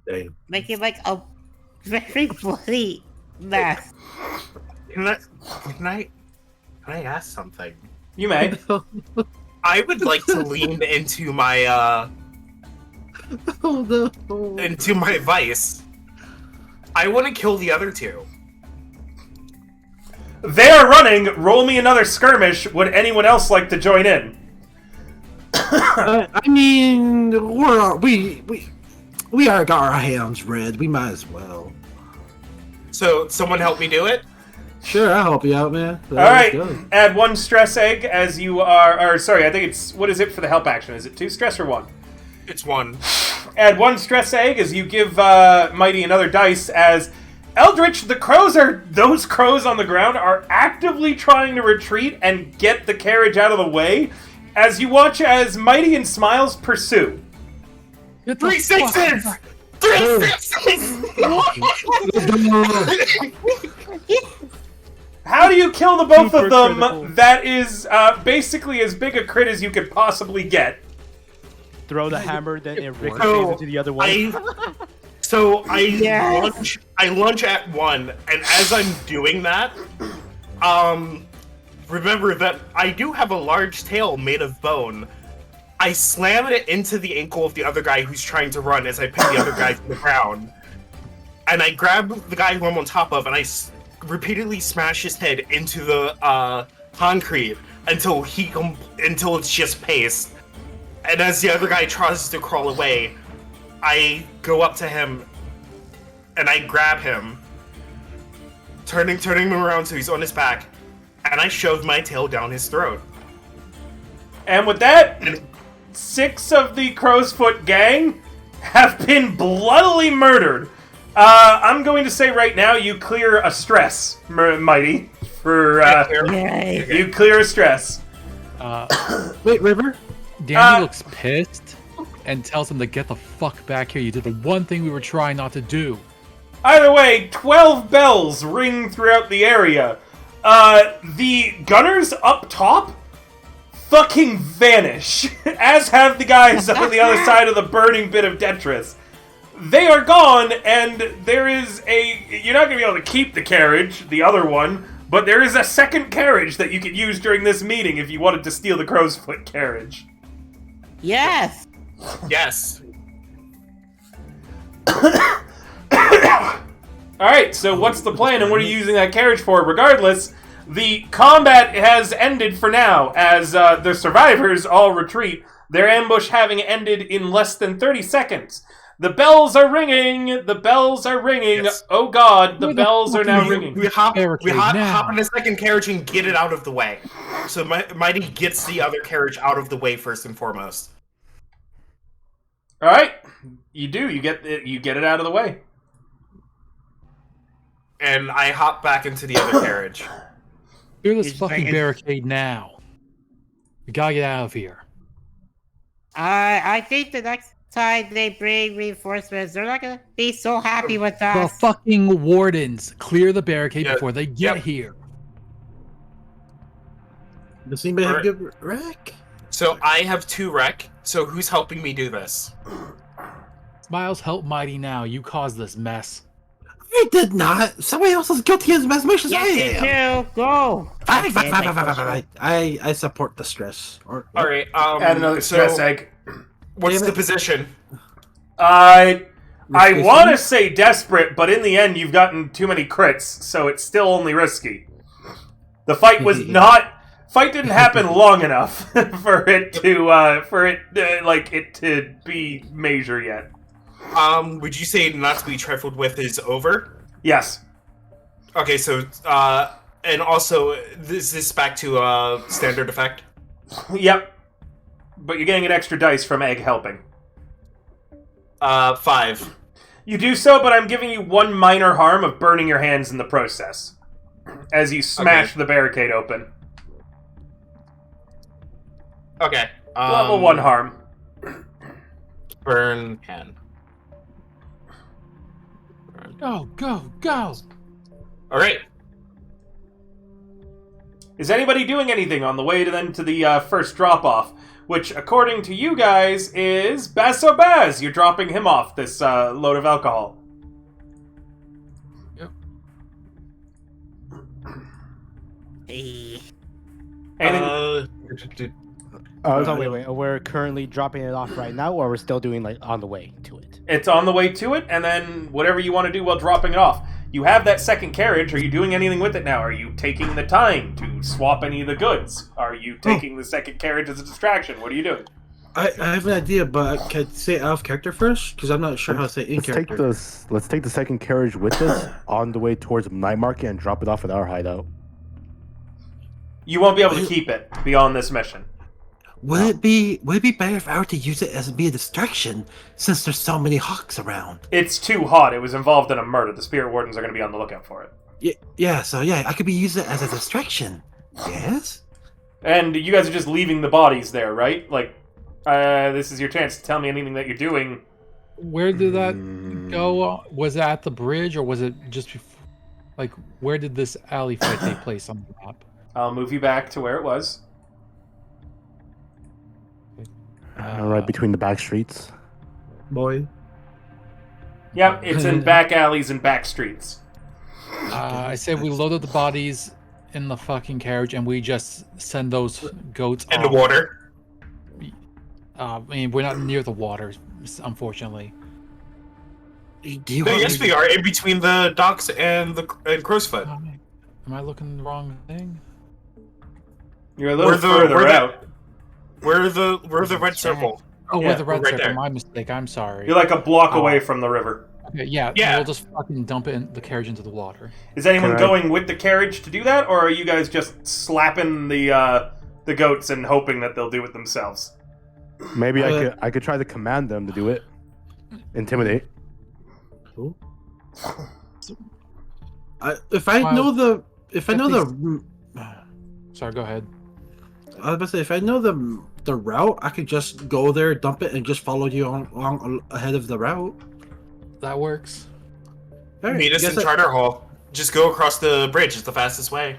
Damn. Making like a very bloody mess. Can I ask something? You may. I would like to lean into my Oh no. into my vice. I want to kill the other two. They are running. Roll me another skirmish. Would anyone else like to join in? I mean, we are got our hands red. We might as well. So someone help me do it. Sure, I'll help you out, man. All right. Add 1 stress egg as you are. Or sorry, I think it's. What is it for the help action? Is it 2 stress or 1? It's 1. Add 1 stress egg as you give Mighty another dice as Eldritch. Those crows on the ground are actively trying to retreat and get the carriage out of the way. As you watch as Mighty and Smiles pursue. 3 sixes. 3 sixes. How do you kill the both Super of them? critical. That is basically as big a crit as you could possibly get. Throw the hammer, then it ricochets So, into the other one. I lunge at one, and as I'm doing that, remember that I do have a large tail made of bone. I slam it into the ankle of the other guy who's trying to run as I pin the other guy to the ground. And I grab the guy who I'm on top of, and I repeatedly smash his head into the concrete until it's just paste. And as the other guy tries to crawl away, I go up to him and I grab him, turning him around so he's on his back, and I shove my tail down his throat. And with that, 6 of the Crow's Foot gang have been bloodily murdered. I'm going to say right now you clear a stress, Mighty. Yay. You clear a stress. Wait, River? Danny looks pissed and tells him to get the fuck back here. You did the one thing we were trying not to do. Either way, 12 bells ring throughout the area. The gunners up top fucking vanish, as have the guys on the other side of the burning bit of Detris. They are gone, and there is you're not going to be able to keep the carriage, the other one, but there is a second carriage that you could use during this meeting if you wanted to steal the Crow's Foot carriage. Yes. Yes. Alright, so what's the plan and what are you using that carriage for? Regardless, the combat has ended for now, as the survivors all retreat, their ambush having ended in less than 30 seconds. The bells are ringing! The bells are ringing! Yes. Oh god, the Where the bells are fuck now are you? ringing. We hop now. in the second carriage and get it out of the way. So Mighty gets the other carriage out of the way first and foremost. Alright, you do. You get it out of the way. And I hop back into the other carriage. Clear this He's fucking bringing- barricade now. We gotta get out of here. I think the next time they bring reinforcements, they're not gonna be so happy with The us. fucking wardens clear the barricade Yeah, before they get yep. here. Does anybody have a Alright. good wreck? So I have 2 wreck. So who's helping me do this? Smiles, help Mighty now. You caused this mess. I did not. Somebody else is guilty as much as I Yes, you am. do. Go. Fine. I support the stress. All right. Add another so stress egg. What's Damn the it. position? I Risky want to scene? say desperate, but in the end you've gotten too many crits, so it's still only risky. The fight was not... Fight didn't happen long enough for it to be major yet. Would you say not to be trifled with is over? Yes. Okay, so and also is this back to standard effect? Yep. But you're getting an extra dice from Egg helping. 5. You do so, but I'm giving you 1 minor harm of burning your hands in the process. As you smash the barricade open. Okay. Level 1 harm. Burn pen. Go, go, go! All right. Is anybody doing anything on the way to the first drop-off? Which, according to you guys, is Basso Baz. You're dropping him off this load of alcohol. Yep. Hey. Anything? So wait. We're currently dropping it off right now, or we're still doing like on the way to it? It's on the way to it, and then whatever you want to do while dropping it off. You have that second carriage. Are you doing anything with it now? Are you taking the time to swap any of the goods? Are you taking the second carriage as a distraction? What are you doing? I have an idea, but can I say out of character first? Because I'm not sure how to say in Let's character. let's take the second carriage with us on the way towards Night Market and drop it off at our hideout. You won't be able to keep it beyond this mission. Would it be better if I were to use it as be a distraction, since there's so many hawks around? It's too hot. It was involved in a murder. The Spirit Wardens are going to be on the lookout for it. Yeah, so I could be using it as a distraction. Yes? And you guys are just leaving the bodies there, right? Like, this is your chance to tell me anything that you're doing. Where did that go? Was it at the bridge, or was it just before? Like, where did this alley fight take place on the map? I'll move you back to where it was. Right between the back streets. Boy. Yep, it's in back alleys and back streets. I said we loaded the bodies in the fucking carriage, and we just send those goats In the off. water. I mean, we're not near the water, unfortunately. Do you No, want yes, me we are in between the docks and Crowsfoot. Am I looking the wrong thing? You're a little We're the- further we're the- out. We're the red circle. Oh, Yeah, we're the red right circle. there. My mistake. I'm sorry. You're like a block away from the river. Okay, yeah, Yeah. we'll just fucking dump the carriage into the water. Is anyone Can I- going with the carriage to do that, or are you guys just slapping the goats and hoping that they'll do it themselves? Maybe I could try to command them to do it. Intimidate. if I Well, know the Sorry, go ahead. I was about to say, if I know the route, I could just go there, dump it, and just follow you along ahead of the route. That works. Alright, Meet us guess in Charter Hall. Just go across the bridge. It's the fastest way.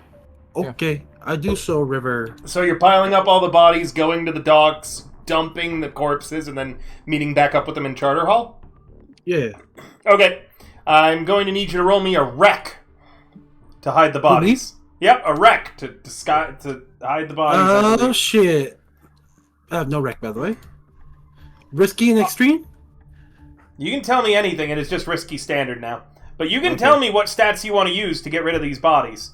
Okay, I do so, River. So you're piling up all the bodies, going to the docks, dumping the corpses, and then meeting back up with them in Charter Hall? Yeah. Okay. I'm going to need you to roll me a wreck to hide the Who, me? bodies. Yep, a wreck to hide the bodies. I Oh believe. shit! I have no wreck, by the way. Risky and extreme. You can tell me anything, and it's just risky standard now. But you can tell me what stats you want to use to get rid of these bodies.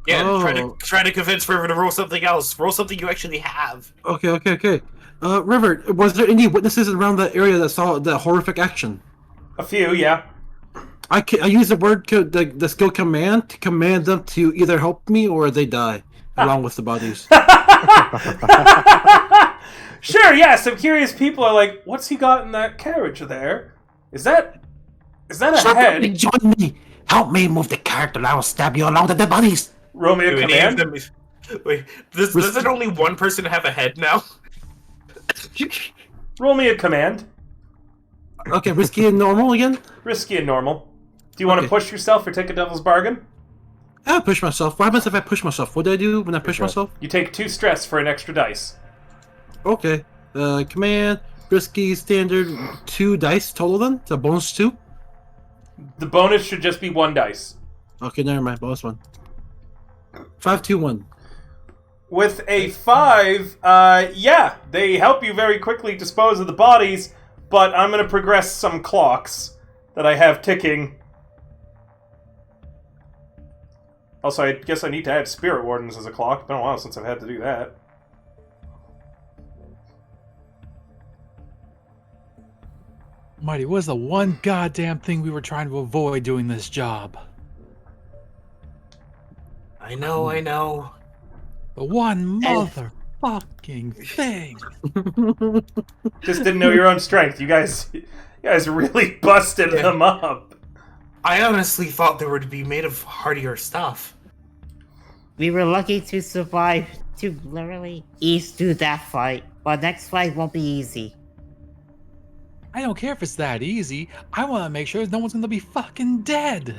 Yeah, Oh. try to convince River to roll something else. Roll something you actually have. Okay. River, was there any witnesses around that area that saw the horrific action? A few, yeah. I use the word the skill command to command them to either help me or they die along with the bodies. Sure, yeah, some curious people are like, what's he got in that carriage there? Is that a head? Join me. Help me move the character. I will stab you along with the bodies. Roll me a Do any of command? them- Wait, doesn't only one person have a head now? Roll me a command. Okay, risky and normal again. Risky and normal. Do you want to Okay. push yourself or take a devil's bargain? I'll push myself. What happens if I push myself? What do I do when I push Okay. myself? You take 2 stress for an extra dice. Okay. Command, risky, standard, 2 dice total then? So bonus 2? The bonus should just be 1 dice. Okay, never mind. Bonus 1. 5, 2, 1. With a 5, yeah, they help you very quickly dispose of the bodies, but I'm going to progress some clocks that I have ticking. Also, I guess I need to add Spirit Wardens as a clock. It's been a while since I've had to do that. Mighty, what was the one goddamn thing we were trying to avoid doing this job? I know. The one motherfucking thing. Just didn't know your own strength. You guys really busted them up. I honestly thought they were to be made of hardier stuff. We were lucky to survive to literally ease through that fight, but next fight won't be easy. I don't care if it's that easy. I want to make sure no one's gonna be fucking dead.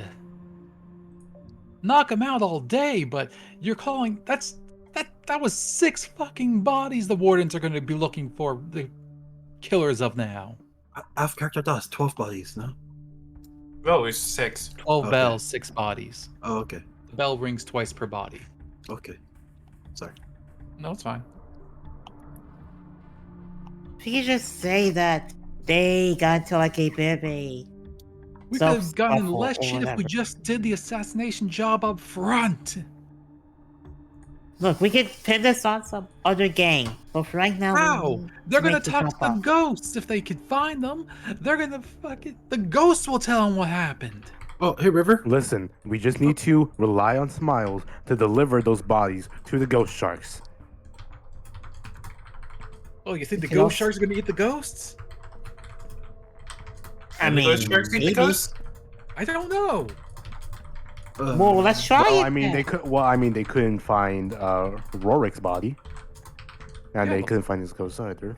Knock them out all day, but you're calling that was 6 fucking bodies the wardens are gonna be looking for the killers of now. I've character does 12 bodies, no? Oh, it's 6. 12 Okay. bells, 6 bodies. Oh, okay. The bell rings twice per body. Okay. Sorry. No, it's fine. If you could just say that they got into like a bit of a We could have gotten self-scuffle less or shit if we whatever. just did the assassination job up front. Look, we could pin this on some other gang, but for right now, we How? need They're to gonna make the talk to jump the up. ghosts if they could find them. They're gonna fucking. The ghosts will tell them what happened. Oh, hey, River. Listen, we just need to rely on Smiles to deliver those bodies to the ghost sharks. Oh, you think the can ghost also- sharks are gonna eat the ghosts? I And the mean, ghost sharks eat the maybe. ghosts? I don't know. Well, let's try Well, it. I mean, then. they could. Well, I mean, they couldn't find Rorik's body, and Yeah, they but- couldn't find his ghost either.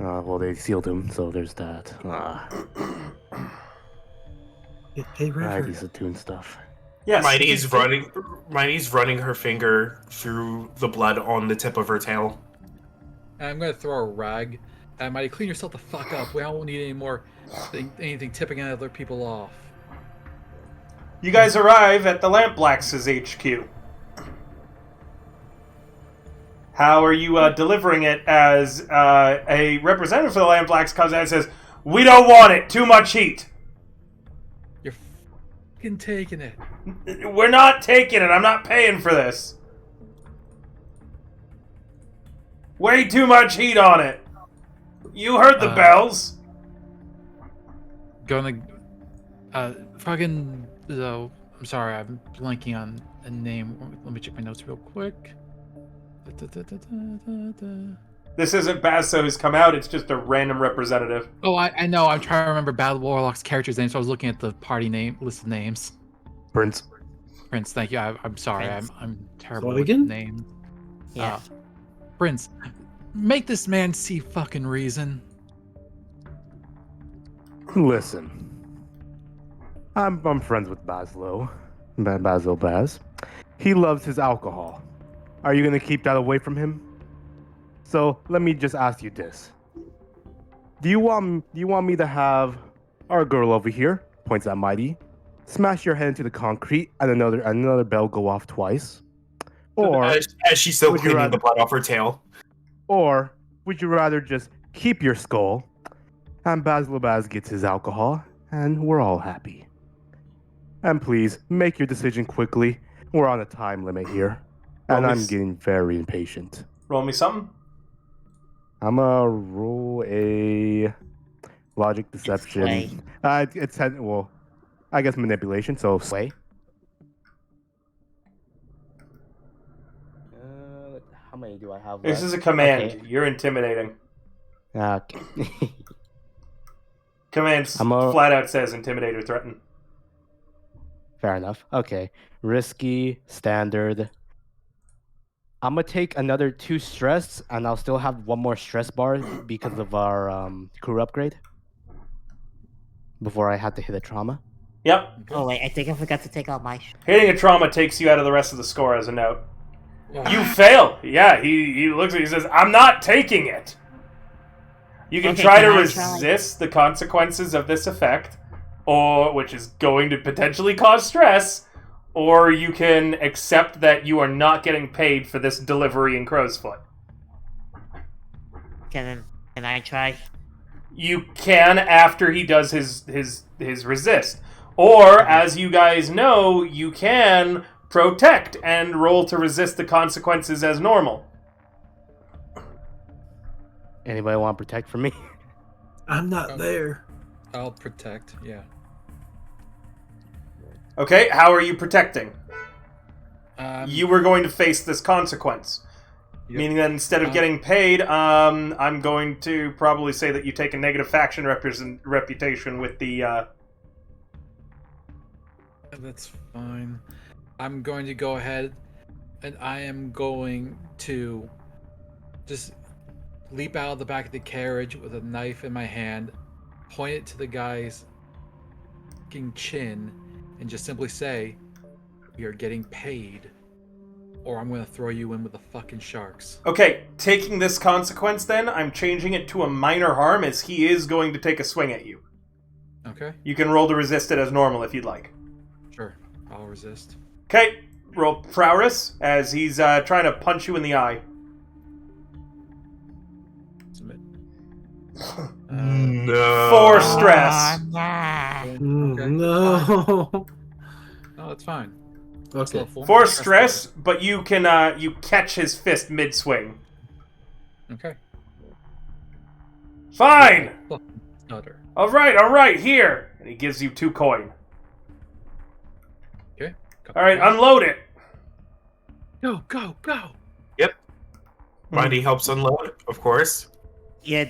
Well, they sealed him, so there's that. Hey, River. I need to tune stuff. Yes. Mighty's running her finger through the blood on the tip of her tail. And I'm gonna throw a rag. Mighty, clean yourself the fuck up. We don't need any more anything tipping other people off. You guys arrive at the Lampblax's HQ. How are you delivering it as a representative for the Lampblax comes out and says, "We don't want it. Too much heat. You're fucking taking it. We're not taking it. I'm not paying for this. Way too much heat on it. You heard the bells." Gonna fucking I'm sorry, I'm blanking on a name. Let me check my notes real quick. This isn't Basso who's come out. It's just a random representative. Oh, I know. I'm trying to remember Battle Warlock's character's name, so I was looking at the party name list of names. Prince. Prince, thank you. I'm sorry. Prince. I'm terrible What with again? names. Yeah. Prince, make this man see fucking reason. Listen, I'm friends with Baslo, Basil Baz. He loves his alcohol. Are you gonna keep that away from him? So let me just ask you this: Do you want me to have our girl over here, points at Mighty, smash your head into the concrete and another bell go off twice, or As she's still would you cleaning rather- the blood off her tail. or would you rather just keep your skull and Basil Baz gets his alcohol and we're all happy? And please make your decision quickly. We're on a time limit here, and Well, I'm miss- getting very impatient. Roll me something. I'm gonna roll a logic deception. Sway. It's well, I guess manipulation. So sway. How many do I have? This is a command. Okay. You're intimidating. Okay. Command I'm a- flat out says intimidate or threaten. Fair enough. Okay. Risky, standard. I'm gonna take another 2 stress, and I'll still have 1 more stress bar because of our crew upgrade. Before I had to hit a trauma. Yep. Oh wait, I think I forgot to take out my. Hitting a trauma takes you out of the rest of the score as a note. Oh, You fail. Yeah, he looks at you and says, "I'm not taking it." You can Okay, try to can I try? resist the consequences of this effect, or which is going to potentially cause stress, or you can accept that you are not getting paid for this delivery in Crowsfoot. Can I try? You can after he does his resist. Or, as you guys know, you can protect and roll to resist the consequences as normal. Anybody want to protect from me? I'm not there. I'll protect. Yeah. Okay, how are you protecting? You. You were going to face this consequence. Yep. Meaning that instead of getting paid, I'm going to probably say that you take a negative faction reputation with the... That's fine. I'm going to go ahead And I am going to just leap out of the back of the carriage with a knife in my hand, point it to the guy's fucking chin, and just simply say, "We are getting paid, or I'm gonna throw you in with the fucking sharks." Okay, taking this consequence then, I'm changing it to a minor harm as he is going to take a swing at you. Okay, You can roll to resist it as normal if you'd like. sure. I'll resist. Okay, roll prowess as he's trying to punch you in the eye. Submit. No. 4 stress. Ah, nah. Okay. No. No, that's fine. Okay. Level 4. 4 stress, but you can you catch his fist mid-swing. Okay. Fine! Fucking stutter. Alright, here! And he gives you 2 coin. Okay. Alright, unload it! Go, go, go! Mighty helps unload, of course. Yeah.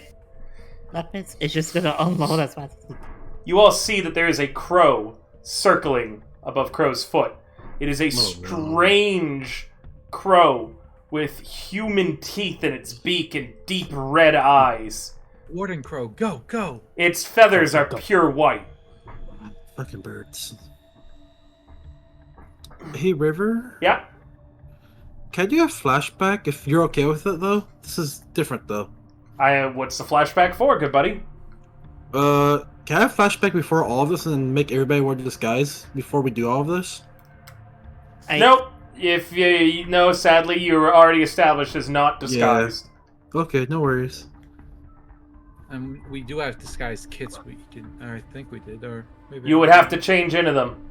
Weapons is just gonna unload as fast as You all see that there is a crow circling above Crow's foot. It is a strange crow with human teeth in its beak and deep red eyes. Warden Crow, go, go! Its feathers are pure white. Fucking birds. Hey, River. Yeah? Can I do a flashback if you're okay with it, though? This is different, though. What's the flashback for, good buddy? Can I have flashback before all of this and make everybody wear disguise before we do all of this? Nope. If you know, sadly, you were already established as not disguised. Okay, no worries. And we do have disguised kits we can, I think we did, or maybe... You would have to change into them.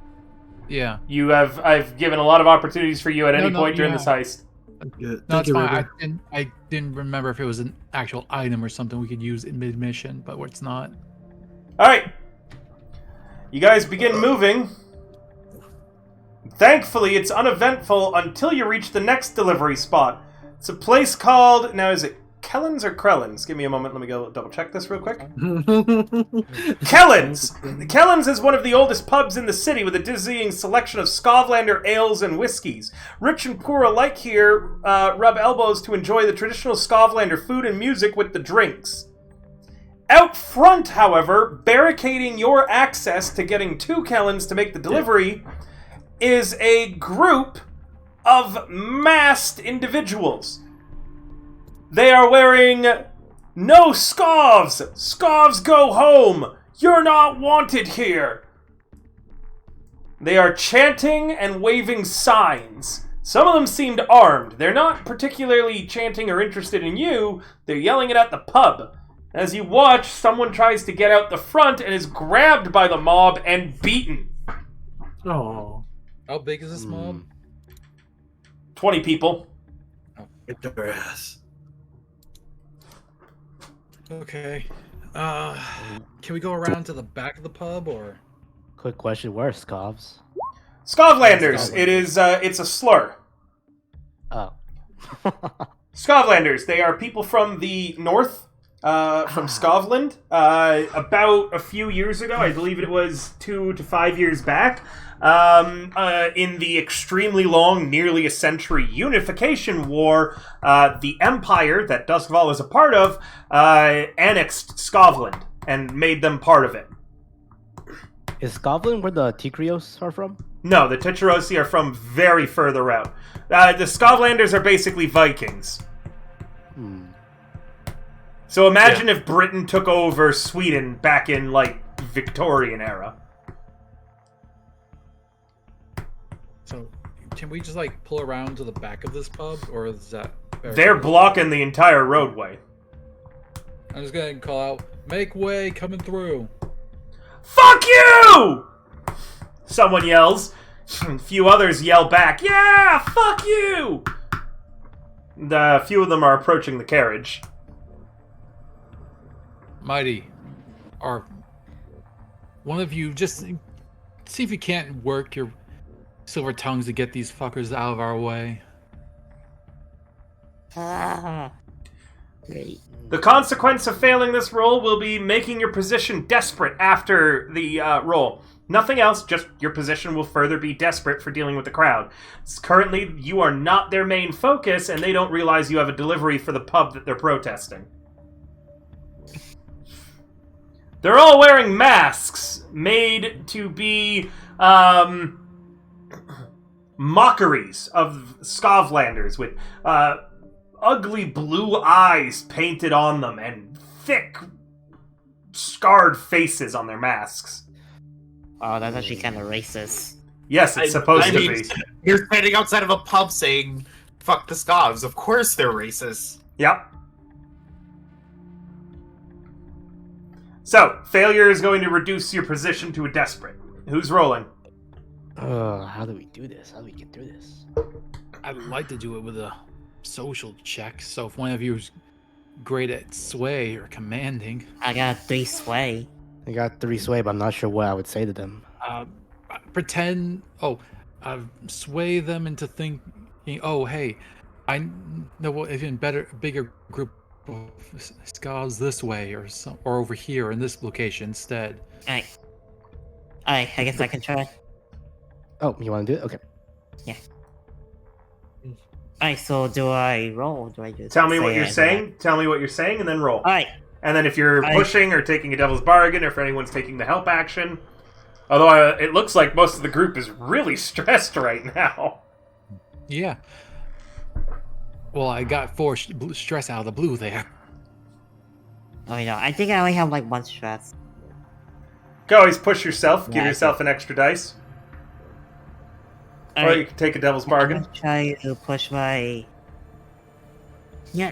Yeah. I've given a lot of opportunities for you at any No, point during yeah. this heist. Yeah, No, thank it's you, fine. River. I didn't remember if it was an actual item or something we could use in mid-mission, but it's not. Alright. You guys begin moving. Thankfully, it's uneventful until you reach the next delivery spot. It's a place called... Now, is it Kellens or Krellens? Give me a moment. Let me go double check this real quick. Kellens! Kellens is one of the oldest pubs in the city with a dizzying selection of Skovlander ales and whiskies. Rich and poor alike here rub elbows to enjoy the traditional Skovlander food and music with the drinks. Out front, however, barricading your access to getting to Kellens to make the delivery is a group of masked individuals. They are wearing "No Skovs! Skovs go home! You're not wanted here!" They are chanting and waving signs. Some of them seemed armed. They're not particularly chanting or interested in you. They're yelling it at the pub. As you watch, someone tries to get out the front and is grabbed by the mob and beaten. Oh, How big is this mob? 20 people. get their ass. Okay. Can we go around to the back of the pub, or? Quick question: where are Skovs? Skovlanders. It is, it's a slur. Oh. Skovlanders. They are people from the north, from Skovland. About a few years ago, I believe it was 2 to 5 years back, in the extremely long, nearly a century Unification War, the Empire that Duskval is a part of, annexed Skovland and made them part of it. Is Skovland where the Tigrios are from? No, the Techerosi are from very further out. The Skovlanders are basically Vikings. Hmm. So imagine if Britain took over Sweden back in, like, Victorian era. So, can we just like pull around to the back of this pub, or is that? They're blocking the entire roadway. I'm just gonna call out, "Make way, coming through." Fuck you! Someone yells. A few others yell back, "Yeah, fuck you!" A few of them are approaching the carriage. Mighty, or one of you, just see if you can't work your silver tongues to get these fuckers out of our way. Ah. Great. The consequence of failing this roll will be making your position desperate after the roll. Nothing else, just your position will further be desperate for dealing with the crowd. Currently, you are not their main focus, and they don't realize you have a delivery for the pub that they're protesting. They're all wearing masks made to be mockeries of Scovlanders with ugly blue eyes painted on them and thick, scarred faces on their masks. Oh, that's actually kind of racist. Yes, it's supposed to be. You're standing outside of a pub saying, fuck the Scovs. Of course they're racist. Yep. So, failure is going to reduce your position to a desperate. Who's rolling? How do we do this? How do we get through this? I'd like to do it with a social check. So if one of you is great at sway or commanding, I got 3 sway. I got 3 sway, but I'm not sure what I would say to them. pretend. Sway them into thinking. Oh, hey, I know an even bigger group of Scavs this way, or over here in this location instead. Alright, I guess I can try. Oh, you want to do it? Okay. Yeah. Alright, so do I roll? Or do I just Tell me what say you're it? saying. Tell me what you're saying, and then roll. Alright. And then if you're pushing or taking a devil's bargain, or if anyone's taking the help action. Although it looks like most of the group is really stressed right now. Yeah. Well, I got 4 stress out of the blue there. Oh, no, I think I only have like 1 stress. Go, always push yourself. Give Yeah, yourself an extra dice. Or Alright, you can take a devil's I'm bargain. gonna try to push my... Yeah,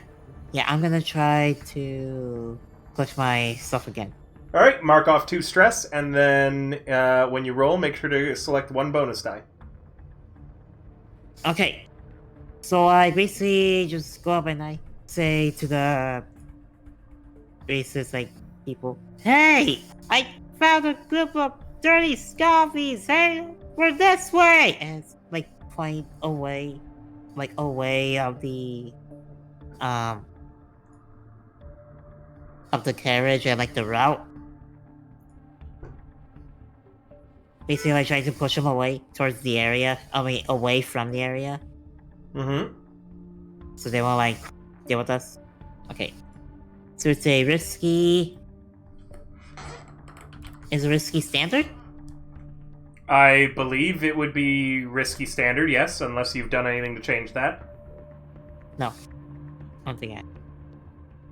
I'm gonna try to push my stuff again. Alright, mark off 2 stress, and then when you roll, make sure to select 1 bonus die. Okay. So I basically just go up and I say to the racist, like, people, hey! I found a group of dirty scoffies! Hey, we're this way! And it's, like, point away, like, away of the, of the carriage and, like, the route. Basically, I try to push them away towards the area. I mean, away from the area. Mm-hmm. So they won't, like, deal with us. Okay. So it's a risky... Is it risky standard? I believe it would be risky standard, yes, unless you've done anything to change that. No. I don't think I...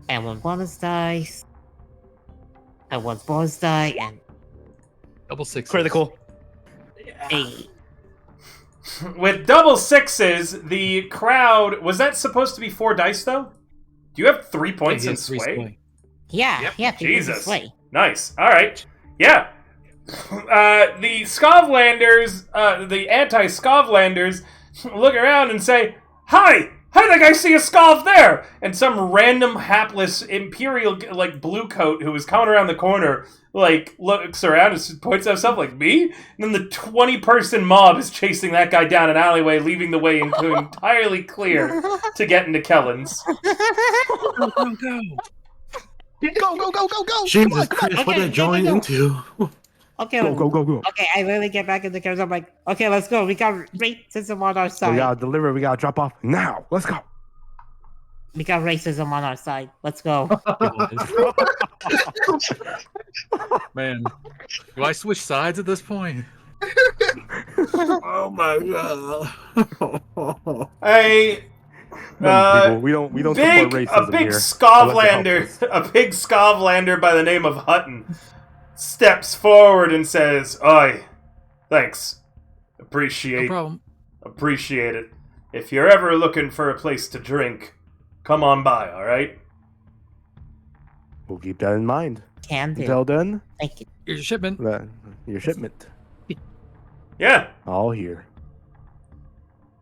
And 1 bonus dice. And 1 bonus die, and Double 6. Critical. 8. With double 6s, the crowd... Was that supposed to be 4 dice, though? Do you have 3 points in sway? Yeah, Yep. Jesus. Sway. Nice. Alright. Yeah. The Scovlanders, the anti-Scovlanders, look around and say, Hi! I think I see a Scov there! And some random hapless Imperial, like, blue coat who is coming around the corner, like, looks around and points at himself like, me? And then the 20-person mob is chasing that guy down an alleyway, leaving the way into entirely clear to get into Kellen's. Go, go, go! Go! Jesus Christ, what Okay, did I join into? Okay, Go. okay, I really get back in the carriage. I'm like, okay, let's go. We got racism on our side. We gotta deliver. We gotta drop off now. Let's go. We got racism on our side. Let's go. Man, do I switch sides at this point? Oh my god. We don't support A racism big here. Scovlander, a big Scovlander by the name of Hutton, steps forward and says, "Oi, thanks, No appreciate problem. it. If you're ever looking for a place to drink, come on by. All right." We'll keep that in mind. Can do. Until then, Thank you. Here's your shipment. your shipment. Yeah, All here.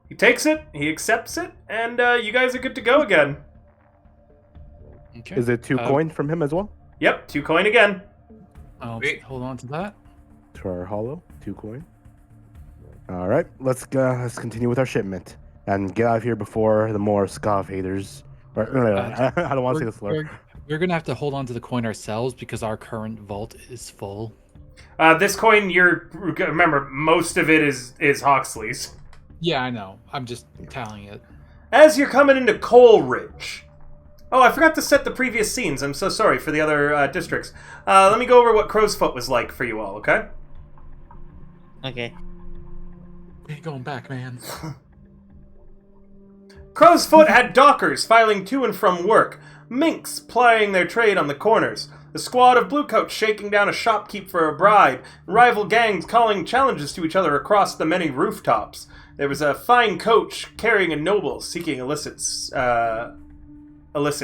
he takes it, he accepts it, and you guys are good to go again. Okay. Is it 2 coin from him as well? Yep, 2 coin again. I'll Wait. hold on to that. To our hollow, 2 coin. All right, let's continue with our shipment and get out of here before the more Scav haters I don't want to say the slur. We're gonna have to hold on to the coin ourselves because our current vault is full. This coin, remember, most of it is Hawksley's. Yeah, I know. I'm just tallying it. As you're coming into Coleridge. Oh, I forgot to set the previous scenes. I'm so sorry for the other districts. Let me go over what Crowsfoot was like for you all, okay? Okay. We ain't going back, man. Crowsfoot had dockers filing to and from work, minks plying their trade on the corners, a squad of bluecoats shaking down a shopkeep for a bribe, rival gangs calling challenges to each other across the many rooftops. There was a fine coach carrying a noble seeking illicit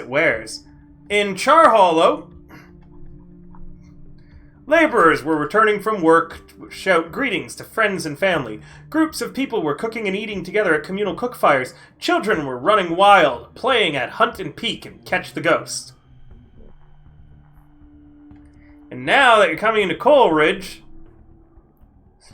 wares. In Charhollow, laborers were returning from work to shout greetings to friends and family. Groups of people were cooking and eating together at communal cookfires. Children were running wild, playing at hunt and peek and catch the ghost. And now that you're coming into Coleridge,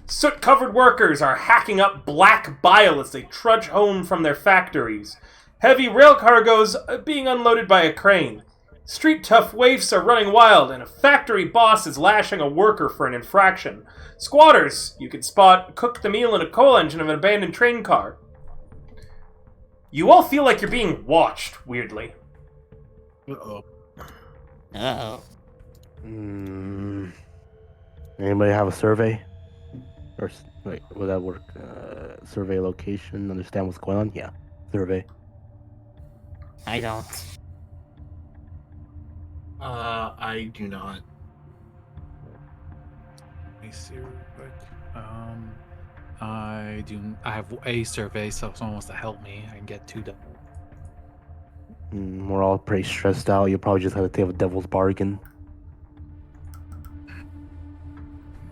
soot-covered workers are hacking up black bile as they trudge home from their factories. Heavy rail cargoes are being unloaded by a crane. Street-tough waifs are running wild, and a factory boss is lashing a worker for an infraction. Squatters, you can spot, cook the meal in a coal engine of an abandoned train car. You all feel like you're being watched, weirdly. Uh-oh. Uh-oh. Anybody have a survey? Or wait, would that work? Survey location, understand what's going on? Yeah, survey. I don't. I do not. Let me see real quick. I have a survey, so if someone wants to help me, I can get 2 done. We're all pretty stressed out. You probably just have to take a devil's bargain.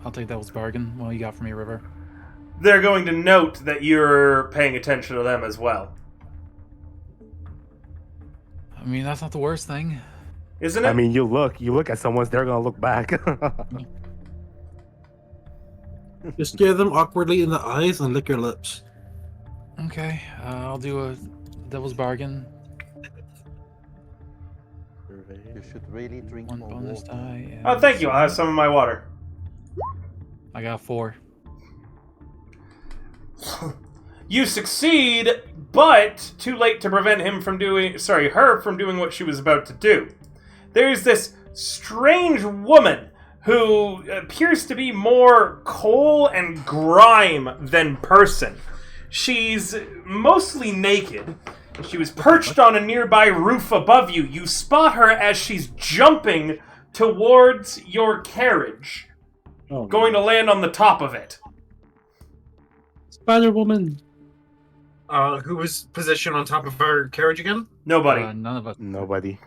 I'll take Devil's Bargain. What you got for me, River? They're going to note that you're paying attention to them as well. I mean, that's not the worst thing. Isn't it? I mean, you look at someone, they're gonna look back. Just stare them awkwardly in the eyes and lick your lips. Okay, I'll do a Devil's Bargain. You should really drink 1 more bonus water. die. And Oh, thank you. I'll have some of my water. I got 4. You succeed, but too late to prevent her from doing what she was about to do. There's this strange woman who appears to be more coal and grime than person. She's mostly naked. She was perched on a nearby roof above you. You spot her as she's jumping towards your carriage, going to land on the top of it. Spider-Woman. Who was positioned on top of our carriage again? Nobody. None of us. Nobody.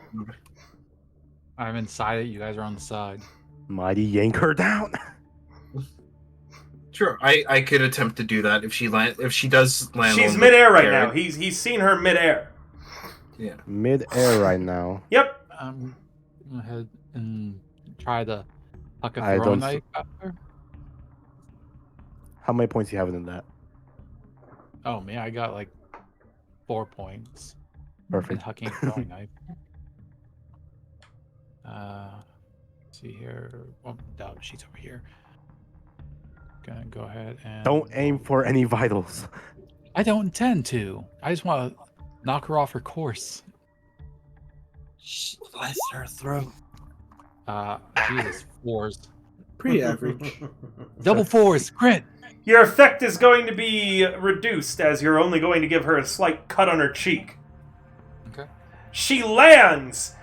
I'm inside it. You guys are on the side. Mighty yank her down. Sure, I could attempt to do that if she does land. She's on midair right carriage. now. He's seen her midair. Yeah. Mid-air right now. Yep. I'm gonna go ahead and try to huck a I throw don't knife at her. How many points do you have in that? Oh man, I got like 4 points. Perfect. Hucking a throwing knife. See here. Oh, no, she's over here. Gonna go ahead and Don't aim for any vitals. I don't intend to. I just want to knock her off her course. Slice her throat. Jesus, 4s. Pretty average. Double 4s, crit. Your effect is going to be reduced as you're only going to give her a slight cut on her cheek. Okay. She lands,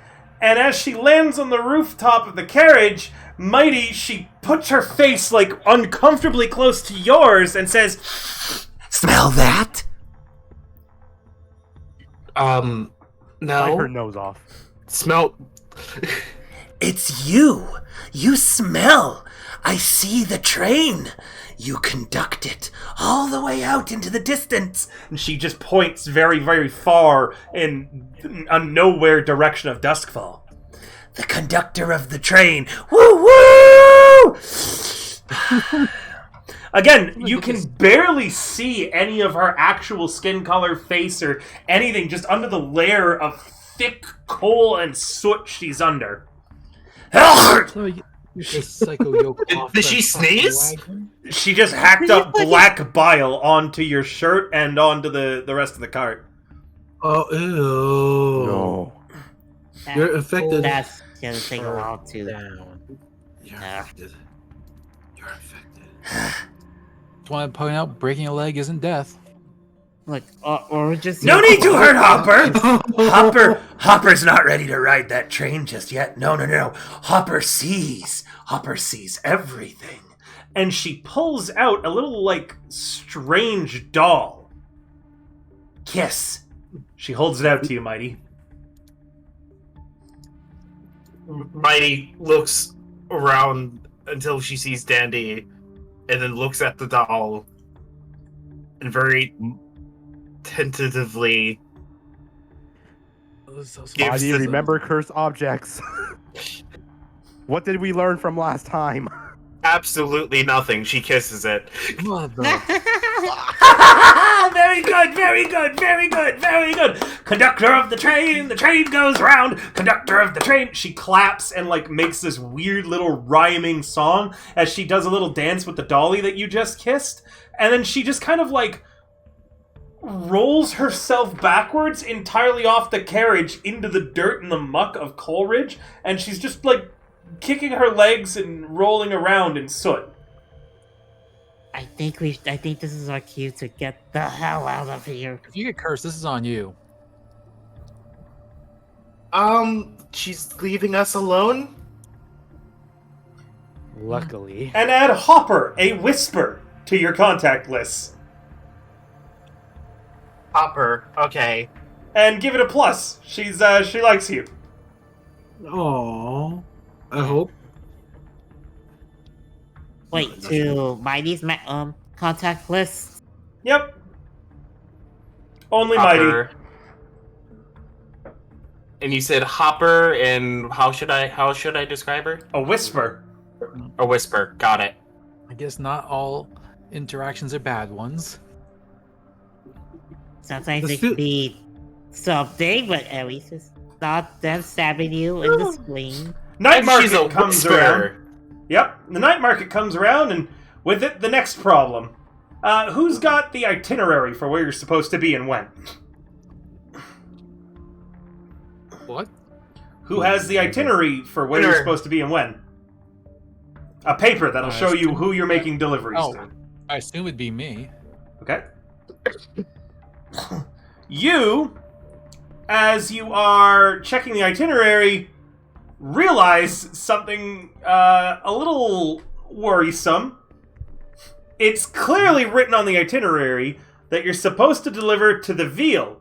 and as she lands on the rooftop of the carriage, Mighty, she puts her face like uncomfortably close to yours and says, "Smell that?" Bite No. her nose off. Smell. It's you. You smell. I see the train. You conduct it all the way out into the distance. And she just points very, very far in a nowhere direction of Duskfall. The conductor of the train. Woo woo! Again, you can barely see any of her actual skin color, face, or anything, just under the layer of thick coal and soot she's under. So you just psycho yoke off Did the she fucking sneeze? wagon? She just hacked up black bile onto your shirt and onto the rest of the cart. Oh, ew. No. You're infected. That's gonna take a while to. Down. You're Yeah. infected. You're infected. Just want to point out, breaking a leg isn't death. Look, or just. No need to hurt Hopper. Hopper's not ready to ride that train just yet. No. Hopper sees everything. And she pulls out a little, like, strange doll. Kiss. She holds it out to you, Mighty. Mighty looks around until she sees Dandy, and then looks at the doll, and very tentatively Why gives do you the- remember cursed objects? What did we learn from last time? absolutely nothing. She kisses it. Mother. Very good, very good, very good, very good. Conductor of the train goes round. Conductor of the train. She claps and like makes this weird little rhyming song as she does a little dance with the dolly that you just kissed. And then she just kind of like rolls herself backwards entirely off the carriage into the dirt and the muck of Coleridge. And she's just like kicking her legs and rolling around in soot. I think this is our cue to get the hell out of here. If you get cursed, this is on you. She's leaving us alone? Luckily. And add Hopper, a whisper, to your contact list. Hopper, okay. And give it a plus. She likes you. Oh, I hope. Wait, to Mighty's contact list. Yep. Only Mighty. Hopper. And you said Hopper, and how should I describe her? A whisper. A whisper. Got it. I guess not all interactions are bad ones. Sometimes Let's it can do- be something, but at least it's not them stabbing you in the spleen. Night She's a market comes whisper. around. Yep, the night market comes around, and with it, the next problem. Who's got the itinerary for where you're supposed to be and when? What? Who has the itinerary for where you're Itinerary. supposed to be and when? A paper that'll show you who you're making deliveries Oh, to. I assume it'd be me. Okay. You, as you are checking the itinerary, realize something a little worrisome. It's clearly written on the itinerary that you're supposed to deliver to the Veal.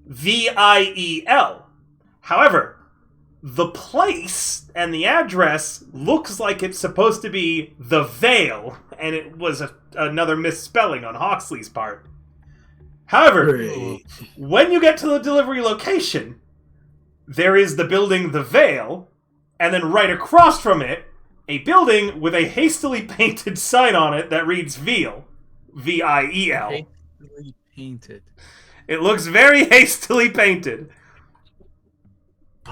V-I-E-L. However, the place and the address looks like it's supposed to be the Vale, and it was another misspelling on Hawksley's part. However, Great. when you get to the delivery location, there is the building The Vale, and then right across from it, a building with a hastily painted sign on it that reads Veal. V-I-E-L. Hastily painted. It looks very hastily painted.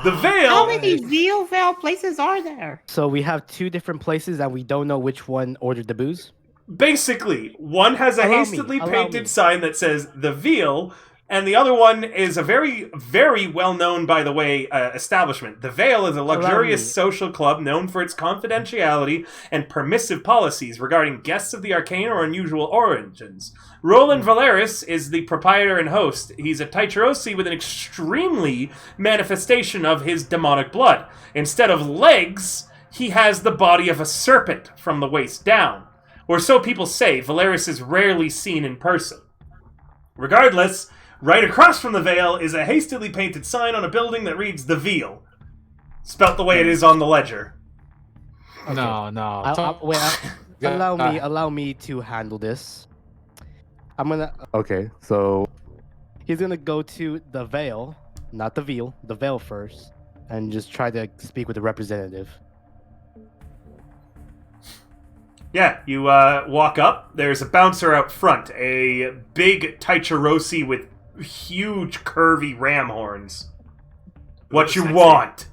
The How Vale... many Veal places are there? So we have two different places and we don't know which one ordered the booze? Basically, one has a Allow me, hastily allow painted me. sign that says The Veal, and the other one is a very, very well-known, by the way, establishment. The Vale is a luxurious me. social club known for its confidentiality and permissive policies regarding guests of the arcane or unusual origins. Roland Valeris is the proprietor and host. He's a Taichirosi with an extremely manifestation of his demonic blood. Instead of legs, he has the body of a serpent from the waist down. Or so people say. Valeris is rarely seen in person. Regardless, right across from the Vale is a hastily painted sign on a building that reads The Veal. Spelt the way it is on the ledger. No. Allow me to handle this. I'm gonna. Okay, so he's gonna go to the Vale, not the Veal, the Vale first, and just try to speak with the representative. Yeah, you walk up. There's a bouncer out front, a big Taichirosi with huge, curvy ram horns. What you Sexy. want?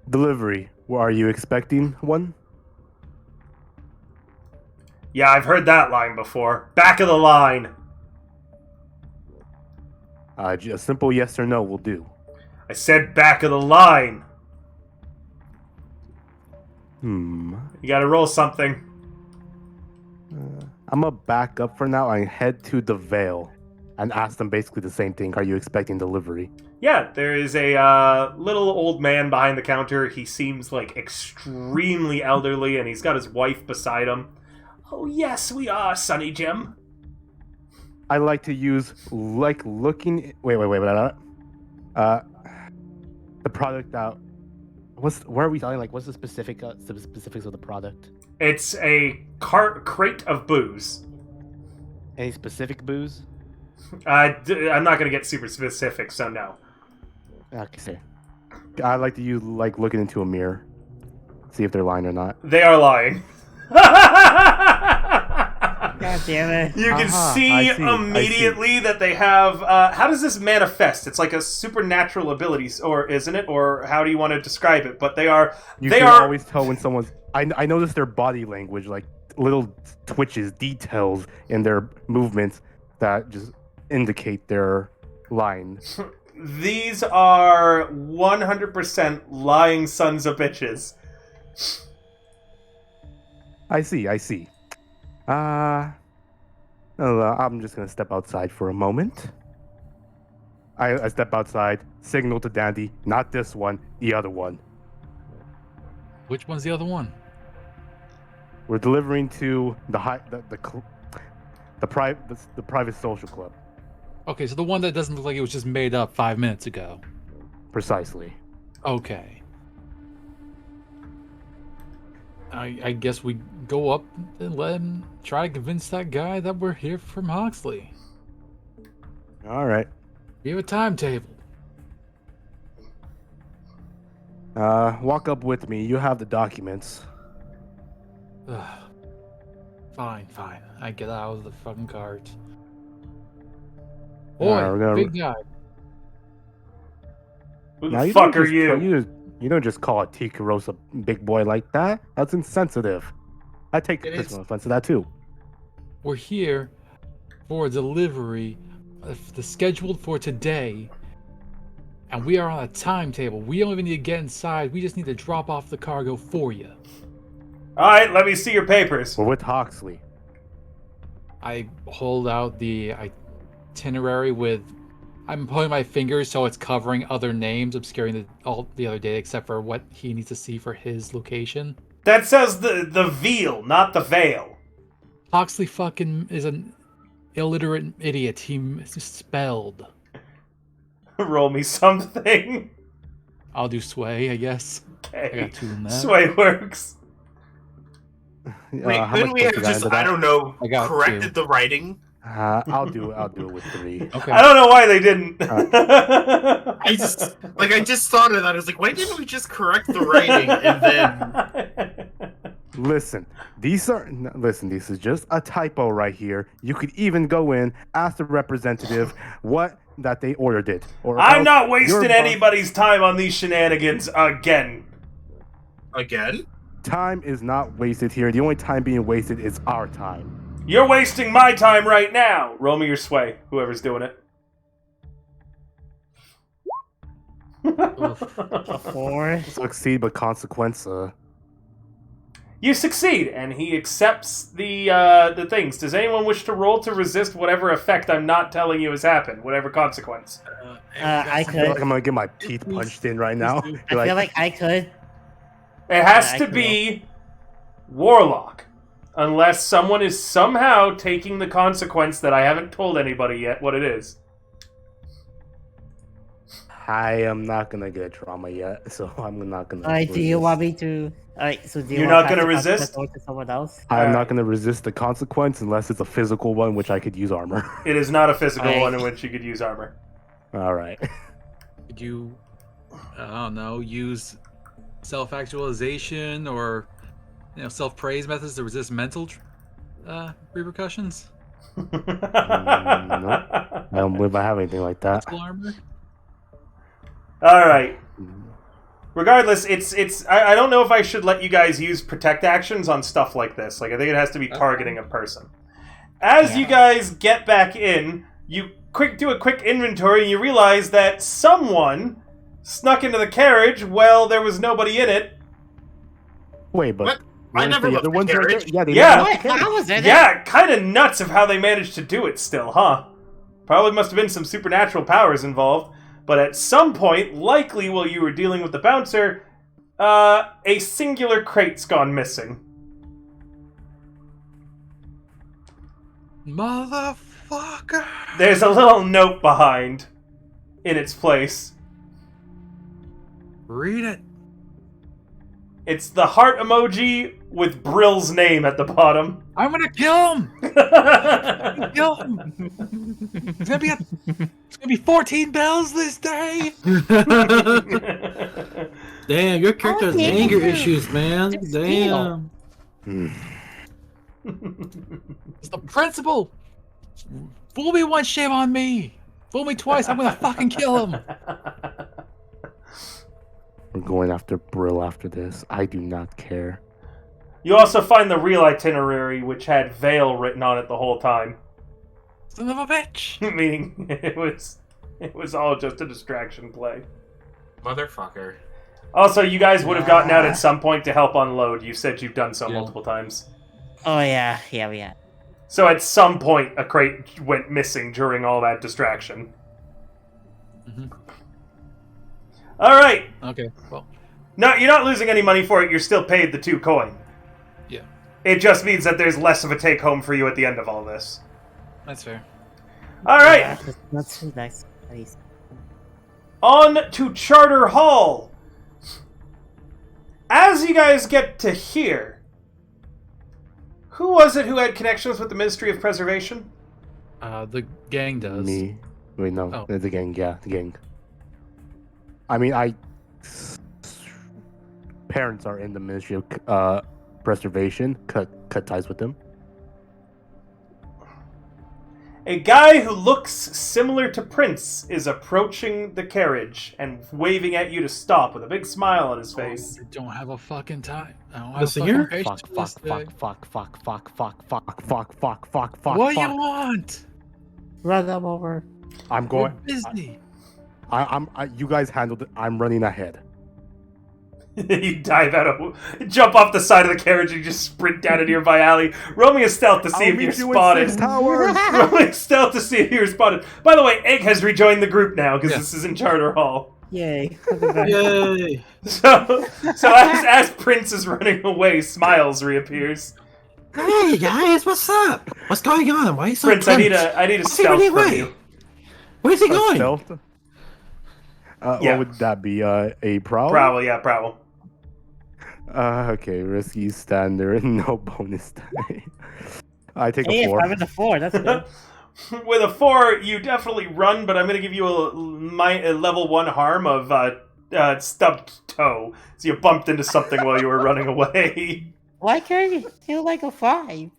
Delivery. Are you expecting one? Yeah, I've heard that line before. Back of the line. A simple yes or no will do. I said back of the line. You gotta roll something. I'm gonna back up for now and head to the Vale and ask them basically the same thing. Are you expecting delivery? Yeah, there is a little old man behind the counter. He seems like extremely elderly, and he's got his wife beside him. Oh, yes, we are, Sonny Jim. I like to use looking. Wait. The product out. Where are we selling? Like, what's the specifics of the product? It's a crate of booze. Any specific booze? I'm not gonna get super specific, so no. Okay. I like to use looking into a mirror, see if they're lying or not. They are lying. God damn it. You can I see see. immediately that they have. How does this manifest? It's like a supernatural ability, or isn't it? Or how do you want to describe it? But they are. You they can are. always tell when someone's. I notice their body language, like little twitches, details in their movements that just indicate they're lying. These are 100% lying sons of bitches. I see. I'm just gonna step outside for a moment. I step outside, signal to Dandy, not this one, the other one. Which one's the other one? We're delivering to the private social club. Okay, so the one that doesn't look like it was just made up 5 minutes ago. Precisely. Okay. I guess we go up and let him try to convince that guy that we're here from Hoxley. All right. We have a timetable. Walk up with me. You have the documents. Ugh. Fine. I get out of the fucking cart. Boy, we're gonna- big guy. Who Now, the you fuck don't are just- you? You don't just call a Tikaros a big boy like that. That's insensitive. I take It is. personal offense to that too. We're here for a delivery the scheduled for today, and we are on a timetable. We don't even need to get inside. We just need to drop off the cargo for you. All right, let me see your papers. We're with Hoxley. I hold out the itinerary with. I'm pulling my fingers so it's covering other names, obscuring all the other data except for what he needs to see for his location. That says the veal, not the veil. Hoxley fucking is an illiterate idiot. He misspelled. Roll me something. I'll do sway, I guess. I Okay. got 2 in that. Sway works. Wait, how couldn't much we book have you got just, into I that? don't know, I got corrected 2. the writing? I'll do it with 3. Okay. I don't know why they didn't. I just thought of that. I was like, why didn't we just correct the writing and then... Listen, this is just a typo right here. You could even go in, ask the representative what that they ordered it. Or I'm else not your wasting boss- anybody's time on these shenanigans again. Again? Time is not wasted here. The only time being wasted is our time. You're wasting my time right now. Roll me your sway, whoever's doing it. A 4. Succeed, but consequence. You succeed, and he accepts the things. Does anyone wish to roll to resist whatever effect I'm not telling you has happened, whatever consequence? I I feel like could. I'm gonna get my teeth punched in right now. I feel like I could. It has I to can be Warlock, unless someone is somehow taking the consequence that I haven't told anybody yet what it is. I am not gonna get trauma yet, so I'm not gonna. Alright, do you resist. want me to? Alright, so do you You're want not to gonna pass the resist? consequence to someone else? I'm Alright. not gonna resist the consequence unless it's a physical one, which I could use armor. It is not a physical Alright. one in which you could use armor. All right. Could you, I don't know, use self-actualization or self-praise methods to resist mental repercussions? Nope. I don't believe I have anything like that. Full armor. All right. Regardless, I don't know if I should let you guys use protect actions on stuff like this. Like, I think it has to be targeting a person. As you guys get back in, you do a quick inventory, and you realize that someone snuck into the carriage while there was nobody in it. Wait, but What? I weren't never the left other the ones right there? carriage. Yeah, they Yeah. never left the What? carriage. I was in it. Yeah, kind of nuts of how they managed to do it still, huh? Probably must have been some supernatural powers involved. But at some point, likely while you were dealing with the bouncer, a singular crate's gone missing. Motherfucker! There's a little note behind in its place. Read it. It's the heart emoji with Brill's name at the bottom. I'm gonna kill him. Kill him. It's gonna be 14 bells this day. Damn, your character has Okay. anger issues, man. Damn. It's the principle. Fool me once, shame on me. Fool me twice, I'm gonna fucking kill him. We're going after Brill after this. I do not care. You also find the real itinerary, which had Vale written on it the whole time. Son of a bitch. Meaning it was all just a distraction play. Motherfucker. Also, you guys would have gotten out at some point to help unload. You said you've done so multiple times. Oh yeah, yeah. So at some point, a crate went missing during all that distraction. Mhm. All right. Okay, well, No, you're not losing any money for it. You're still paid the 2 coin. yeah, It just means that there's less of a take home for you at the end of all this. that's fair. All right. Yeah, that's too nice. Nice. On to Charter Hall. As you guys get to here, who was it who had connections with the Ministry of Preservation? The gang does. Me. Wait, no. Oh. The gang, yeah, the gang. I mean, parents are in the Ministry of Preservation. Cut ties with them. A guy who looks similar to Prince is approaching the carriage and waving at you to stop with a big smile on his face. I don't have a fucking time. I don't have Listen fucking here. patience for this thing. Fuck. What do you want? Run them over. I'm We're going. busy. You guys handled it. I'm running ahead. You dive jump off the side of the carriage and just sprint down a nearby alley. Roll me a stealth to see if you're spotted. Roll me a stealth to see if you're spotted. By the way, Egg has rejoined the group now because this is in Charter Hall. Yay. Yay. So as Prince is running away, Smiles reappears. Hey guys, what's up? What's going on? Why are you so Prince, I tense? need a What's he stealth running from away? you. Where's he going? Stealth? Yeah. What would that be? A prowl? Prowl, yeah, prowl. Okay, risky standard, no bonus die. I take Hey, a 4. 5 and a 4. That's good. With a 4, you definitely run, but I'm going to give you a level 1 harm of stubbed toe. So you bumped into something while you were running away. Why can't you do like a 5?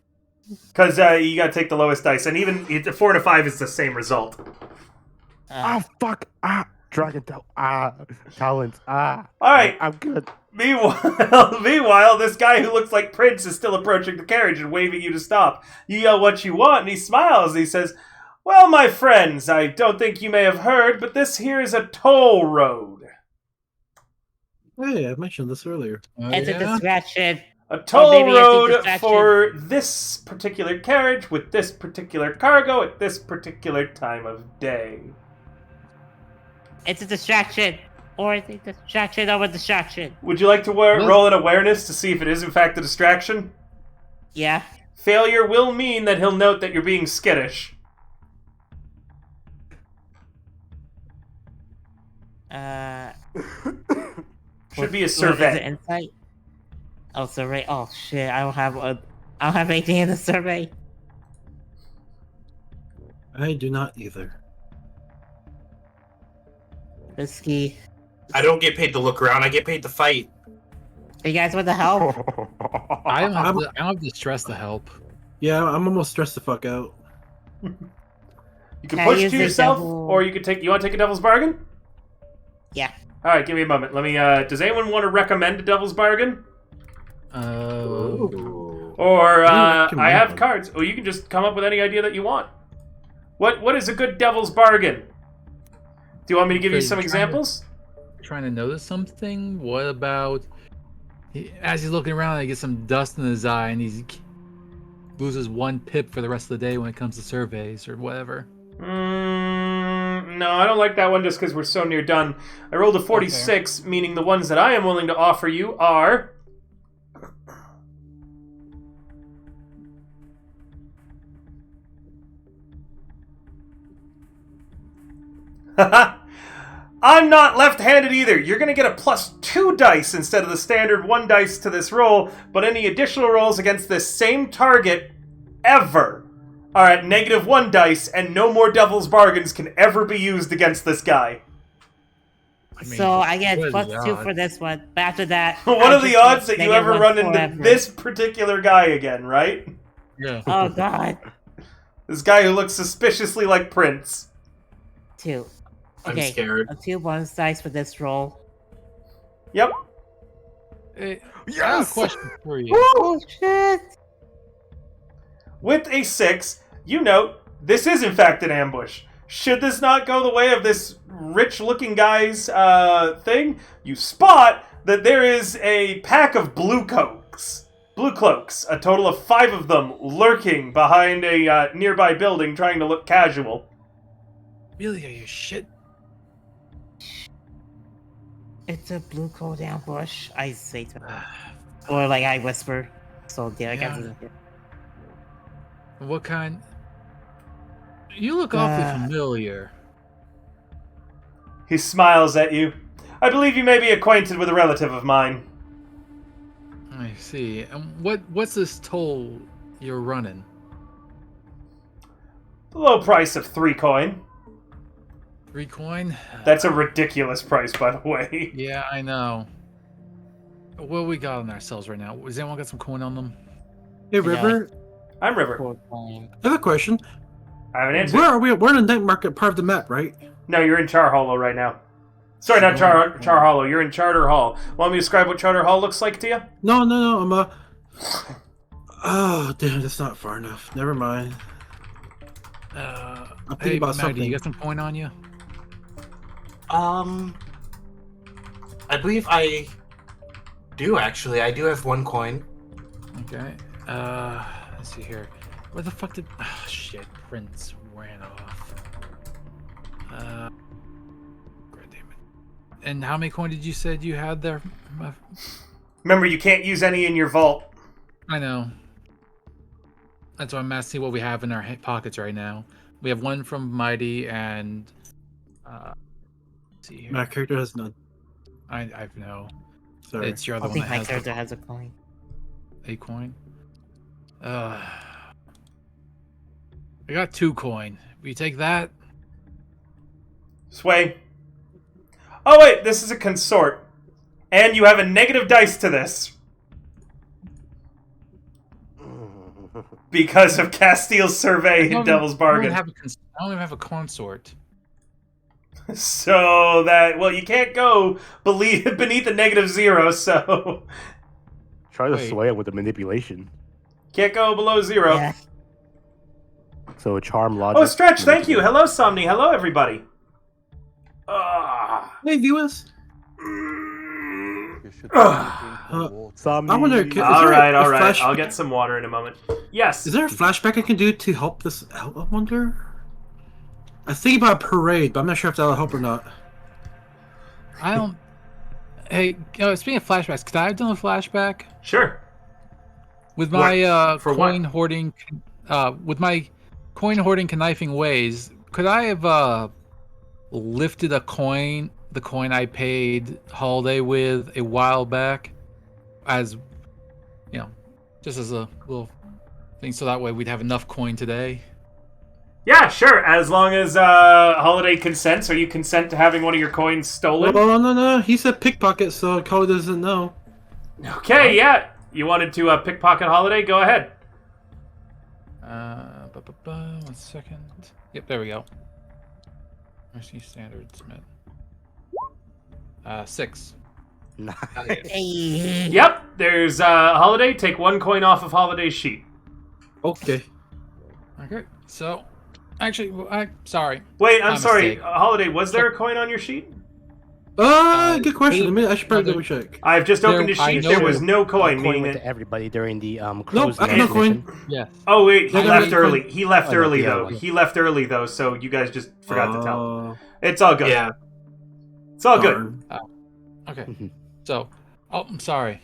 Because you got to take the lowest dice, and even 4 to 5 is the same result. Ah, fuck! Ah, dragon tail! Ah, talents! Ah. All right. I'm good. Meanwhile, this guy who looks like Prince is still approaching the carriage and waving you to stop. You yell what you want, and he smiles. And he says, "Well, my friends, I don't think you may have heard, but this here is a toll road. Hey, I mentioned this earlier. It's a distraction. A toll maybe it's a road distraction. for this particular carriage with this particular cargo at this particular time of day." It's a distraction. Or it's a distraction of a distraction. Would you like to roll an awareness to see if it is in fact a distraction? Yeah. Failure will mean that he'll note that you're being skittish. Should be a Is it survey. insight? Oh, survey. Oh shit! I don't have anything in the survey. I do not either. Risky. I don't get paid to look around. I get paid to fight. You guys want the help? I don't have the stress to help. Yeah, I'm almost stressed the fuck out. You can Can I push use to the yourself, devil- or you can take. You want to take a devil's bargain? Yeah. All right, give me a moment. Let me. Does anyone want to recommend a devil's bargain? Or I have cards. Or you can just come up with any idea that you want. What is a good devil's bargain? Do you want me to give you So some you're trying to- examples? Trying to notice something? What about as he's looking around, he gets some dust in his eye, and he loses 1 pip for the rest of the day when it comes to surveys or whatever. No, I don't like that one just because we're so near done. I rolled a 46, meaning the ones that I am willing to offer you are... I'm not left-handed either. You're going to get a +2 dice instead of the standard 1 dice to this roll, but any additional rolls against this same target ever are at -1 dice, and no more devil's bargains can ever be used against this guy. So I get what are the +2 for odds? this one. But after that, What I are the just odds get that you ever -1 run into forever. this particular guy again, right? Yeah. Oh god. This guy who looks suspiciously like Prince. 2. I'm Okay, scared. a 2 bonus dice for this roll. Yep. Hey, I have a question for you. Oh shit! With a 6, you note this is in fact an ambush. Should this not go the way of this rich-looking guy's thing, you spot that there is a pack of blue cloaks, a total of 5 of them, lurking behind a nearby building, trying to look casual. Really, are you shit? It's a blue coat ambush, I say to her. Or like I whisper. So yeah, I guess Yeah. it's What kind? You look awfully Uh, familiar. He smiles at you. I believe you may be acquainted with a relative of mine. I see. And what's this toll you're running? The low price of 3 coin. 3 coin? That's a ridiculous price, by the way. Yeah, I know. What we got on ourselves right now? Does anyone got some coin on them? Hey, Yeah. River, I'm River. 4 coin. I have a question. I have an answer. Where are we? We're in the night market part of the map, right? No, you're in Char Hollow right now. Sorry, not Char Hollow. You're in Charter Hall. Want me to describe what Charter Hall looks like to you? No, I'm Oh, damn, that's not far enough. Never mind. I'm thinking Hey, about Maggie, something. you got some coin on you? I believe I do actually. I do have 1 coin. Okay. Let's see here. Where the fuck did? Oh, shit, Prince ran off. God damn it. And how many coin did you said you had there? Remember, you can't use any in your vault. I know. That's why I'm asking what we have in our pockets right now. We have 1 from Mighty and. Let's see here. My character has none. I know. Sorry. It's your I other one think that my has character has a coin. a coin. I got 2 coin. Will you take that? Sway. Oh, wait, this is a consort. And you have a negative dice to this. Because of Castile's survey and Devil's Bargain. I don't even have a consort. So that, well, you can't go beneath a -0, so Try to Wait. sway it with the manipulation. can't go below 0. Yeah. So charm logic. Oh, Stretch, thank you. manipulation. Hello, Somni. Hello, everybody. Hey, viewers. You should Ugh. really drink more water. Some I wonder, is All there right, a all right. flash- I'll get some water in a moment. Yes. Is there a flashback I can do to help this out? I wonder. I think about a parade, but I'm not sure if that'll help or not. I don't. Hey, speaking of flashbacks, could I have done a flashback Sure. with my For what? coin hoarding? With my coin hoarding, conniving ways, could I have lifted a coin, the coin I paid Holiday with a while back, as you know, just as a little thing, so that way we'd have enough coin today. Yeah, sure. As long as Holiday consents, or you consent to having one of your coins stolen. Oh, no. He said pickpocket, so Cody doesn't know. Okay, yeah. You wanted to pickpocket Holiday? Go ahead. 1 second. Yep, there we go. Mercy standard Smith. 6. Nice. Hey. Yep, there's Holiday. Take 1 coin off of Holiday's sheet. Okay. Okay, so actually, sorry. Wait, I'm My sorry. mistake. Holiday, was there a coin on your sheet? Good question. I should probably double check. I've just opened his I sheet. know There was no coin, Coin meaning went that. to everybody during the Nope, closed I have no mission. coin. Yes. Oh wait, he I got left it. early. He left Oh, no, early the other though. one. He left early though, so you guys just forgot to tell. It's Uh, all good. Yeah. It's all good. darn. Okay. So, I'm sorry.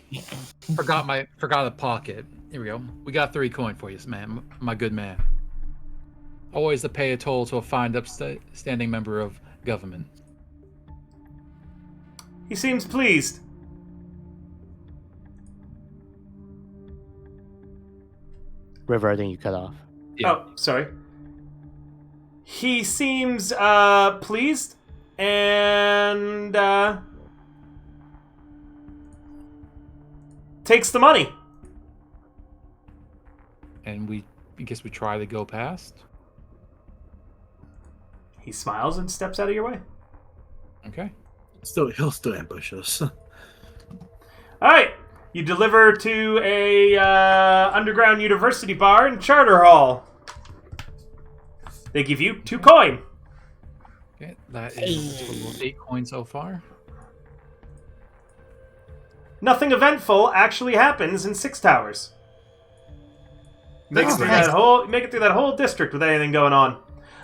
forgot a pocket. Here we go. We got 3 coin for you, man. My good man. Always to pay a toll to a fine upstanding member of government. He seems pleased. River, I think you cut off. Yeah. Oh, sorry. He seems pleased and takes the money. And I guess we try to go past. He smiles and steps out of your way. Okay. He'll still ambush us. All right. You deliver to a underground university bar in Charter Hall. They give you 2 coin. Okay. That is a total of 8 coins so far. Nothing eventful actually happens in 6 Towers. Make it through Nice. that whole district with anything going on.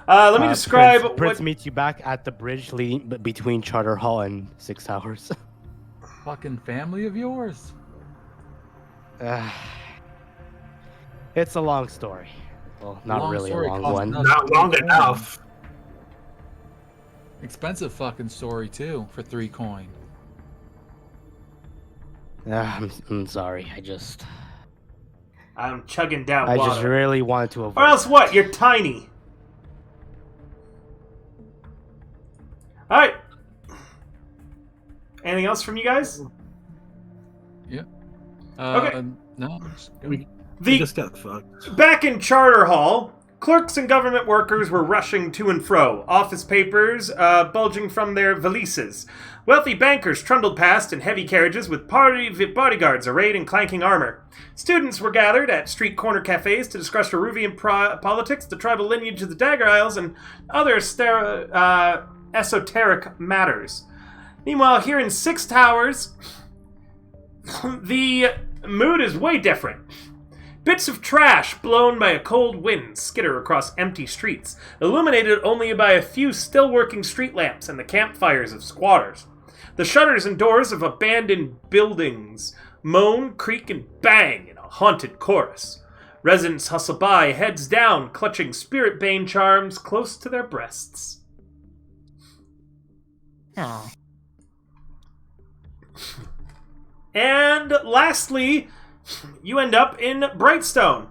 Let me describe Prince what. meets you back at the bridge leading between Charter Hall and 6 Towers. Fucking family of yours. It's a long story. Well, not Long really a story long costs one. nothing. Not long enough. Expensive fucking story too for 3 coin. I'm sorry. I'm chugging down I water. just really wanted to avoid. Or else what? You're tiny. Alright. Anything else from you guys? Yeah. Okay. No. just go. We The just got fucked. Back in Charter Hall, clerks and government workers were rushing to and fro, office papers bulging from their valises. Wealthy bankers trundled past in heavy carriages with bodyguards arrayed in clanking armor. Students were gathered at street corner cafes to discuss Peruvian politics, the tribal lineage of the Dagger Isles, and other esoteric matters. Meanwhile, here in 6 Towers, the mood is way different. Bits of trash blown by a cold wind skitter across empty streets, illuminated only by a few still-working street lamps and the campfires of squatters. The shutters and doors of abandoned buildings moan, creak, and bang in a haunted chorus. Residents hustle by, heads down, clutching spirit-bane charms close to their breasts. Oh. And lastly, you end up in Brightstone.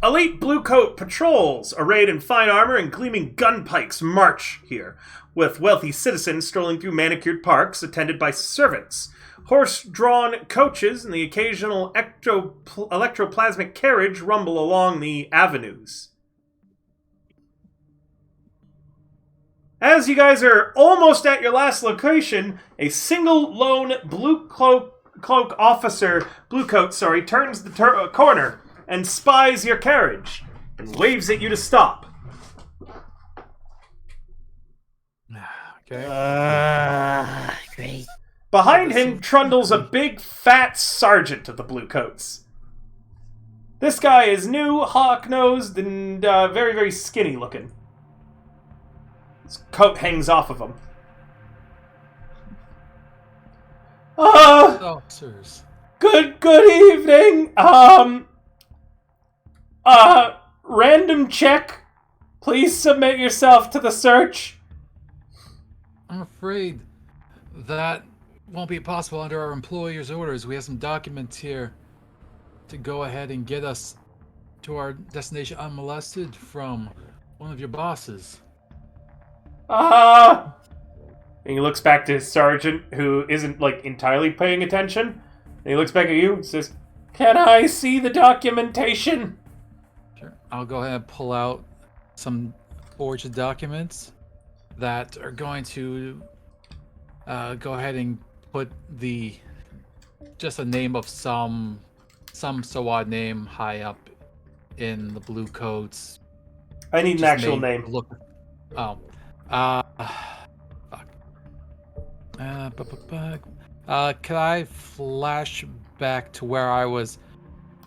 Elite blue coat patrols, arrayed in fine armor and gleaming gun pikes, march here, with wealthy citizens strolling through manicured parks attended by servants. Horse-drawn coaches and the occasional electroplasmic carriage rumble along the avenues. As you guys are almost at your last location, a single lone blue coat officer, turns the corner and spies your carriage and waves at you to stop. Okay. Great. Behind him trundles a big, fat sergeant of the Bluecoats. This guy is new, hawk-nosed, and very, very skinny looking. His coat hangs off of him. Officers. Good evening. Random check. Please submit yourself to the search. I'm afraid that won't be possible under our employer's orders. We have some documents here to go ahead and get us to our destination unmolested from one of your bosses. And he looks back to his sergeant, who isn't, entirely paying attention. And he looks back at you and says, "Can I see the documentation?" Sure. I'll go ahead and pull out some forged documents that are going to go ahead and put just a name of some Sawad name high up in the blue coats. I need an Just actual made- name. Look. Oh. Fuck. Could I flash back to where I was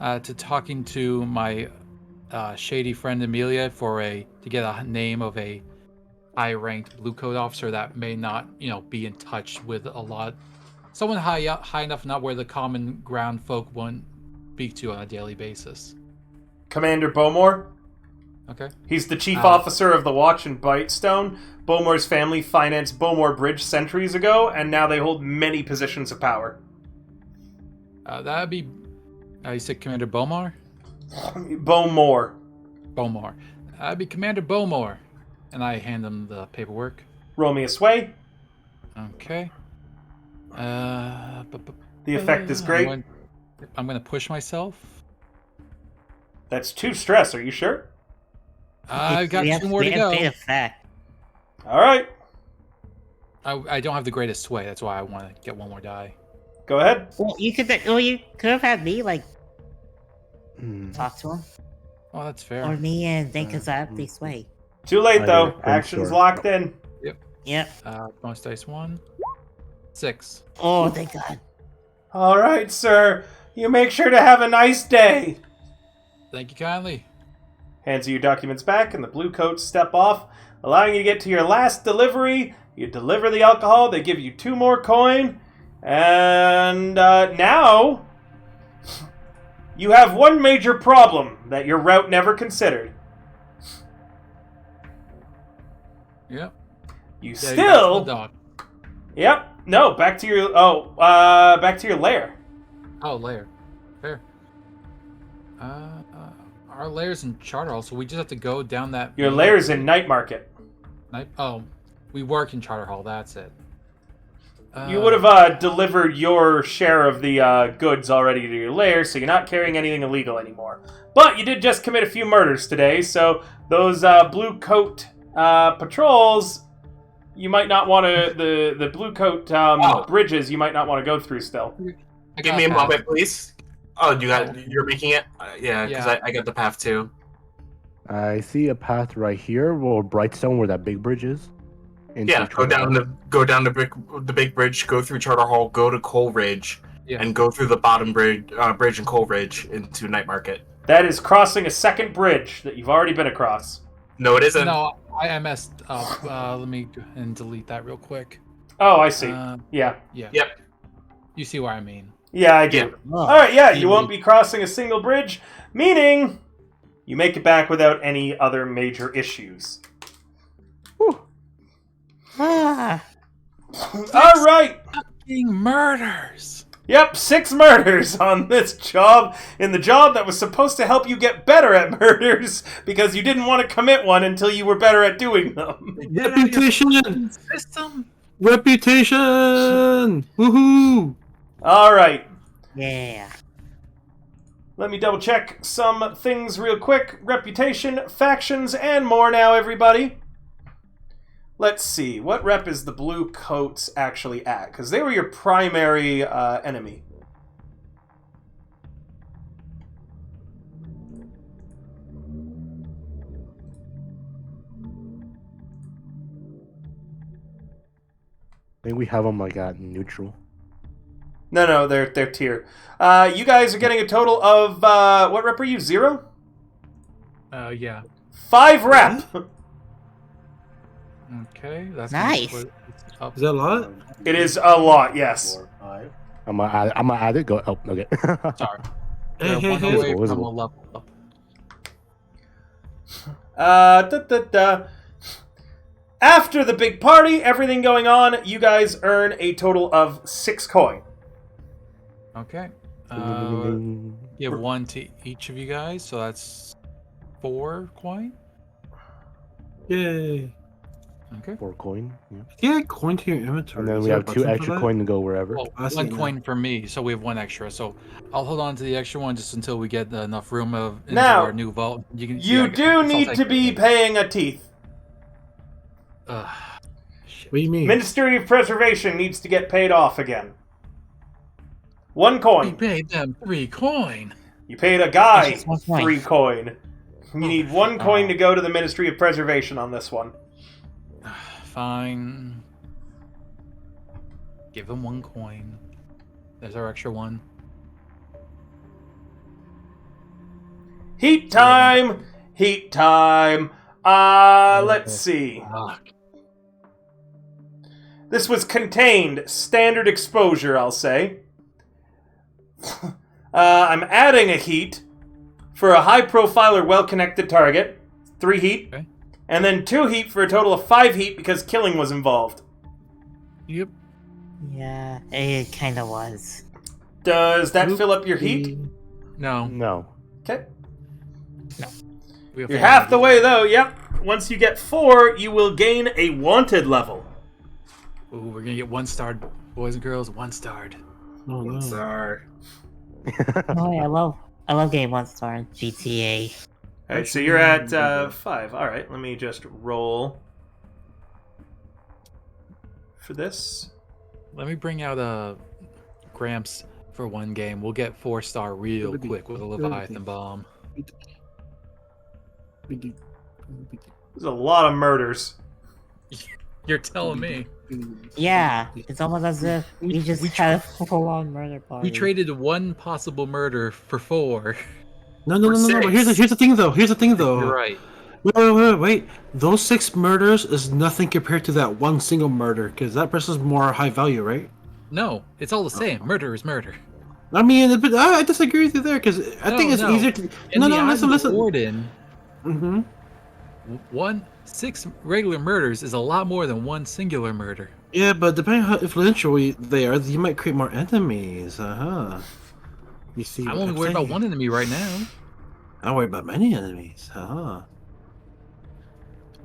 to talking to my shady friend Amelia to get a name of a high-ranked blue coat officer that may not, be in touch with someone high enough, not where the common ground folk won't speak to on a daily basis. Commander Bowmore. Okay. He's the chief officer of the Watch and Bitestone. Bowmore's family financed Bowmore Bridge centuries ago, and now they hold many positions of power. That'd be. You said Commander Bowmore? Bowmore. Bowmore. That'd be Commander Bowmore. And I hand him the paperwork. Roll me a sway. Okay. The effect is great. I'm going to push myself. That's 2 stress, are you sure? I've got 2 more to go. Effect. Alright, I don't have the greatest sway. That's why I want to get 1 more die. go ahead. Well, you could have had me talk to him, Oh, that's fair. or me and then because I have the sway. Too late, I though. think Action's so. locked in. Yep. Bonus dice 1. 6. Oh, thank God. Alright, sir. You make sure to have a nice day. Thank you kindly. Hands you your documents back, and the blue coats step off, allowing you to get to your last delivery. You deliver the alcohol, they give you 2 more coin, and now you have one major problem that your route never considered. Yep. You Yeah, still... the dog. Yep. No, back to your... back to your lair. Oh, lair. Fair. Our lair's in Charterhall, so we just have to go down that... Your lair's in Night Market. Oh, we work in Charterhall, that's it. You would have delivered your share of the goods already to your lair, so you're not carrying anything illegal anymore. But you did just commit a few murders today, so those blue coat patrols, you might not want to... The blue coat bridges, you might not want to go through still. Give me a moment, please. Oh, you're making it? Yeah, because Yeah. I got the path too. I see a path right here, or Brightstone, where that big bridge is. Yeah, go down the big bridge, go through Charterhall, go to Coleridge, and go through the bottom bridge in Coleridge into Night Market. That is crossing a second bridge that you've already been across. No, it isn't. No, I messed up. Let me go and delete that real quick. Oh, I see. Yeah. Yep. You see what I mean. Yeah, I do. Alright, yeah, you won't be crossing a single bridge, meaning you make it back without any other major issues. Ah. Alright! Fucking murders! Yep, 6 murders on this job, in the job that was supposed to help you get better at murders, because you didn't want to commit one until you were better at doing them. Reputation! System! Reputation! Woohoo! Alright. Yeah. Let me double check some things real quick. Reputation, factions, and more now, everybody. Let's see. What rep is the blue coats actually at? Because they were your primary enemy. I think we have them at neutral. No, they're tier. You guys are getting a total of what rep are you? 0? Yeah. 5 rep. Okay, that's Nice. gonna put it up. Is that a lot? It is a lot, yes. 4, 5. I'm gonna add it. Go. Oh, okay. Sorry. Hey, We're hey, one hey. away from Visible. a level up. After the big party, everything going on, you guys earn a total of 6 coin. Okay. Ding. Give 1 to each of you guys, so that's 4 coin. Yay. Okay. 4 coin. Yeah. Yeah, coin to your inventory. And then Is we there have a 2 button for extra that? coin to go wherever. Well, I see 1 now. coin for me, so we have 1 extra. So I'll hold on to the extra one just until we get enough room into Now, our new vault. You yeah, do I'll need take to be it. paying a teeth. Shit. What do you mean? Ministry of Preservation needs to get paid off again. 1 We coin. paid them 3 coin. You paid a guy It's just 1 coin. 3 coin. You need 1 coin to go to the Ministry of Preservation on this one. Fine. Give him 1 coin. There's our extra 1. Heat time! Heat time! Let's see. Fuck. This was contained. Standard exposure, I'll say. I'm adding a heat for a high-profile or well-connected target. 3 heat. Okay. And then 2 heat for a total of 5 heat because killing was involved. Yep. Yeah, it kind of was. Does that fill up your heat? No. No. Okay. We have You're 4 half the heat. way, though. Yep. Once you get 4, you will gain a wanted level. Ooh, we're gonna get 1 starred, boys and girls. 1 starred. Oh, no. Sorry. Oh, yeah, I love getting 1 star in GTA. Alright, so you're at 5. Alright, let me just roll for this. Let me bring out Gramps for 1 game. We'll get 4-star real quick with a Leviathan bomb. There's a lot of murders. You're telling me. Yeah, it's almost as if we just had a full-on murder party. We traded 1 possible murder for 4. No. But here's the thing, though. You're right. Wait. Those 6 murders is nothing compared to that 1 single murder, because that person's more high value, right? No, it's all the same. Murder is murder. I mean, but I disagree with you there, because I think it's easier to. In the eyes Listen. of the Warden, Mm-hmm. 6 regular murders is a lot more than 1 singular murder. Yeah, but depending on how influential they are, you might create more enemies. You see? I'm what only worried about saying? 1 enemy right now. I worry about many enemies.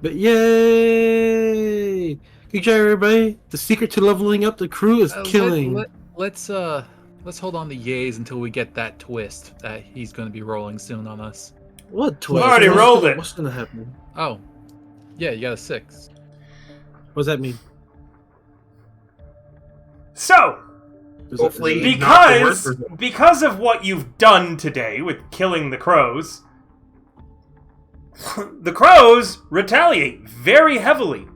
But yay! Good job, everybody. The secret to leveling up the crew is killing. Let's hold on to yays until we get that twist that he's going to be rolling soon on us. What twist? Already rolled it. What's gonna happen? Oh, yeah, you got a 6. What does that mean? So, Hopefully, not the because worst. because of what you've done today with killing the crows, the crows retaliate very heavily.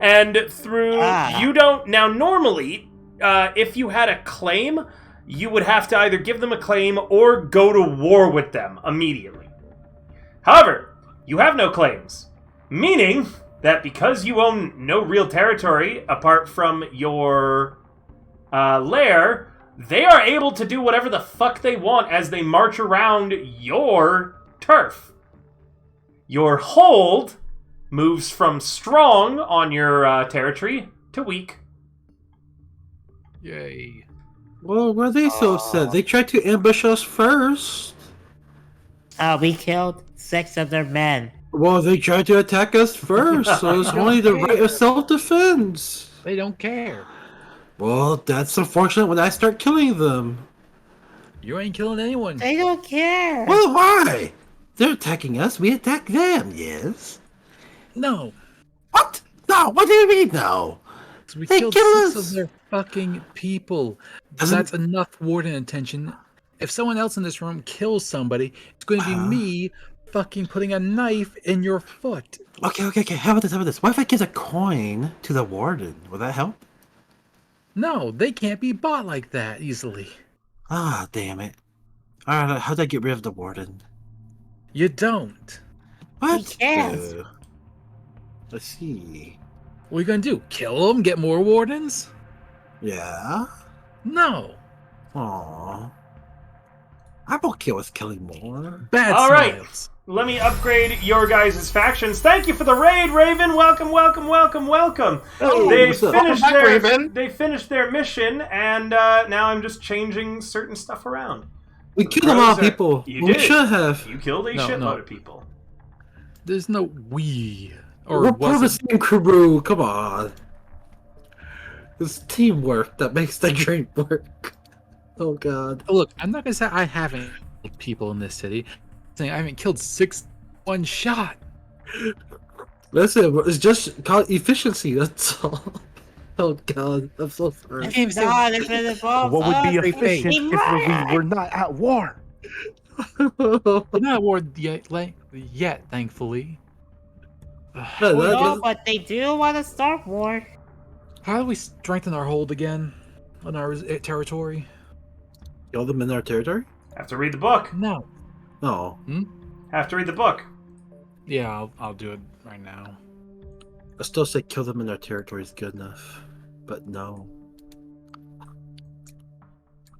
And through you don't now normally if you had a claim, you would have to either give them a claim or go to war with them immediately. However, you have no claims, meaning that because you own no real territory apart from your lair, they are able to do whatever the fuck they want as they march around your turf. Your hold moves from strong on your territory to weak. Yay. Well, why are they so upset? They tried to ambush us first. We killed 6 of their men. Well, they tried to attack us first, so it's only the right of self-defense. They don't care. Well, that's unfortunate when I start killing them. You ain't killing anyone. They don't care. Well, why? They're attacking us, we attack them, yes? No. What? No, what do you mean no? We They killed kill 6 us. of their fucking people. Doesn't- That's enough warden attention. If someone else in this room kills somebody, it's going to be me fucking putting a knife in your foot. Okay. How about this? What if I give a coin to the warden? Will that help? No, they can't be bought like that easily. Ah, damn it. Alright, how do I get rid of the warden? You don't. What? can't. Let's see. What are you gonna do? Kill them? Get more wardens? Yeah? No. Aww. I'm okay with killing more. Bad All right. smiles. Let me upgrade your guys' factions. Thank you for the raid, Raven. Welcome. They what's up? finished Welcome back, Raven. they finished their mission, and now I'm just changing certain stuff around. We killed a lot of Crows are- people. You We did. should have. You killed a No, shitload no. of people. There's no we. Or We're part of the was it? same crew. Come on. It's teamwork that makes the dream work. Oh god. Look, I'm not gonna say I haven't killed people in this city. I'm saying I haven't killed 6 one shot. Listen, it's just called efficiency. That's all. Oh god, I'm so sorry. Game's so- God, if it involves What would be us, efficient we if we were not at war? We're not at war yet, thankfully. No, that- No, but they do want to start war. How do we strengthen our hold again on our territory? Kill them in our territory? Have to read the book. No. No. Have to read the book. Yeah, I'll do it right now. I still say kill them in our territory is good enough. But no.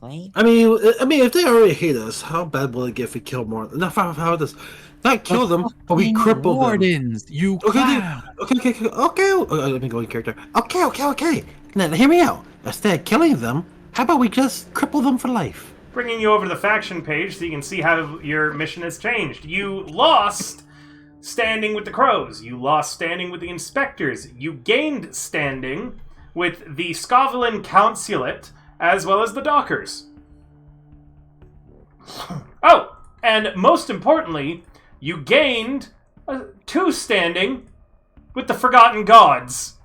Wait. I mean, if they already hate us, how bad will it get if we kill more? Not how this. Not kill them, but we cripple them. Wardens, you clown. Okay. Let me go in character. Okay. Now hear me out. Instead of killing them, how about we just cripple them for life? Bringing you over to the faction page so you can see how your mission has changed. You lost standing with the Crows. You lost standing with the Inspectors. You gained standing with the Scovelin Consulate, as well as the Dockers. Oh, and most importantly, you gained 2 standing with the Forgotten Gods.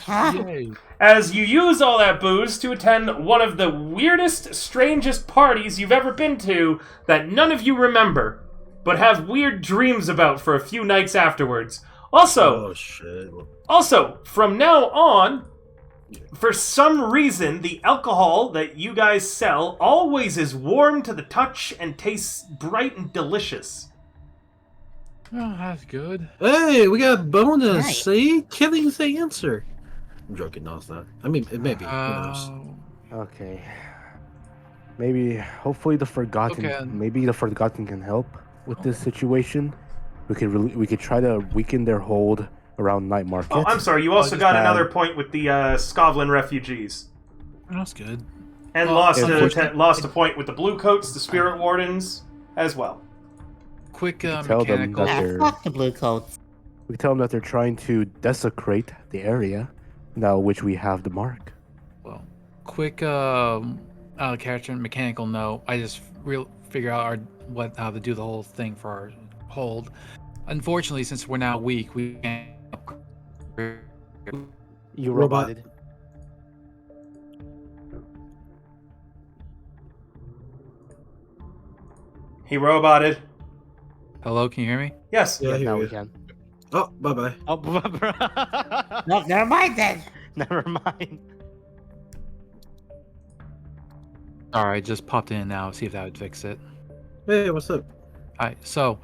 Yay. As you use all that booze to attend one of the weirdest, strangest parties you've ever been to that none of you remember, but have weird dreams about for a few nights afterwards. Oh shit. Also, from now on, for some reason, the alcohol that you guys sell always is warm to the touch and tastes bright and delicious. Oh, that's good. Hey, we got a bonus. Nice. See, killing's the answer. I'm joking. No, it's not. I mean, it may be. Who knows? Okay. Maybe, hopefully, the Forgotten. Okay. Maybe the Forgotten can help with this situation. We could try to weaken their hold around Night Market. Oh, I'm sorry, you also just got bad. another point with the Skovlin refugees. That's good. And Oh, lost yeah, lost a point with the Blue Coats, the Spirit Wardens, as well. Quick tell them mechanical. that Ah, they're- fuck the blue coats. We tell them that they're trying to desecrate the area, now which we have the mark. Well, quick character mechanical note. I just figure out how to do the whole thing for our hold. Unfortunately, since we're now weak, we can't upgrade. You Robot. roboted. He roboted. Hello, can you hear me? Yes. Yeah, Yeah, here now we we go. can. Oh, bye bye. Oh, No, never mind then. never mind. Alright, just popped in now. See if that would fix it. Hey, what's up? Alright, so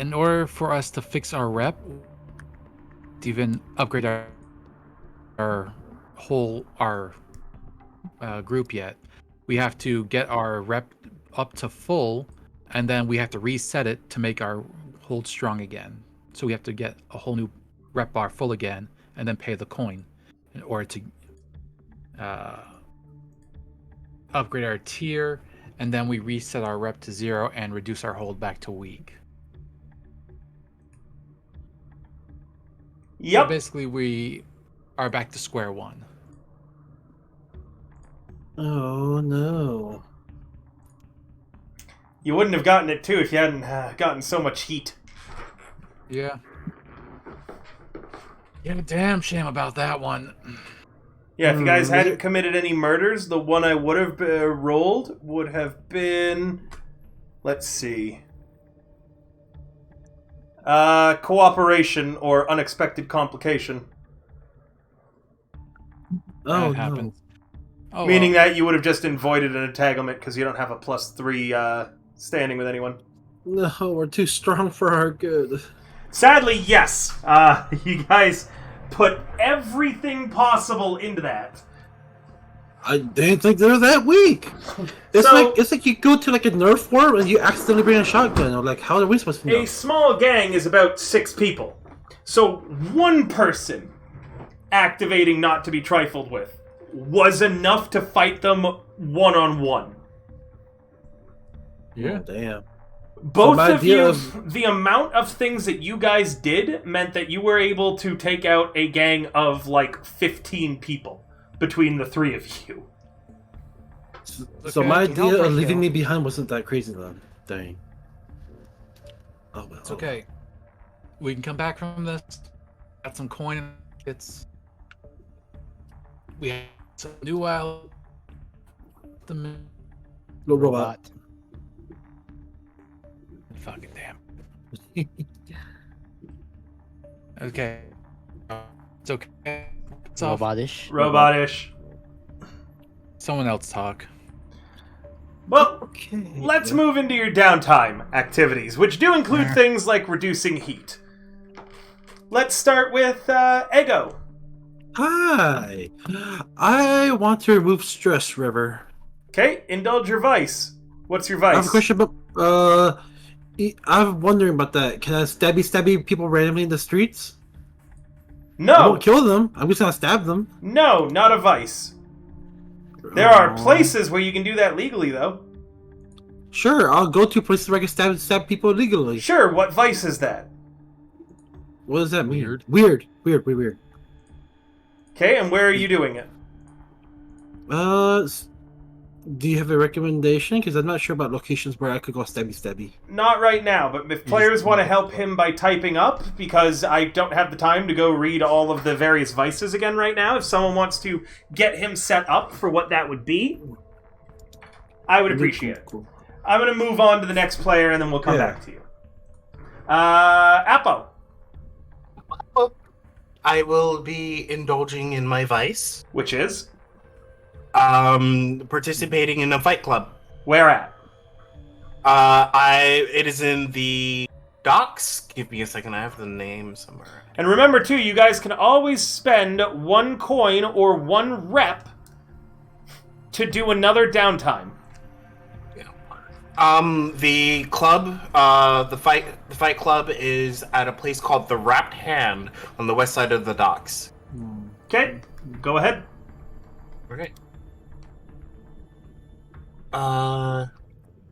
in order for us to fix our rep, to even upgrade our whole group yet, we have to get our rep up to full, and then we have to reset it to make our hold strong again. So we have to get a whole new rep bar full again, and then pay the coin in order to upgrade our tier, and then we reset our rep to 0 and reduce our hold back to weak. So Yep. basically, we are back to square one. Oh no. You wouldn't have gotten it too if you hadn't gotten so much heat. Yeah. Yeah, damn shame about that one. Yeah, if you guys hadn't committed any murders, the one I would have rolled would have been... Let's see. Cooperation or unexpected complication. Oh That happens. Oh, Meaning well. that you would have just avoided an entanglement because you don't have a +3 standing with anyone. No, we're too strong for our good. Sadly, yes. You guys put everything possible into that. I didn't think they were that weak. It's like you go to like a Nerf war and you accidentally bring a shotgun. Or like, how are we supposed to know? A small gang is about 6 people. So one person activating not to be trifled with was enough to fight them one-on-one. Yeah. Oh, damn. Both my of idea you, the amount of things that you guys did meant that you were able to take out a gang of like 15 people between the three of you. So Okay, my I can help idea her of leaving kill. me behind wasn't that crazy then. Dang. Oh well. It's okay. We can come back from this. Got some coin. It's we have some new out. The Little robot. fucking damn. Okay. It's okay. It's off. Robotish. Robotish. Someone else talk. Well, Okay. let's move into your downtime activities, which do include things like reducing heat. Let's start with Ego. Hi. I want to remove stress, River. Okay, indulge your vice. What's your I have vice? a question about I'm wondering about that. Can I stabby people randomly in the streets? I No, won't kill them. I'm just gonna stab them. no, not a vice. There are Aw. places where you can do that legally, though. Sure, I'll go to places where I can stab people illegally. Sure, what vice is that? What does that mean? Weird. Weird. Okay, and where are you doing it? Do you have a recommendation? Because I'm not sure about locations where I could go stabby. Not right now, but if players want to help him by typing up, because I don't have the time to go read all of the various vices again right now, if someone wants to get him set up for what that would be, I would appreciate it. Cool. I'm going to move on to the next player, and then we'll come Yeah. back to you. Apo. I will be indulging in my vice. Which is? Participating in a fight club. Where at? It is in the docks. Give me a second, I have the name somewhere. And remember, too, you guys can always spend 1 coin or 1 rep to do another downtime. The club, the fight club is at a place called the Wrapped Hand on the west side of the docks. Okay, go ahead. Okay.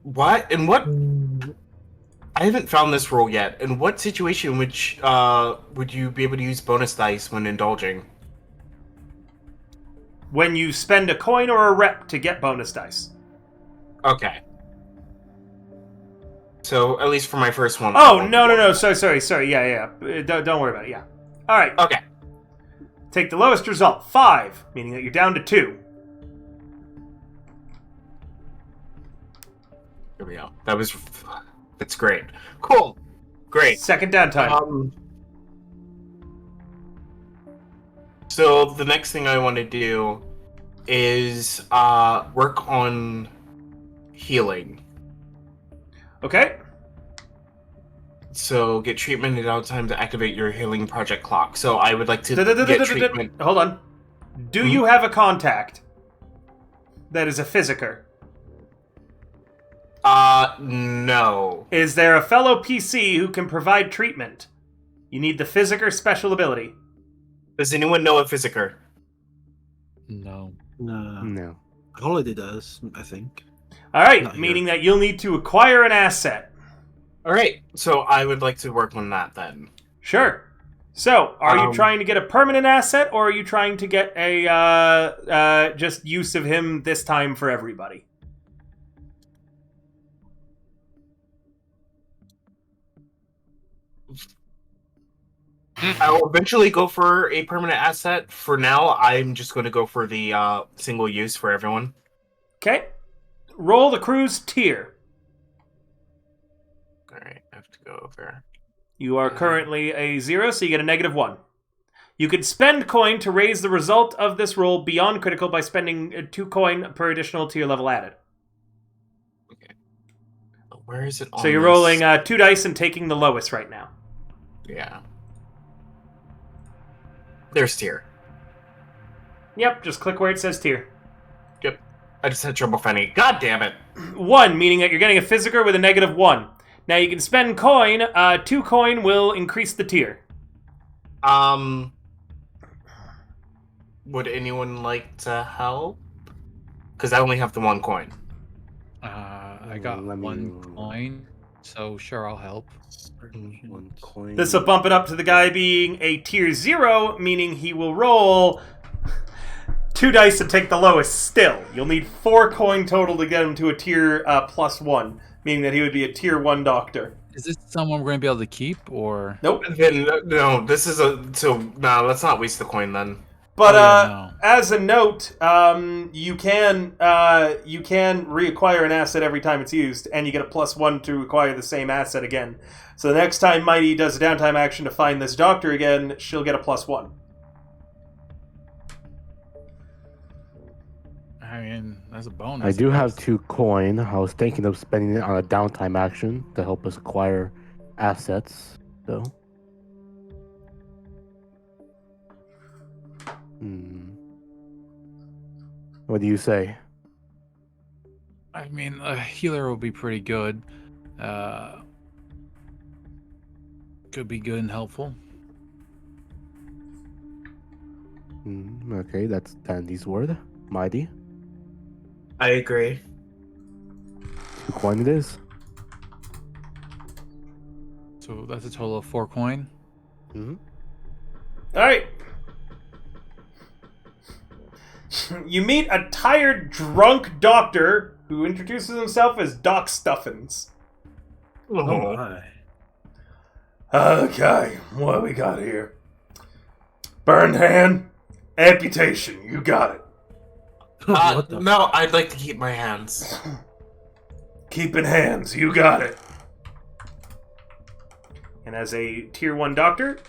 What? In what? I haven't found this rule yet. In what situation would you be able to use bonus dice when indulging? When you spend a coin or a rep to get bonus dice. Okay. So, at least for my first one. Oh, no. Sorry. Yeah. Don't worry about it, yeah. Alright. Okay. Take the lowest result, 5, meaning that you're down to 2. Here we go. That's great. Cool. Great. Second downtime. So the next thing I want to do is work on healing. Okay. So get treatment at downtime to activate your healing project clock. So I would like to get treatment. Hold on. Do you have a contact that is a physiker? No. Is there a fellow PC who can provide treatment? You need the physiker special ability. Does anyone know a physiker? No. No. Holiday does, I think. Alright, Not meaning that you'll need to acquire an asset. Alright, so I would like to work on that then. Sure. So, are you trying to get a permanent asset, or are you trying to get a just use of him this time for everybody? I will eventually go for a permanent asset. For now, I'm just going to go for the single use for everyone. Okay. Roll the crew's tier. Alright, I have to go over. You are currently a 0, so you get a -1. You could spend coin to raise the result of this roll beyond critical by spending 2 coin per additional tier level added. Okay. Where is it on So you're this? rolling 2 dice and taking the lowest right now. Yeah. There's tier. Yep, just click where it says tier. Yep. I just had trouble finding it. God damn it. 1, meaning that you're getting a physiker with a -1. Now you can spend coin. 2 coin will increase the tier. Would anyone like to help? Because I only have the 1 coin. I got Let me- 1 coin. So sure, I'll help. One coin. This will bump it up to the guy being a tier 0, meaning he will roll 2 dice and take the lowest still. You'll need 4 coin total to get him to a tier +1, meaning that he would be a tier 1 doctor. Is this someone we're gonna be able to keep, or? Nope. Then no, this is no. Let's not waste the coin then. But no. as a note, you can reacquire an asset every time it's used, and you get a +1 to acquire the same asset again. So the next time Mighty does a downtime action to find this doctor again, she'll get a +1. I mean, that's a bonus. I do guess. have 2 coin. I was thinking of spending it on a downtime action to help us acquire assets, though. What do you say? I mean, a healer will be pretty good. Could be good and helpful. Okay, that's Dandy's word. Mighty. I agree. 2 coin it is. So that's a total of 4 coin. All right. You meet a tired, drunk doctor who introduces himself as Doc Stuffins. Oh my. Okay, what we got here? Burned hand, amputation. You got it. What the No, I'd like to keep my hands. Keeping hands. You got it. And as a tier 1 doctor,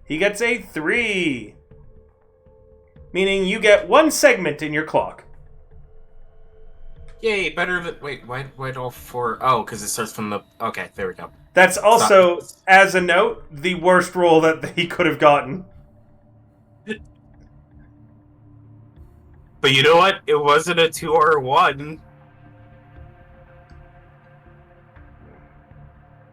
he gets a 3. Meaning you get 1 segment in your clock. Yay, better than... Wait, why all 4? Oh, because it starts from the... Okay, there we go. That's also, as a note, the worst roll that he could have gotten. But you know what? It wasn't a 2 or a 1.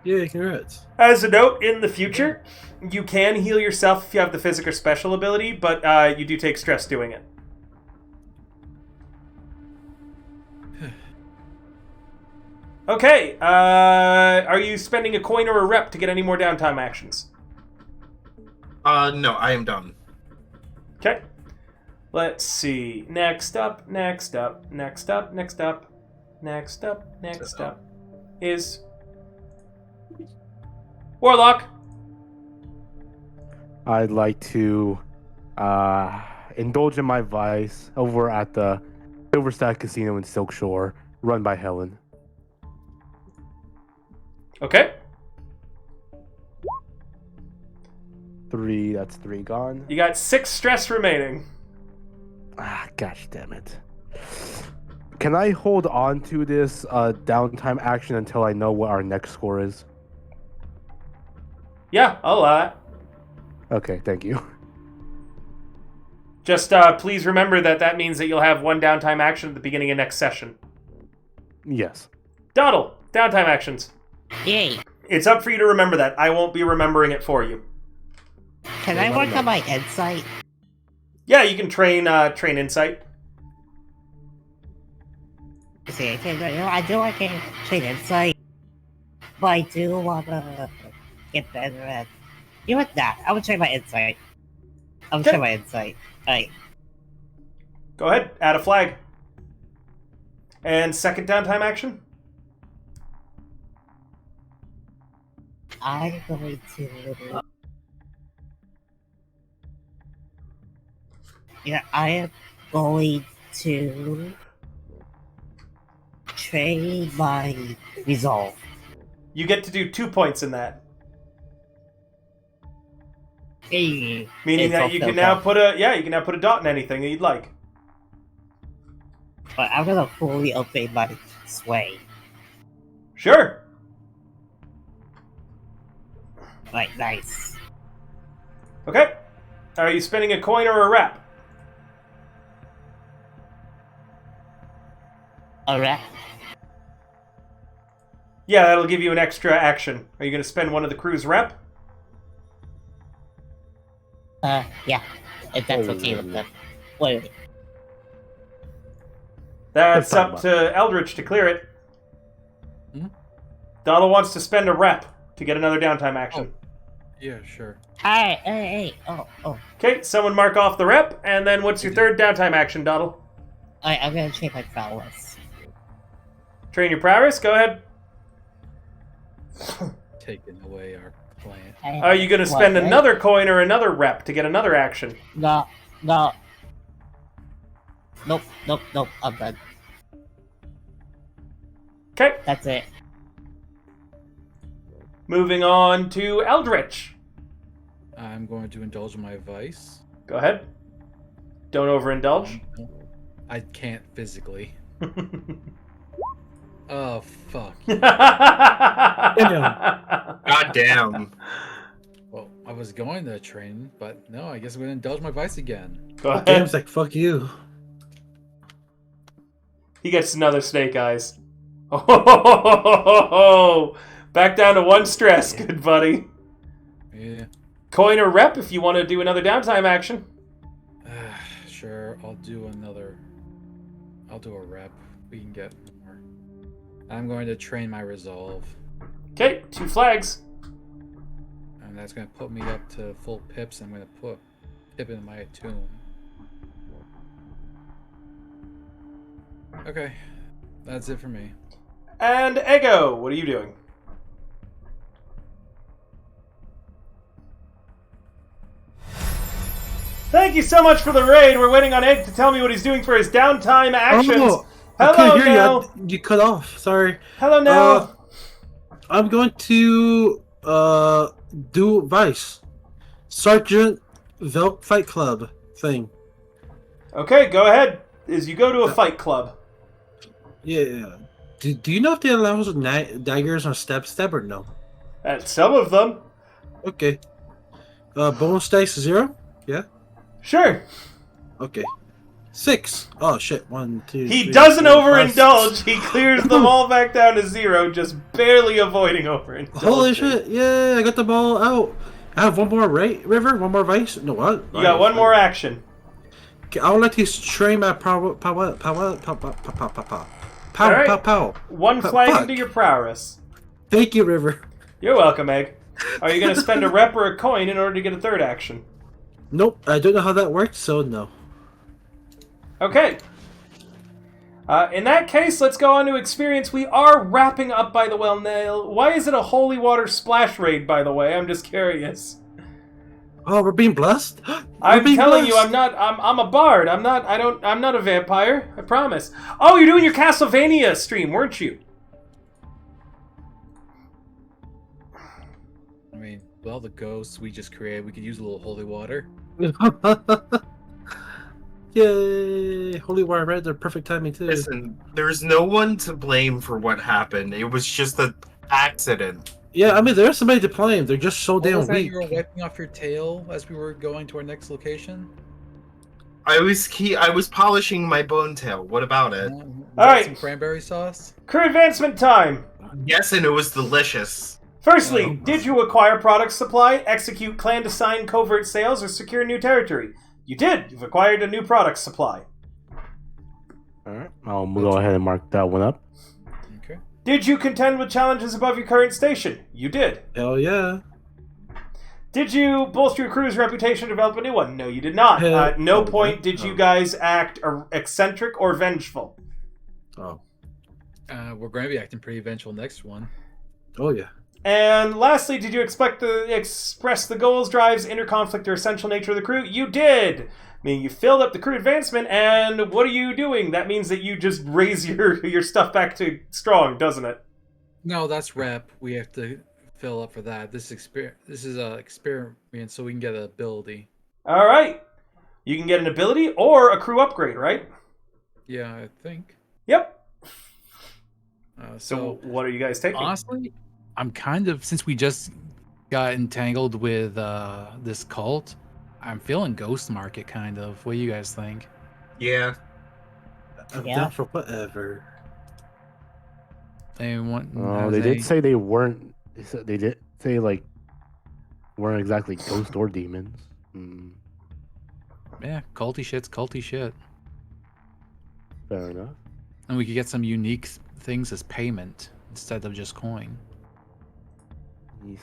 Yeah, congrats. As a note, in the future, you can heal yourself if you have the physic or special ability, but you do take stress doing it. Okay, are you spending a coin or a rep to get any more downtime actions? No, I am done. Okay. Let's see. Next up is Warlock. I'd like to indulge in my vice over at the Silverstack Casino in Silk Shore, run by Helen. Okay. 3, that's 3 gone. You got 6 stress remaining. Gosh damn it. Can I hold on to this downtime action until I know what our next score is? Yeah, I'll allow it. Okay, thank you. Just please remember that means that you'll have 1 downtime action at the beginning of next session. Yes. Donald, downtime actions. Yay. It's up for you to remember that. I won't be remembering it for you. Can I work on my insight? Yeah, you can train insight. See, I do like to train insight, but I do want to get better at... You know what, that? I would train my insight. I would train my insight. Alright. Go ahead, add a flag. And second downtime action? I'm going to... Yeah, I am going to train my resolve. You get to do 2 points in that. Hey, Meaning that you can now put a dot in anything that you'd like. But I'm gonna fully upgrade my sway. Sure. Right, nice. Okay. Are you spending a coin or a rep? A rep? Yeah, that'll give you an extra action. Are you going to spend one of the crew's rep? Yeah. If that's okay with them. Wait. That's up to Eldritch to clear it. Donald wants to spend a rep to get another downtime action. Yeah, sure. Hey. Oh. Okay, someone mark off the rep, and then what's your third downtime action, Donald? I'm gonna check my prowess. Train your prowess. Go ahead. Taking away our plan. Are you going to spend another coin or another rep to get another action? No. Nope. I'm done. Okay. That's it. Moving on to Eldritch. I'm going to indulge in my vice. Go ahead. Don't overindulge. I can't physically. Oh, fuck. God damn. Well, I was going to train, but no, I guess I'm going to indulge my vice again. Go ahead. Game's like, fuck you. He gets another snake eyes. Oh, back down to 1 stress, good buddy. Yeah. Coin or rep if you want to do another downtime action. Sure, I'll do a rep. We can get more. I'm going to train my resolve. Okay, 2 flags. And that's going to put me up to full pips. I'm going to put pip in my attune. Okay, that's it for me. And Ego, what are you doing? Thank you so much for the raid. We're waiting on Egg to tell me what he's doing for his downtime actions. Oh, Hello, I couldn't hear Nell. you cut off. Sorry. Hello, Nell. I'm going to do Vice. Sergeant Velk Fight Club thing. Okay, go ahead. As you go to a fight club. Yeah. Do you know if they allow us daggers on step or no? At some of them. Okay. Bonus dice 0? Yeah? Sure. Okay. 6. Oh shit. 1, 2. He 3, doesn't 4, 5, overindulge. 6. He clears them all back down to 0, just barely avoiding overindulge. Holy shit. Yeah, I got the ball out. I have one more, right, River? One more Vice? No, what? You got one more action. Okay, I would like to train my pow. Alright. One flag into your prowess. Thank you, River. You're welcome, Egg. Are you going to spend a rep or a coin in order to get a third action? Nope, I don't know how that works, so no. Okay. In that case, let's go on to experience. We are wrapping up, by the way, Nail. Why is it a holy water splash raid, by the way? I'm just curious. Oh, we're being blessed? I'm telling you, I'm a bard. I'm not a vampire. I promise. Oh, you're doing your Castlevania stream, weren't you? I mean, with all the ghosts we just created, we could use a little holy water. Yay! Holy water, right? They're perfect timing too. Listen, there's no one to blame for what happened. It was just an accident. Yeah, I mean, there's somebody to blame. They're just so damn Was that weak. you were wiping off your tail as we were going to our next location? I was polishing my bone tail. What about it? Alright. Some cranberry sauce? Crew advancement time. Yes, and it was delicious. Firstly, did you acquire product supply, execute clandestine covert sales, or secure new territory? You did. You've acquired a new product supply. Alright, I'll go ahead and mark that one up. Okay. Did you contend with challenges above your current station? You did. Hell yeah. Did you bolster your crew's reputation or develop a new one? No, you did not. At no point did you guys act eccentric or vengeful. Oh. We're going to be acting pretty vengeful next one. Oh yeah. And lastly, did you express the goals, drives, inter-conflict, or essential nature of the crew? You did! I mean, you filled up the crew advancement, and what are you doing? That means that you just raise your stuff back to strong, doesn't it? No, that's rep. We have to fill up for that. This is a experience, so we can get an ability. Alright. You can get an ability or a crew upgrade, right? Yeah, I think. Yep. So what are you guys taking? Honestly, I'm kind of, since we just got entangled with this cult, I'm feeling Ghost Market kind of. What do you guys think? Yeah. I'm Yeah. down for whatever. They did say they weren't. They did say like weren't exactly ghost or demons. Yeah, culty shit's culty shit. Fair enough. And we could get some unique things as payment instead of just coin.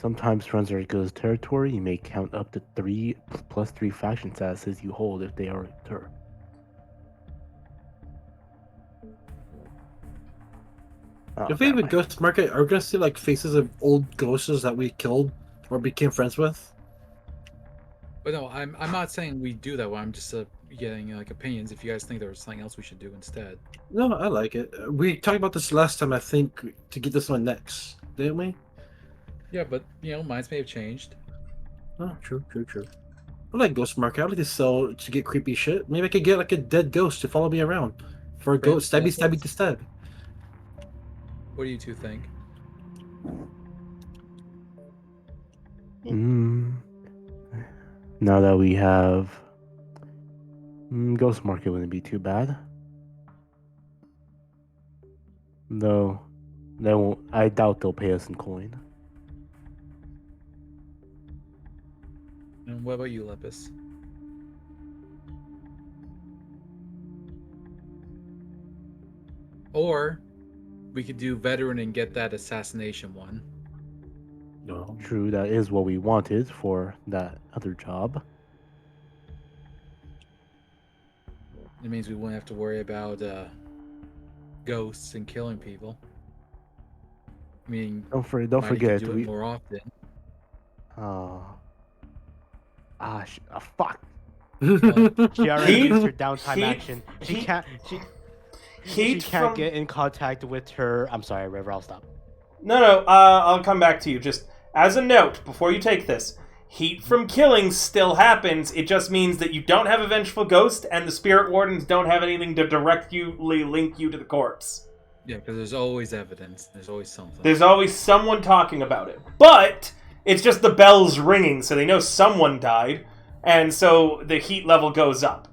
Sometimes friends are Ghost territory. You may count up to 3 plus 3 faction statuses you hold if they are her. If we have a ghost market, are we gonna see like faces of old ghosts that we killed or became friends with? But no, I'm not saying we do that. I'm just getting like opinions. If you guys think there was something else we should do instead. No, I like it. We talked about this last time, I think, to get this one next, didn't we? Yeah, but minds may have changed. Oh, true. I like ghost market. I like to sell to get creepy shit. Maybe I could get like a dead ghost to follow me around for a ghost stabby to stab. What do you two think? Now that we have Ghost Market wouldn't be too bad. Though they won't. I doubt they'll pay us in coin. And what about you, Lepus? Or we could do veteran and get that assassination one. No. True, that is what we wanted for that other job. It means we won't have to worry about ghosts and killing people. I mean, Don't forget, do it more often. Fuck. She already used her downtime Heat- action. She can't. She Heat can't from... get in contact with her. I'm sorry, River. I'll stop. No, I'll come back to you. Just as a note, before you take this, heat from killing still happens. It just means that you don't have a vengeful ghost, and the spirit wardens don't have anything to directly link you to the corpse. Yeah, because there's always evidence. There's always something. There's always someone talking about it. But it's just the bells ringing, so they know someone died, and so the heat level goes up.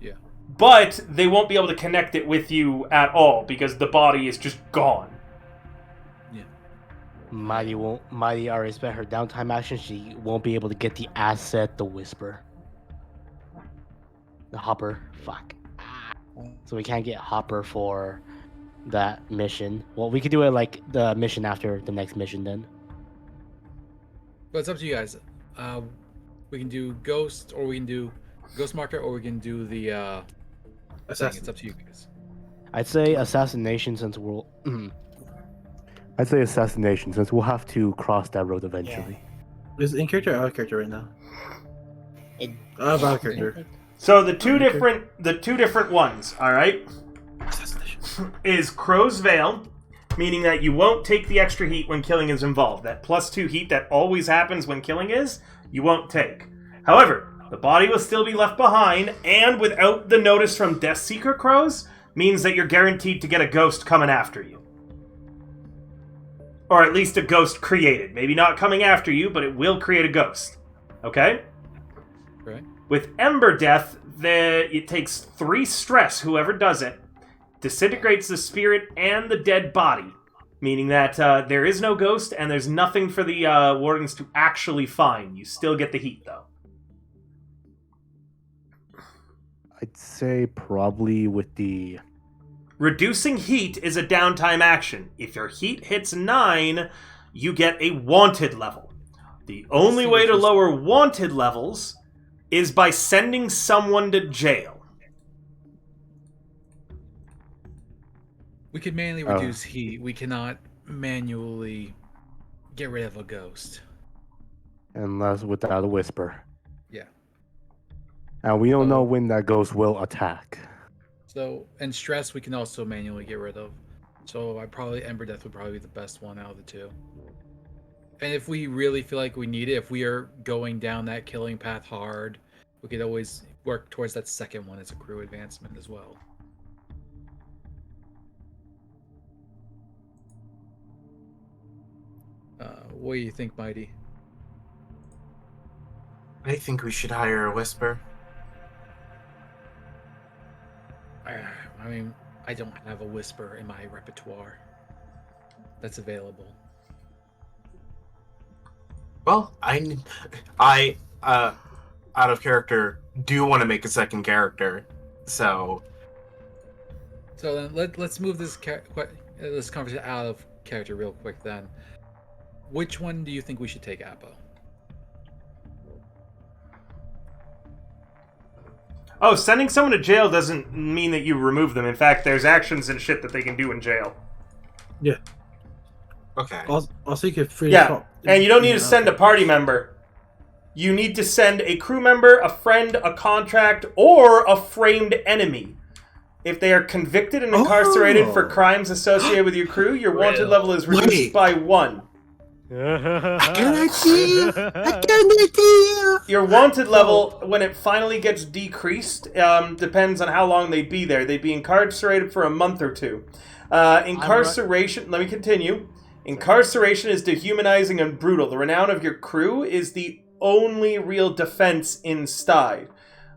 Yeah. But they won't be able to connect it with you at all, because the body is just gone. Mighty already spent her downtime action. She won't be able to get the asset, the Whisper. The Hopper. Fuck. So we can't get Hopper for that mission. Well, we could do it like the mission after the next mission then. But it's up to you guys. We can do Ghost, or we can do Ghost Market, or we can do the thing. It's up to you guys. I'd say assassination since we'll... I'd say assassination, since we'll have to cross that road eventually. Is it in character or out of character right now? Out of character. So the two different ones, all right, is Crow's Veil, meaning that you won't take the extra heat when killing is involved. That +2 heat that always happens when killing is, you won't take. However, the body will still be left behind, and without the notice from Deathseeker Crows, means that you're guaranteed to get a ghost coming after you. Or at least a ghost created. Maybe not coming after you, but it will create a ghost. Okay? Right. With Ember Death, it takes 3 stress, whoever does it, disintegrates the spirit and the dead body. Meaning that there is no ghost, and there's nothing for the wardens to actually find. You still get the heat, though. I'd say probably with the... Reducing heat is a downtime action. If your heat hits 9, you get a wanted level. The only way to lower wanted levels is by sending someone to jail. We could manually reduce heat. We cannot manually get rid of a ghost. Unless without a Whisper. Yeah. And we don't know when that ghost will attack. So, and stress we can also manually get rid of. So Ember Death would probably be the best one out of the two. And if we really feel like we need it, if we are going down that killing path hard, we could always work towards that second one as a crew advancement as well. What do you think, Mighty? I think we should hire a Whisper. I mean, I don't have a Whisper in my repertoire that's available. Well, I out of character, do want to make a second character, so. So then let's move this conversation out of character real quick then. Which one do you think we should take, Appo? Oh, sending someone to jail doesn't mean that you remove them. In fact, there's actions and shit that they can do in jail. Yeah. Okay. Also, you can free. Yeah, and you don't need to send a party member. You need to send a crew member, a friend, a contract, or a framed enemy. If they are convicted and incarcerated for crimes associated with your crew, your wanted level is reduced by 1. I got an idea! Your wanted level, when it finally gets decreased, depends on how long they'd be there. They'd be incarcerated for a month or 2. Incarceration, let me continue. Incarceration is dehumanizing and brutal. The renown of your crew is the only real defense inside.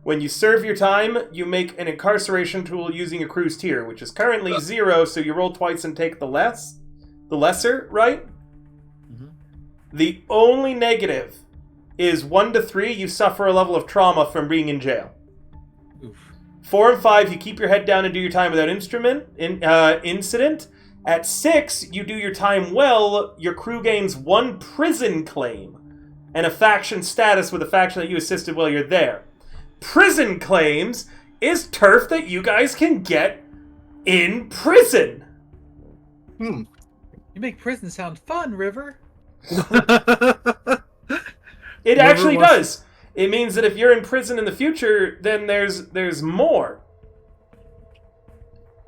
When you serve your time, you make an incarceration tool using your crew's tier, which is currently 0, so you roll twice and take the lesser, right? The only negative is 1 to 3, you suffer a level of trauma from being in jail. Oof. 4 and 5, you keep your head down and do your time without incident. At 6, you do your time well, your crew gains 1 prison claim and a faction status with a faction that you assisted while you're there. Prison claims is turf that you guys can get in prison. You make prison sound fun, River. It actually does. It means that if you're in prison in the future, then there's more.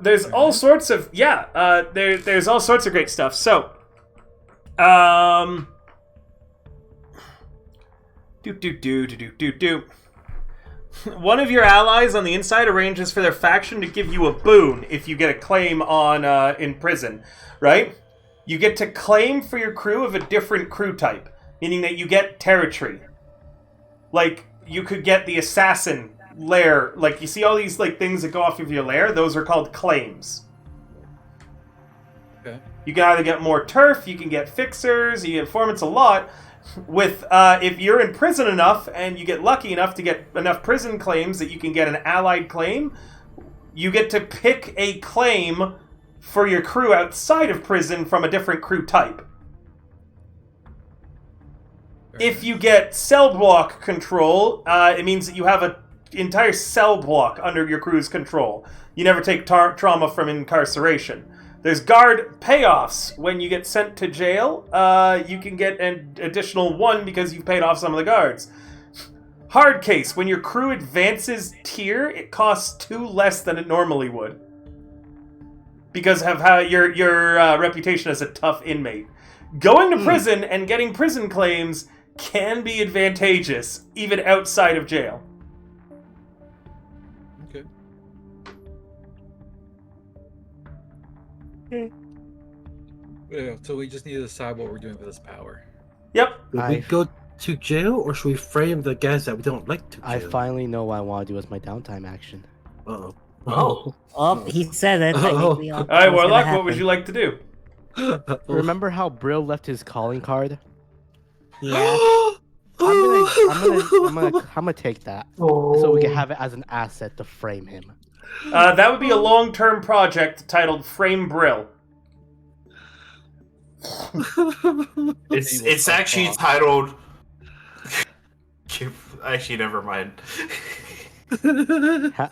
There's all sorts of there's all sorts of great stuff. So, one of your allies on the inside arranges for their faction to give you a boon if you get a claim on in prison, right? You get to claim for your crew of a different crew type, meaning that you get territory. Like, you could get the assassin lair. Like, you see all these like things that go off of your lair? Those are called claims. Okay. You can either get more turf, you can get fixers, you get informants, a lot. With if you're in prison enough and you get lucky enough to get enough prison claims that you can get an allied claim, you get to pick a claim for your crew outside of prison from a different crew type. If you get cell block control, it means that you have an entire cell block under your crew's control. You never take trauma from incarceration. There's guard payoffs. When you get sent to jail, you can get an additional 1 because you've paid off some of the guards. Hard case. When your crew advances tier, it costs 2 less than it normally would. Because of how your reputation as a tough inmate. Going to prison and getting prison claims can be advantageous, even outside of jail. Okay. Yeah, so we just need to decide what we're doing with this power. Yep. Should we go to jail, or should we frame the guys that we don't like to jail? I finally know what I want to do as my downtime action. Uh-oh. Oh, he said it. I think we all Alright, know what's gonna Warlock, what would happen. you like to do? Remember how Brill left his calling card? Yeah. I'm gonna take that so we can have it as an asset to frame him. That would be a long-term project titled Frame Brill. It's actually titled. Actually, never mind.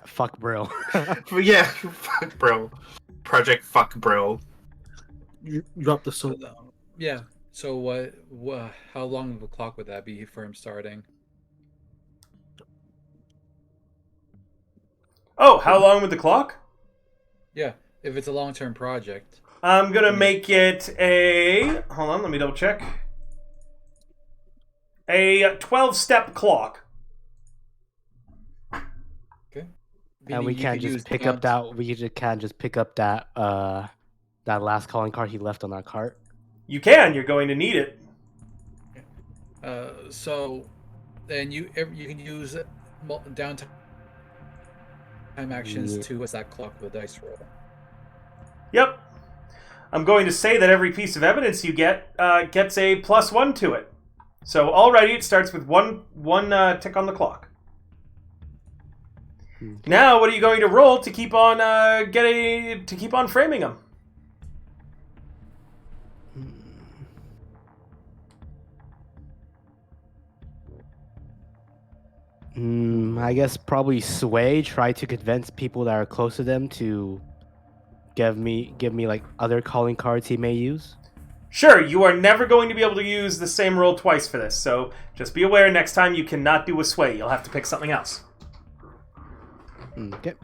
Fuck Brill. But yeah, fuck bro. Project Fuck Bro. You dropped the soap. Yeah. So what? How long of a clock would that be for him starting? Oh, how long with the clock? Yeah, if it's a long-term project. I'm gonna make it a... Hold on, let me double check. A 12-step clock. Okay. And we can't just pick up that. We just can't just pick up that. That last calling card he left on that cart. You can. You're going to need it. So, then you can use downtime actions to what's that clock with a dice roll. Yep. I'm going to say that every piece of evidence you get gets a +1 to it. So already it starts with one tick on the clock. Now, what are you going to roll to keep on framing them? I guess probably sway. Try to convince people that are close to them to give me like other calling cards he may use. Sure, you are never going to be able to use the same roll twice for this, so just be aware next time you cannot do a sway. You'll have to pick something else. Okay.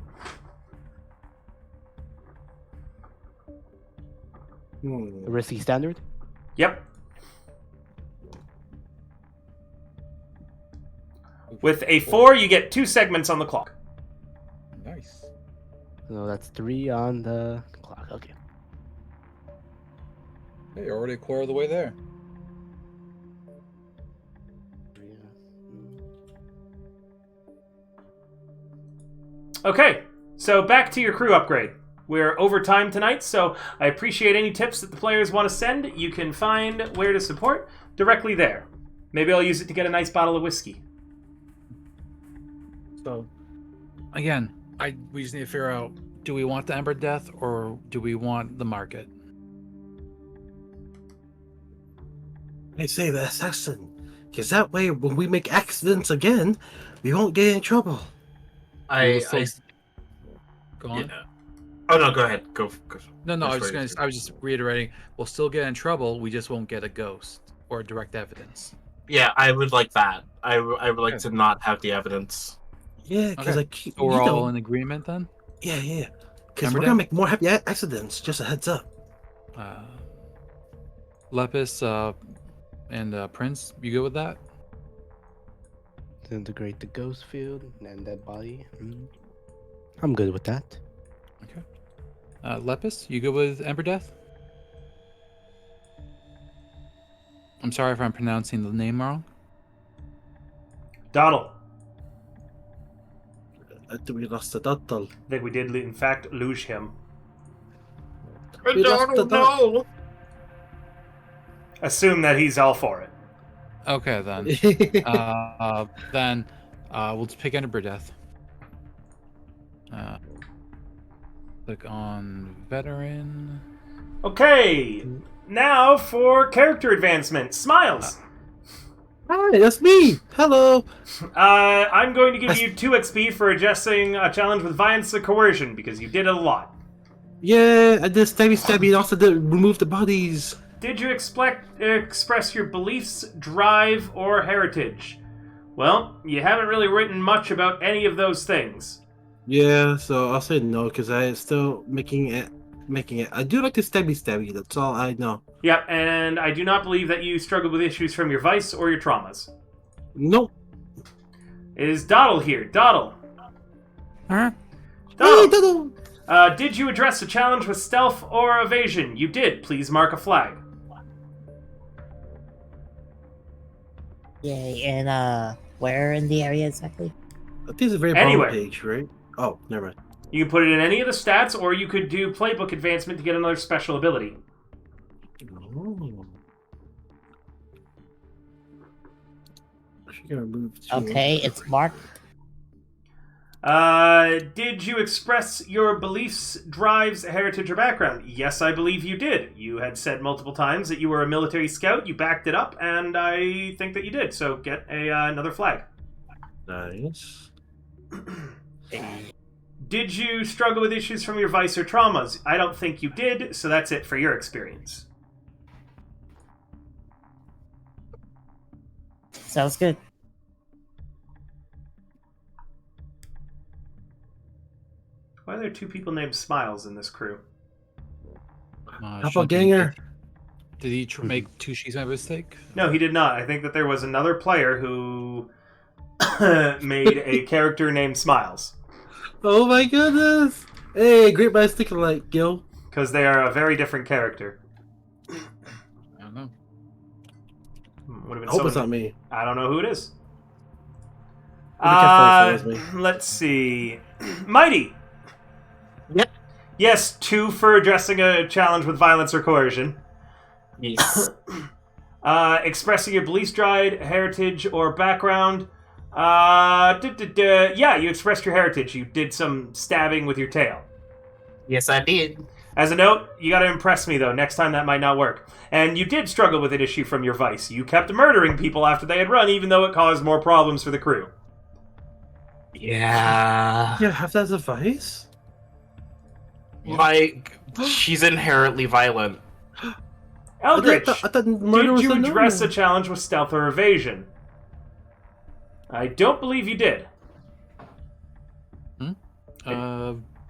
Risky standard? Yep. With a 4, you get 2 segments on the clock. Nice. So that's 3 on the clock. Okay. Hey, you're already a quarter of the way there. Okay, so back to your crew upgrade. We're over time tonight, so I appreciate any tips that the players want to send. You can find where to support directly there. Maybe I'll use it to get a nice bottle of whiskey. So, again, we just need to figure out, do we want the Ember Death or do we want the market? I say the assassin, because that way when we make accidents again, we won't get in trouble. Go on. Yeah. Oh no, go ahead. Go. No, I was just reiterating. We'll still get in trouble. We just won't get a ghost or direct evidence. Yeah, I would like that. I would like to not have the evidence. Yeah, because Okay. So we're all in agreement then? Yeah. Because Ember we're gonna make more happy accidents. Just a heads up. Lepus and Prince, you good with that? Integrate the ghost field and that body. I'm good with that. Okay. Lepus, you good with Ember Death? I'm sorry if I'm pronouncing the name wrong. Donald. I think we lost the Donald. I think we did, in fact, lose him. We lost the No. Assume that he's all for it. Okay, then. We'll just pick Ember Death. Click on Veteran. Okay, now for character advancement. Smiles. Hi, that's me. Hello. I'm going to give you 2 XP for addressing a challenge with violence or coercion, because you did it a lot. Yeah, I did stabby and also did remove the bodies. Did you express your beliefs, drive, or heritage? Well, you haven't really written much about any of those things. Yeah, so I'll say no because I'm still making it. I do like to stabby. That's all I know. Yep, and I do not believe that you struggle with issues from your vice or your traumas. Nope. Is Doddle here? Doddle. Huh? Hey, Doddle. Doddle. Did you address a challenge with stealth or evasion? You did. Please mark a flag. Yay, and where in the area exactly? I think it's a very Anywhere. bottom page, right? Oh, never mind. You can put it in any of the stats, or you could do playbook advancement to get another special ability. Oh. Gonna move to... Okay, it's marked. Did you express your beliefs, drives, heritage, or background? Yes, I believe you did. You had said multiple times that you were a military scout. You backed it up, and I think that you did. So get another flag. Nice. Did you struggle with issues from your vice or traumas? I don't think you did, so that's it for your experience. Sounds good. Why are there 2 people named Smiles in this crew? Doppelganger. Did he make 2 sheets by mistake? No, he did not. I think that there was another player who made a character named Smiles. Oh my goodness! Hey, great minds think alike, Gil. Because they are a very different character. I don't know. Would have been I hope it's not me. I don't know who it is. It was me. Let's see. Mighty! Yep. Yes, 2 for addressing a challenge with violence or coercion. Yes. Expressing your beliefs, drive, heritage, or background. Yeah, you expressed your heritage. You did some stabbing with your tail. Yes, I did. As a note, you gotta impress me, though. Next time that might not work. And you did struggle with an issue from your vice. You kept murdering people after they had run, even though it caused more problems for the crew. Yeah. Yeah, have that as a vice? Like, she's inherently violent. Eldritch, I thought murder did was you a address no. a challenge with stealth or evasion? I don't believe you did.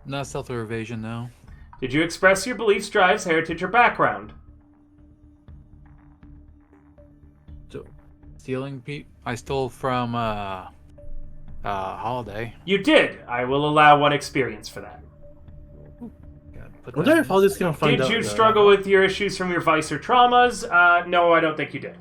Not stealth or evasion, no. Did you express your beliefs, drives, heritage, or background? Stealing I stole from Holiday. You did. I will allow 1 experience for that. Put I wonder that if all this gonna find out. Did you struggle with your issues from your vice or traumas? No, I don't think you did.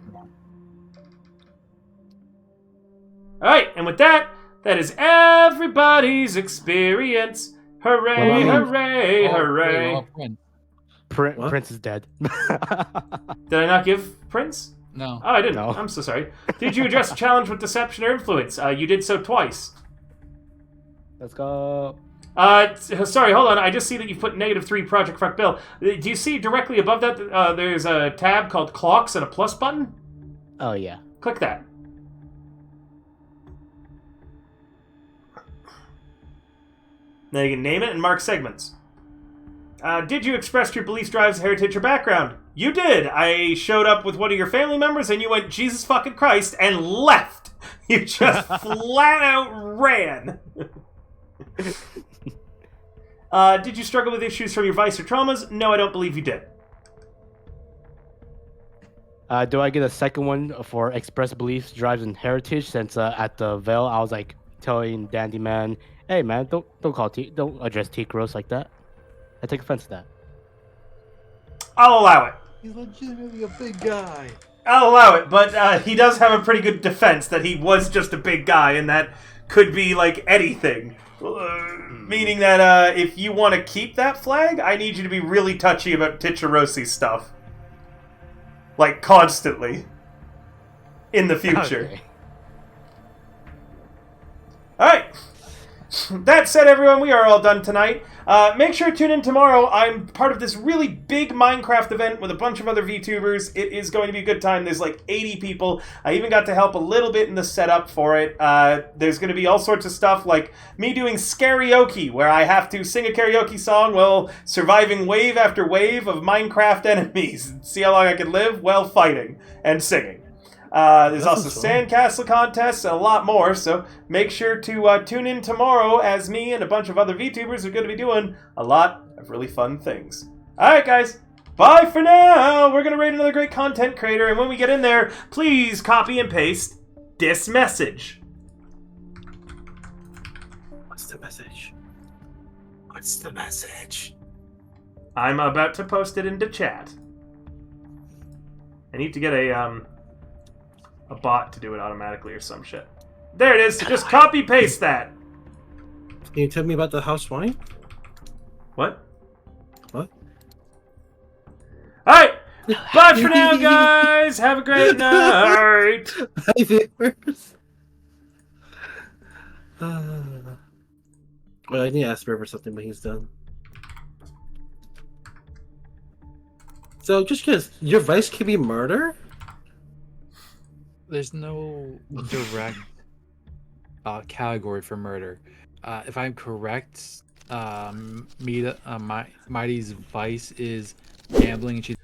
Alright, and with that, that is everybody's experience. Hooray, Well, hooray, hooray. Prince is dead. Did I not give Prince? No. Oh, I didn't. No. I'm so sorry. Did you address a challenge with deception or influence? You did so twice. Let's go. Sorry, hold on. I just see that you've put -3 Project Fuck Bill. Do you see directly above that there's a tab called Clocks and a plus button? Oh, yeah. Click that. Now you can name it and mark segments. Did you express your beliefs, drives, heritage, or background? You did. I showed up with one of your family members and you went, Jesus fucking Christ, and left. You just flat out ran. Did you struggle with issues from your vice or traumas? No, I don't believe you did. Do I get a second one for express beliefs, drives, and heritage? Since at the Veil, I was like telling Dandy Man, "Hey man, don't address T-Gross like that." I take offense to that. I'll allow it. He's legitimately a big guy. I'll allow it, but he does have a pretty good defense that he was just a big guy, and that could be like anything. Meaning that if you want to keep that flag, I need you to be really touchy about Ticherosi's stuff. Like, constantly. In the future. Okay. Alright. That said, everyone, we are all done tonight. Make sure to tune in tomorrow. I'm part of this really big Minecraft event with a bunch of other VTubers. It is going to be a good time. There's like 80 people. I even got to help a little bit in the setup for it. There's going to be all sorts of stuff like me doing karaoke, where I have to sing a karaoke song while surviving wave after wave of Minecraft enemies. And see how long I can live while fighting and singing. There's also sandcastle contests and a lot more, so make sure to tune in tomorrow as me and a bunch of other VTubers are going to be doing a lot of really fun things. Alright guys, bye for now! We're going to raid another great content creator, and when we get in there, please copy and paste this message. What's the message? What's the message? I'm about to post it into chat. I need to get a bot to do it automatically or some shit. There it is, so just copy-paste that. Can you tell me about the house wine? What? What? Alright! Bye for now, guys! Have a great night! Hi, viewers. Well, I need to ask River something when he's done. So, just because your vice can be murder? There's no direct category for murder. If I'm correct, Mighty's vice is gambling, and she's